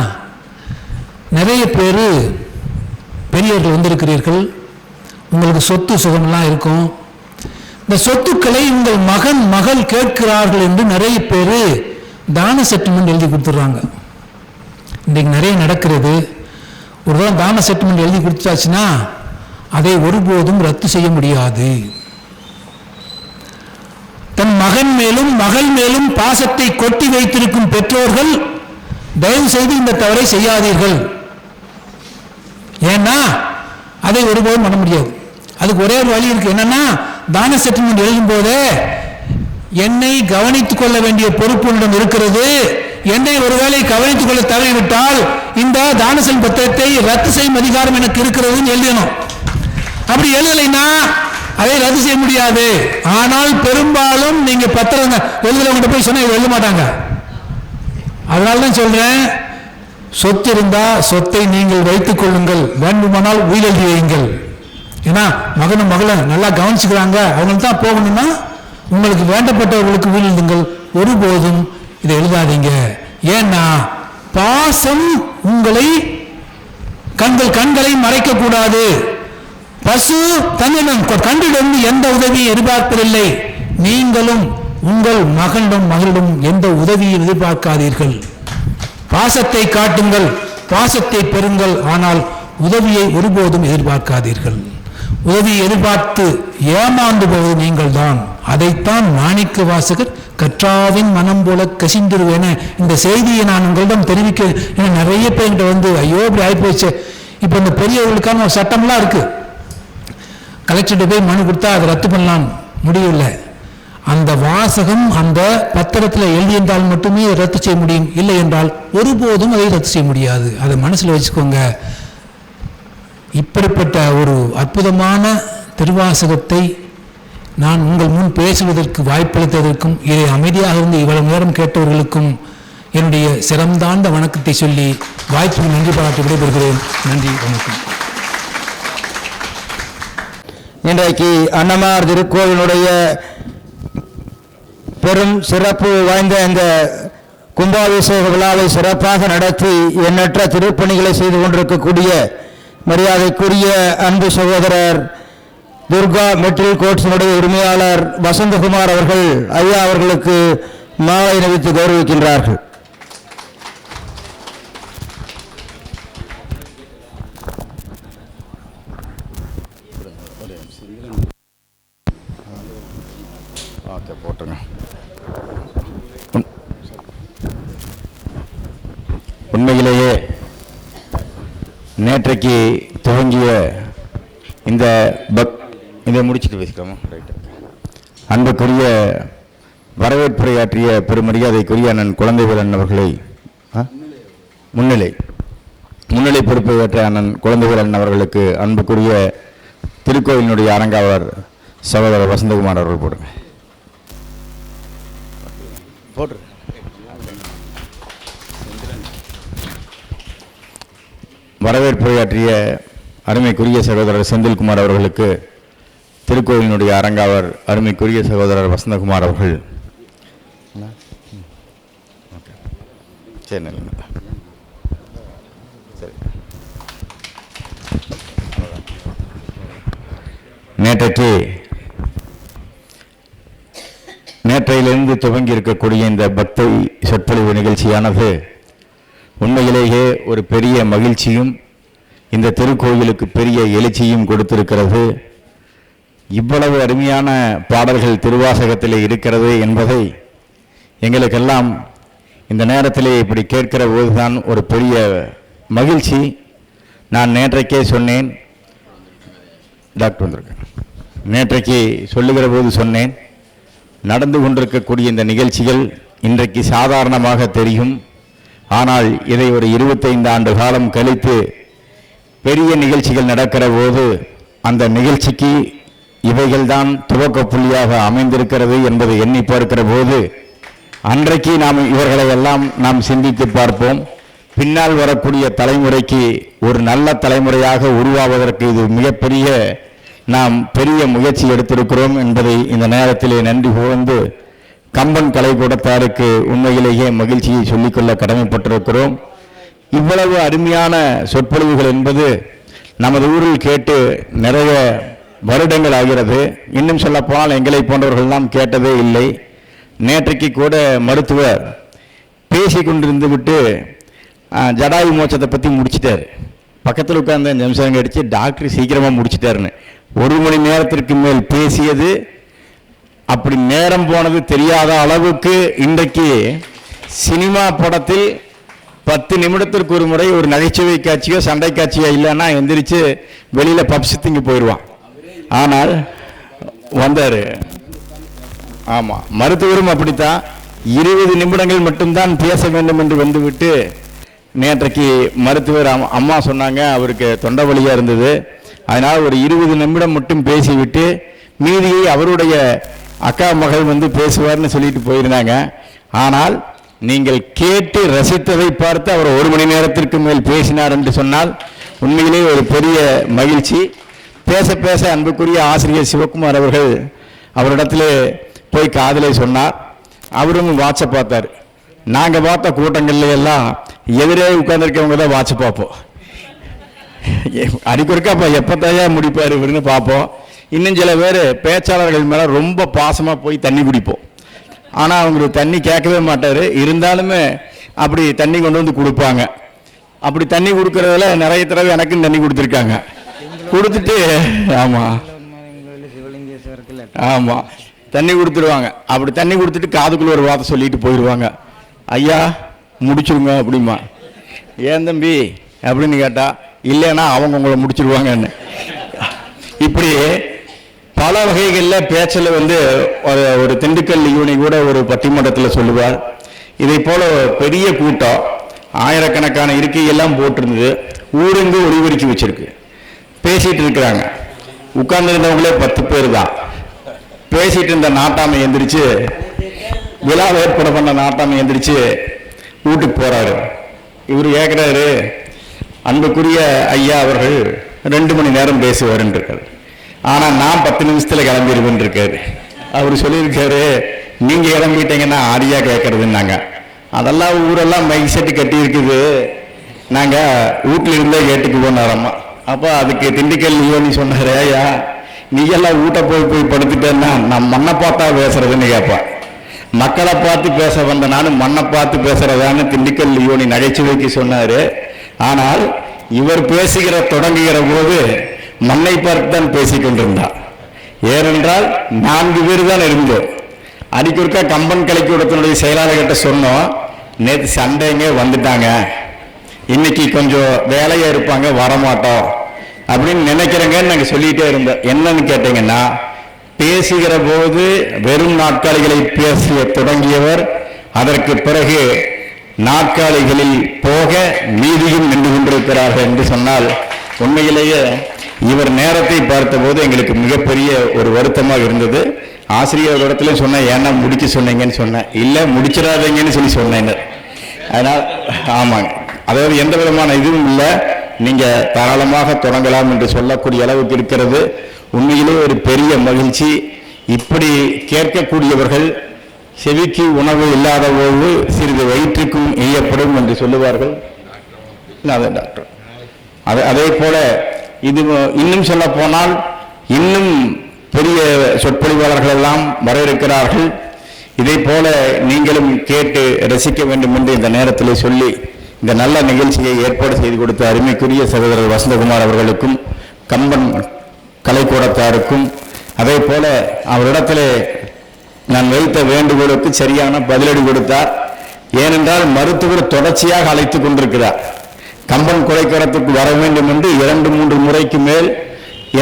நிறைய பேர் பெரியவர்கள் வந்திருக்கிறீர்கள், உங்களுக்கு சொத்து சுகம்லாம் இருக்கும். இந்த சொத்துக்களை உங்கள் மகன் மகள் கேட்கிறார்கள் என்று நிறைய பேர் தான செட்டில்மெண்ட் எழுதி கொடுத்துட்றாங்க. இன்றைக்கு நிறைய நடக்கிறது. ஒரு தான் தான செட்டில்மெண்ட் எழுதி கொடுத்தாச்சுன்னா அதை ஒருபோதும் ரத்து செய்ய முடியாது. தன் மகன் மேலும் மகள் மேலும் பாசத்தை கொட்டி வைத்திருக்கும் பெற்றோர்கள் தயவு செய்து இந்த தவறை செய்யாதீர்கள். ஏன்னா அதை ஒருபோதும் பண்ண முடியாது. அதுக்கு ஒரே ஒரு வழி இருக்கு. என்னன்னா, தான செட்டில்மெண்ட் எழுதும் போதே என்னை கவனித்துக் கொள்ள வேண்டிய பொறுப்பு இருக்கிறது, என்னை ஒருவேளை கவனித்துக் கொள்ள தவறிவிட்டால் இந்த தான செல் பத்திரத்தை ரத்து செய்யும் அதிகாரம் எனக்கு இருக்கிறதுன்னு எழுதணும். அப்படி எழுதலைன்னா அதை ரத்து செய்ய முடியாது. ஆனால் பெரும்பாலும் நீங்க பத்திரம் எழுதுறவங்க போய் சொன்னா எழுத மாட்டாங்க. அதனால்தான் சொல்றேன், சொத்து இருந்தா சொத்தை நீங்கள் வைத்துக் கொள்ளுங்கள், வேண்டுமானால் உயில் எழுதி வையுங்கள். ஏன்னா மகனும் மகளும் நல்லா கவனிச்சுக்கிறாங்க, அவங்களுக்கு தான் போகணும்னா உங்களுக்கு வேண்டப்பட்டவர்களுக்கு உயில் எழுதுங்கள். ஒருபோதும் இதை எழுதாதீங்க. ஏன்னா பாசம் உங்களை கண்களை மறைக்க கூடாது. பசு தன்னிடம் கண்டிடம் எந்த உதவியை எதிர்பார்ப்பதில்லை. நீங்களும் உங்கள் மகளிடம் எந்த உதவியை எதிர்பார்க்காதீர்கள். பாசத்தை காட்டுங்கள், பாசத்தை பெறுங்கள், ஆனால் உதவியை ஒருபோதும் எதிர்பார்க்காதீர்கள். உதவியை எதிர்பார்த்து ஏமாந்து போவது நீங்கள் தான். அதைத்தான் மாணிக்க வாசகர் கற்றாவின் மனம் போல கசிந்துருவேன இந்த செய்தியை நான் உங்களிடம் தெரிவிக்க நிறைய பேர்கிட்ட வந்து ஐயோ இப்படி ஆகிப்போச்சு. இப்போ இந்த பெரியவர்களுக்கான ஒரு சட்டம்லாம் இருக்கு. கலெக்டர்கிட்ட போய் மனு கொடுத்தா அதை ரத்து பண்ணலாம், முடியல. அந்த வாசகம் அந்த பத்திரத்தில் எழுதியிருந்தால் மட்டுமே ரத்து செய்ய முடியும், இல்லை என்றால் ஒருபோதும் அதை ரத்து செய்ய முடியாது. அதை மனசில் வச்சுக்கோங்க. இப்படிப்பட்ட ஒரு அற்புதமான திருவாசகத்தை நான் உங்கள் முன் பேசுவதற்கு வாய்ப்பளித்ததற்கும் இதை அமைதியாக இருந்து இவ்வளவு நேரம் கேட்டவர்களுக்கும் என்னுடைய சிறந்தாண்ட வணக்கத்தை சொல்லி வாய்ப்புக்கு நன்றி பாராட்டி விடைபெறுகிறேன். நன்றி, வணக்கம். இன்றைக்கு அன்னமார் திருக்கோவிலுடைய பெரும் சிறப்பு வாய்ந்த இந்த கும்பாபிஷேக விழாவை சிறப்பாக நடத்தி எண்ணற்ற திருப்பணிகளை செய்து கொண்டிருக்கக்கூடிய மரியாதைக்குரிய அன்பு சகோதரர் துர்கா மெட்ரிக் கோட்ஸினுடைய உரிமையாளர் வசந்தகுமார் அவர்கள் ஐயா அவர்களுக்கு மாலை அணிவித்து கௌரவிக்கின்றார்கள். உண்மையிலேயே நேற்றைக்கு துவங்கிய இந்த இதை முடிச்சுட்டு பேசிக்கலாமா? ரைட்டு. அன்புக்குரிய வரவேற்புரையாற்றிய பெருமரியாதைக்குரிய அண்ணன் குழந்தைவேலன் அவர்களை முன்னிலை பொறுப்பை ஏற்ற அண்ணன் குழந்தைவேலன் அவர்களுக்கு அன்புக்குரிய திருக்கோயிலினுடைய அரங்காவலர் சகோதரர் வசந்தகுமார் அவர்கள் போடுங்க. வரவேற்புரையாற்றிய அருமைக்குரிய சகோதரர் செந்தில்குமார் அவர்களுக்கு திருக்கோயிலினுடைய அரங்காவர் அருமைக்குரிய சகோதரர் வசந்தகுமார் அவர்கள் சரி நேற்றையிலிருந்து துவங்கி இருக்கக்கூடிய இந்த பக்தி சொற்பொழிவு நிகழ்ச்சியானது உண்மையிலேயே ஒரு பெரிய மகிழ்ச்சியும் இந்த திருக்கோயிலுக்கு பெரிய எழுச்சியும் கொடுத்திருக்கிறது. இவ்வளவு அருமையான பாடல்கள் திருவாசகத்திலே இருக்கிறது என்பதை எங்களுக்கெல்லாம் இந்த நேரத்திலே இப்படி கேட்கிற போதுதான் ஒரு பெரிய மகிழ்ச்சி. நான் நேற்றைக்கே சொன்னேன், டாக்டர் வந்திருக்கேன், நேற்றைக்கு சொல்லுகிற போது சொன்னேன், நடந்து கொண்டிருக்கக்கூடிய இந்த நிகழ்ச்சிகள் இன்றைக்கு சாதாரணமாக தெரியும். ஆனால் இதை ஒரு 25 ஆண்டு காலம் கழித்து பெரிய நிகழ்ச்சிகள் நடக்கிற போது அந்த நிகழ்ச்சிக்கு இவைகள்தான் துவக்க புள்ளியாக அமைந்திருக்கிறது என்பதை எண்ணி பார்க்கிற போது அன்றைக்கு இவர்களை எல்லாம் நாம் சிந்தித்து பார்ப்போம். பின்னால் வரக்கூடிய தலைமுறைக்கு ஒரு நல்ல தலைமுறையாக உருவாவதற்கு இது மிகப்பெரிய பெரிய முயற்சி எடுத்திருக்கிறோம் என்பதை இந்த நேரத்திலே நன்றி புகழ்ந்து கம்பன் கலைக்கூடத்தாருக்கு உண்மையிலேயே மகிழ்ச்சியை சொல்லிக்கொள்ள கடமைப்பட்டிருக்கிறோம். இவ்வளவு அருமையான சொற்பொழிவுகள் என்பது நமது ஊரில் கேட்டு நிறைய வருடங்கள் ஆகிறது. இன்னும் சொல்ல போனால் எங்களை போன்றவர்கள்லாம் கேட்டதே இல்லை. நேற்றைக்கு கூட மருத்துவர் பேசி கொண்டிருந்து விட்டு ஜடாயு மோட்சத்தை பற்றி முடிச்சிட்டார். பக்கத்தில் உட்கார்ந்த நிமிஷம் அடித்து டாக்டர் சீக்கிரமாக முடிச்சிட்டாருன்னு 1 மணி நேரத்திற்கு மேல் பேசியது. அப்படி நேரம் போனது தெரியாத அளவுக்கு இன்றைக்கு சினிமா படத்தில் 10 நிமிடத்திற்கு ஒரு முறை ஒரு நகைச்சுவை காட்சியோ சண்டை காட்சியோ இல்லைன்னா எந்திரிச்சு வெளியில் பப்ஸ் திங்க போயிடுவான். ஆனால் வந்தார். ஆமாம், மருத்துவரும் அப்படித்தான் 20 நிமிடங்கள் மட்டும்தான் பேச வேண்டும் என்று வந்துவிட்டு நேற்றைக்கு மருத்துவர் அம்மா சொன்னாங்க அவருக்கு தொண்டை வலியாக இருந்தது, அதனால் ஒரு 20 நிமிடம் மட்டும் பேசிவிட்டு மீதியை அவருடைய அக்கா மகள் வந்து பேசுவார்னு சொல்லிட்டு போயிருந்தாங்க. ஆனால் நீங்கள் கேட்டு ரசித்ததை பார்த்து அவர் 1 மணி நேரத்திற்கு மேல் பேசினார் என்று சொன்னால் உண்மையிலே ஒரு பெரிய மகிழ்ச்சி. பேச பேச அன்புக்குரிய ஆசிரியர் சிவகுமார் அவர்கள் அவரிடத்திலே போய் காதலை சொன்னார். அவரும் வாட்சை பார்த்தார். நாங்கள் பார்த்த கூட்டங்கள்ல எல்லாம் எதிரே உட்கார்ந்துருக்கவங்க தான் வாட்சை பார்ப்போம். அடிக்கொருக்கா அப்போ எப்போ தயா முடிப்பார் இவருன்னு பார்ப்போம். இன்னும் சில பேர் பேச்சாளர்கள் மேலே ரொம்ப பாசமாக போய் தண்ணி குடிப்போம். ஆனால் அவங்களுக்கு தண்ணி கேட்கவே மாட்டார். இருந்தாலுமே அப்படி தண்ணி கொண்டு வந்து கொடுப்பாங்க. அப்படி தண்ணி கொடுக்கறதுல நிறைய தடவை எனக்கும் தண்ணி கொடுத்துருக்காங்க. கொடுத்துட்டு ஆமாம் ஆமாம் தண்ணி கொடுத்துருவாங்க. அப்படி தண்ணி கொடுத்துட்டு காதுக்குள்ள ஒரு வார்த்தை சொல்லிட்டு போயிடுவாங்க, ஐயா முடிச்சிருங்க அப்படிமா. ஏன் தம்பி அப்படின்னு கேட்டால் இல்லைன்னா அவங்க உங்களை முடிச்சிருவாங்கன்னு. இப்படி பல வகைகளில் பேச்சில் வந்து ஒரு திண்டுக்கல் யூனி கூட ஒரு பட்டிமன்றத்தில் சொல்லுவார். இதை போல பெரிய கூட்டம் ஆயிரக்கணக்கான இருக்கையெல்லாம் போட்டிருந்தது. ஊரெங்கு ஒளிபெருக்கி வச்சிருக்கு. பேசிட்டு இருக்கிறாங்க. உட்கார்ந்துருந்தவங்களே 10 பேர் தான். பேசிட்டு இருந்த நாட்டாமை எந்திரிச்சு, விழா ஏற்பாடு பண்ண நாட்டாமை எந்திரிச்சு வீட்டுக்கு போறாரு. இவர் கேட்கிறாரு, அன்புக்குரிய ஐயா அவர்கள் 2 மணி நேரம் பேசுவாருன்னு இருக்காரு, ஆனா நான் 10 நிமிஷத்துல கிளம்பிடுவேன் இருக்காரு. அவர் சொல்லியிருக்காரு, நீங்க கிளம்பிட்டீங்கன்னா ஆரியா கேட்கறதுன்னாங்க. அதெல்லாம் ஊரெல்லாம் மைக் செட்டு கட்டி இருக்குது, நாங்க வீட்டுல இருந்தே கேட்டுக்குவோம் நேரமா. அப்போ அதுக்கு திண்டுக்கல் யூனி சொன்னாரு, ஐயா நீங்கெல்லாம் வீட்டை போய் படுத்துட்டேன்னா நான் மண்ணை பார்த்தா பேசுறதுன்னு கேட்பான். மக்களை பார்த்து பேச வந்த நானும் மண்ணை பார்த்து பேசுறதான்னு திண்டுக்கல் யூனி நகைச்சுவைக்கு சொன்னாரு. ஆனால் இவர் பேசுகிற தொடங்குகிற போது மண்ணை பார்த்து தான் பேசிக்கொண்டிருந்தார். ஏனென்றால் 4 பேர் தான் இருந்தோம். அடிக்கொருக்கா கம்பன் கலைக்கூடத்தினுடைய செயலாளர்கிட்ட சொன்னோம், நேற்று சண்டைங்க வந்துட்டாங்க, இன்னைக்கு கொஞ்சம் வேலையா இருப்பாங்க, வரமாட்டோம் அப்படின்னு நினைக்கிறேங்கன்னு நாங்கள் சொல்லிட்டே இருந்தோம். என்னன்னு கேட்டீங்கன்னா, பேசுகிற போது வெறும் நாற்காலிகளை பேச தொடங்கியவர் அதற்கு பிறகு நாற்காலிகளில் போக மீதியும் நின்று கொண்டிருக்கிறார்கள் என்று சொன்னால் உண்மையிலேயே இவர் நேரத்தை பார்த்தபோது எங்களுக்கு மிகப்பெரிய ஒரு வருத்தமாக இருந்தது. ஆசிரியர் இடத்துல சொன்னேன், ஏன்னா முடிக்க சொன்னீங்கன்னு சொன்னேன். இல்லை முடிச்சிடாதீங்கன்னு சொல்லி சொன்னேன். அதனால் ஆமாங்க, அதாவது எந்த விதமான இதுவும் இல்லை, நீங்க தாராளமாக தொடங்கலாம் என்று சொல்லக்கூடிய அளவுக்கு இருக்கிறது. உண்மையிலே ஒரு பெரிய மகிழ்ச்சி. இப்படி கேட்கக்கூடியவர்கள் செவிக்கு உணவு இல்லாத போது சிறிது வயிற்றுக்கும் எய்யப்படும் என்று சொல்லுவார்கள். டாக்டர் அதே போல இது இன்னும் சொல்ல போனால் இன்னும் பெரிய சொற்பொழிவாளர்கள் எல்லாம் வர இருக்கிறார்கள். இதை போல நீங்களும் கேட்டு ரசிக்க வேண்டும் என்று இந்த நேரத்தில் சொல்லி இந்த நல்ல நிகழ்ச்சியை ஏற்பாடு செய்து கொடுத்த அருமைக்குரிய சகோதரர் வசந்தகுமார் அவர்களுக்கும் கம்பன் கலைக்கூடத்தாருக்கும் அதே போல அவரிடத்திலே நான் வைத்த வேண்டுகோளுக்கு சரியான பதிலடி கொடுத்தார். ஏனென்றால் மருத்துவர் தொடர்ச்சியாக அழைத்துக் கொண்டிருக்கிறார். கம்பன் கொலைக்கூடத்துக்கு வர வேண்டும் என்று 2-3 முறைக்கு மேல்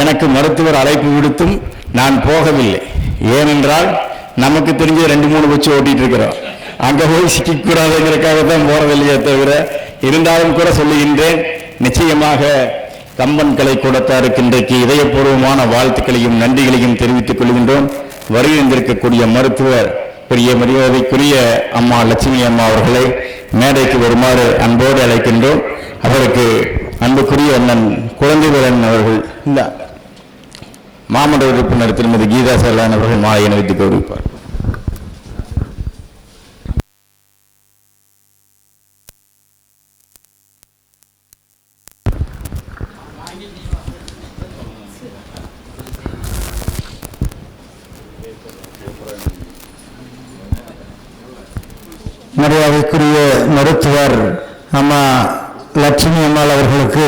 எனக்கு மருத்துவர் அழைப்பு விடுத்தும் நான் போகவில்லை. ஏனென்றால் நமக்கு தெரிஞ்ச 2-3 வச்சு ஓட்டிட்டு இருக்கிறோம். அங்க போய் சிக்கக்கூடாதுங்கிறதுக்காக தான் போறதில்லையே தவிர, இருந்தாலும் கூட சொல்லுகின்றேன், நிச்சயமாக கம்பன் கலைக்கூடத்தாருக்கு இன்றைக்கு இதயபூர்வமான வாழ்த்துக்களையும் நன்றிகளையும் தெரிவித்துக் கொள்கின்றோம். வருகின்றிருக்கக்கூடிய மருத்துவர் பெரிய மரியாதைக்குரிய அம்மா லட்சுமி அம்மா அவர்களை மேடைக்கு வருமாறு அன்போடு அழைக்கின்றோம். அவருக்கு அன்புக்குரிய அண்ணன் குழந்தைவேலன் அவர்கள், இந்த மாமன்ற உறுப்பினர் திருமதி கீதா சரலான் அவர்கள் மாலை அணிவித்து கௌரவிப்பார். மரியாதைக்குரிய மருத்துவர் அம்மா லட்சுமி அம்மாள் அவர்களுக்கு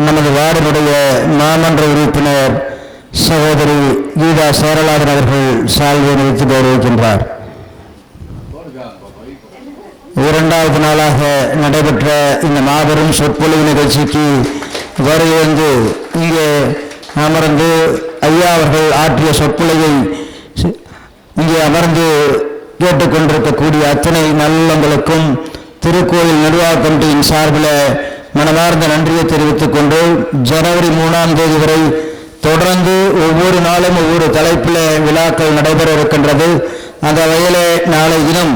நமது வார்டினுடைய மாமன்ற உறுப்பினர் சகோதரி கீதா சேரலாதன் அவர்கள் சால்வை அணிவித்து கௌரவிக்கின்றார். இரண்டாவது நாளாக நடைபெற்ற இந்த மாபெரும் சொற்பொழிவு நிகழ்ச்சிக்கு வருகை இங்கே அமர்ந்து ஐயா அவர்கள் ஆற்றிய சொற்பொழிவை இங்கே அமர்ந்து கேட்டுக்கொண்டிருக்கக்கூடிய அத்தனை நல்லங்களுக்கும் திருக்கோயில் நிர்வாக கமிட்டியின் சார்பில் மனமார்ந்த நன்றியை தெரிவித்துக் கொண்டு ஜனவரி 3ஆம் தேதி வரை தொடர்ந்து ஒவ்வொரு நாளும் ஒவ்வொரு தலைப்பில் விழாக்கள் நடைபெற இருக்கின்றது. அந்த வகையிலே நாளை தினம்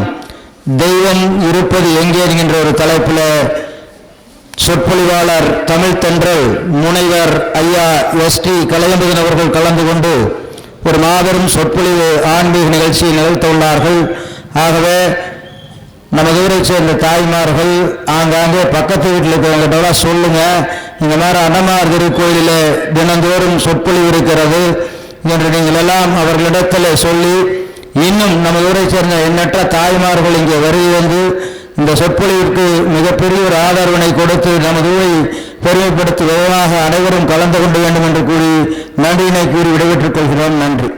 தெய்வம் இருப்பது எங்கே என்கின்ற ஒரு தலைப்பில் சொற்பொழிவாளர் தமிழ் தென்றல் முனைவர் ஐயா எஸ்டி கலையம்புதன் அவர்கள் கலந்து கொண்டு ஒரு மாபெரும் சொற்பொழிவு ஆன்மீக நிகழ்ச்சியை நிகழ்த்துள்ளார்கள். ஆகவே நமது ஊரை சேர்ந்த தாய்மார்கள் ஆங்காங்கே பக்கத்து வீட்டில் இருக்கிறவங்கிட்ட சொல்லுங்க, இந்த மாதிரி அன்னமார் திருக்கோயிலில் தினந்தோறும் சொற்பொழிவு இருக்கிறது என்று நீங்கள் எல்லாம் அவர்களிடத்தில் சொல்லி இன்னும் நமது ஊரை சேர்ந்த எண்ணற்ற தாய்மார்கள் இங்கே வருகை இந்த சொற்பொழிவிற்கு மிகப்பெரிய ஒரு ஆதரவினை கொடுத்து நமது ஊரை பெருமைப்படுத்தும் விதமாக அனைவரும் கலந்து கொள்ள வேண்டும் என்று கூறி நன்றியினை கூறி விடைபெற்றுக் கொள்கிறோம். நன்றி.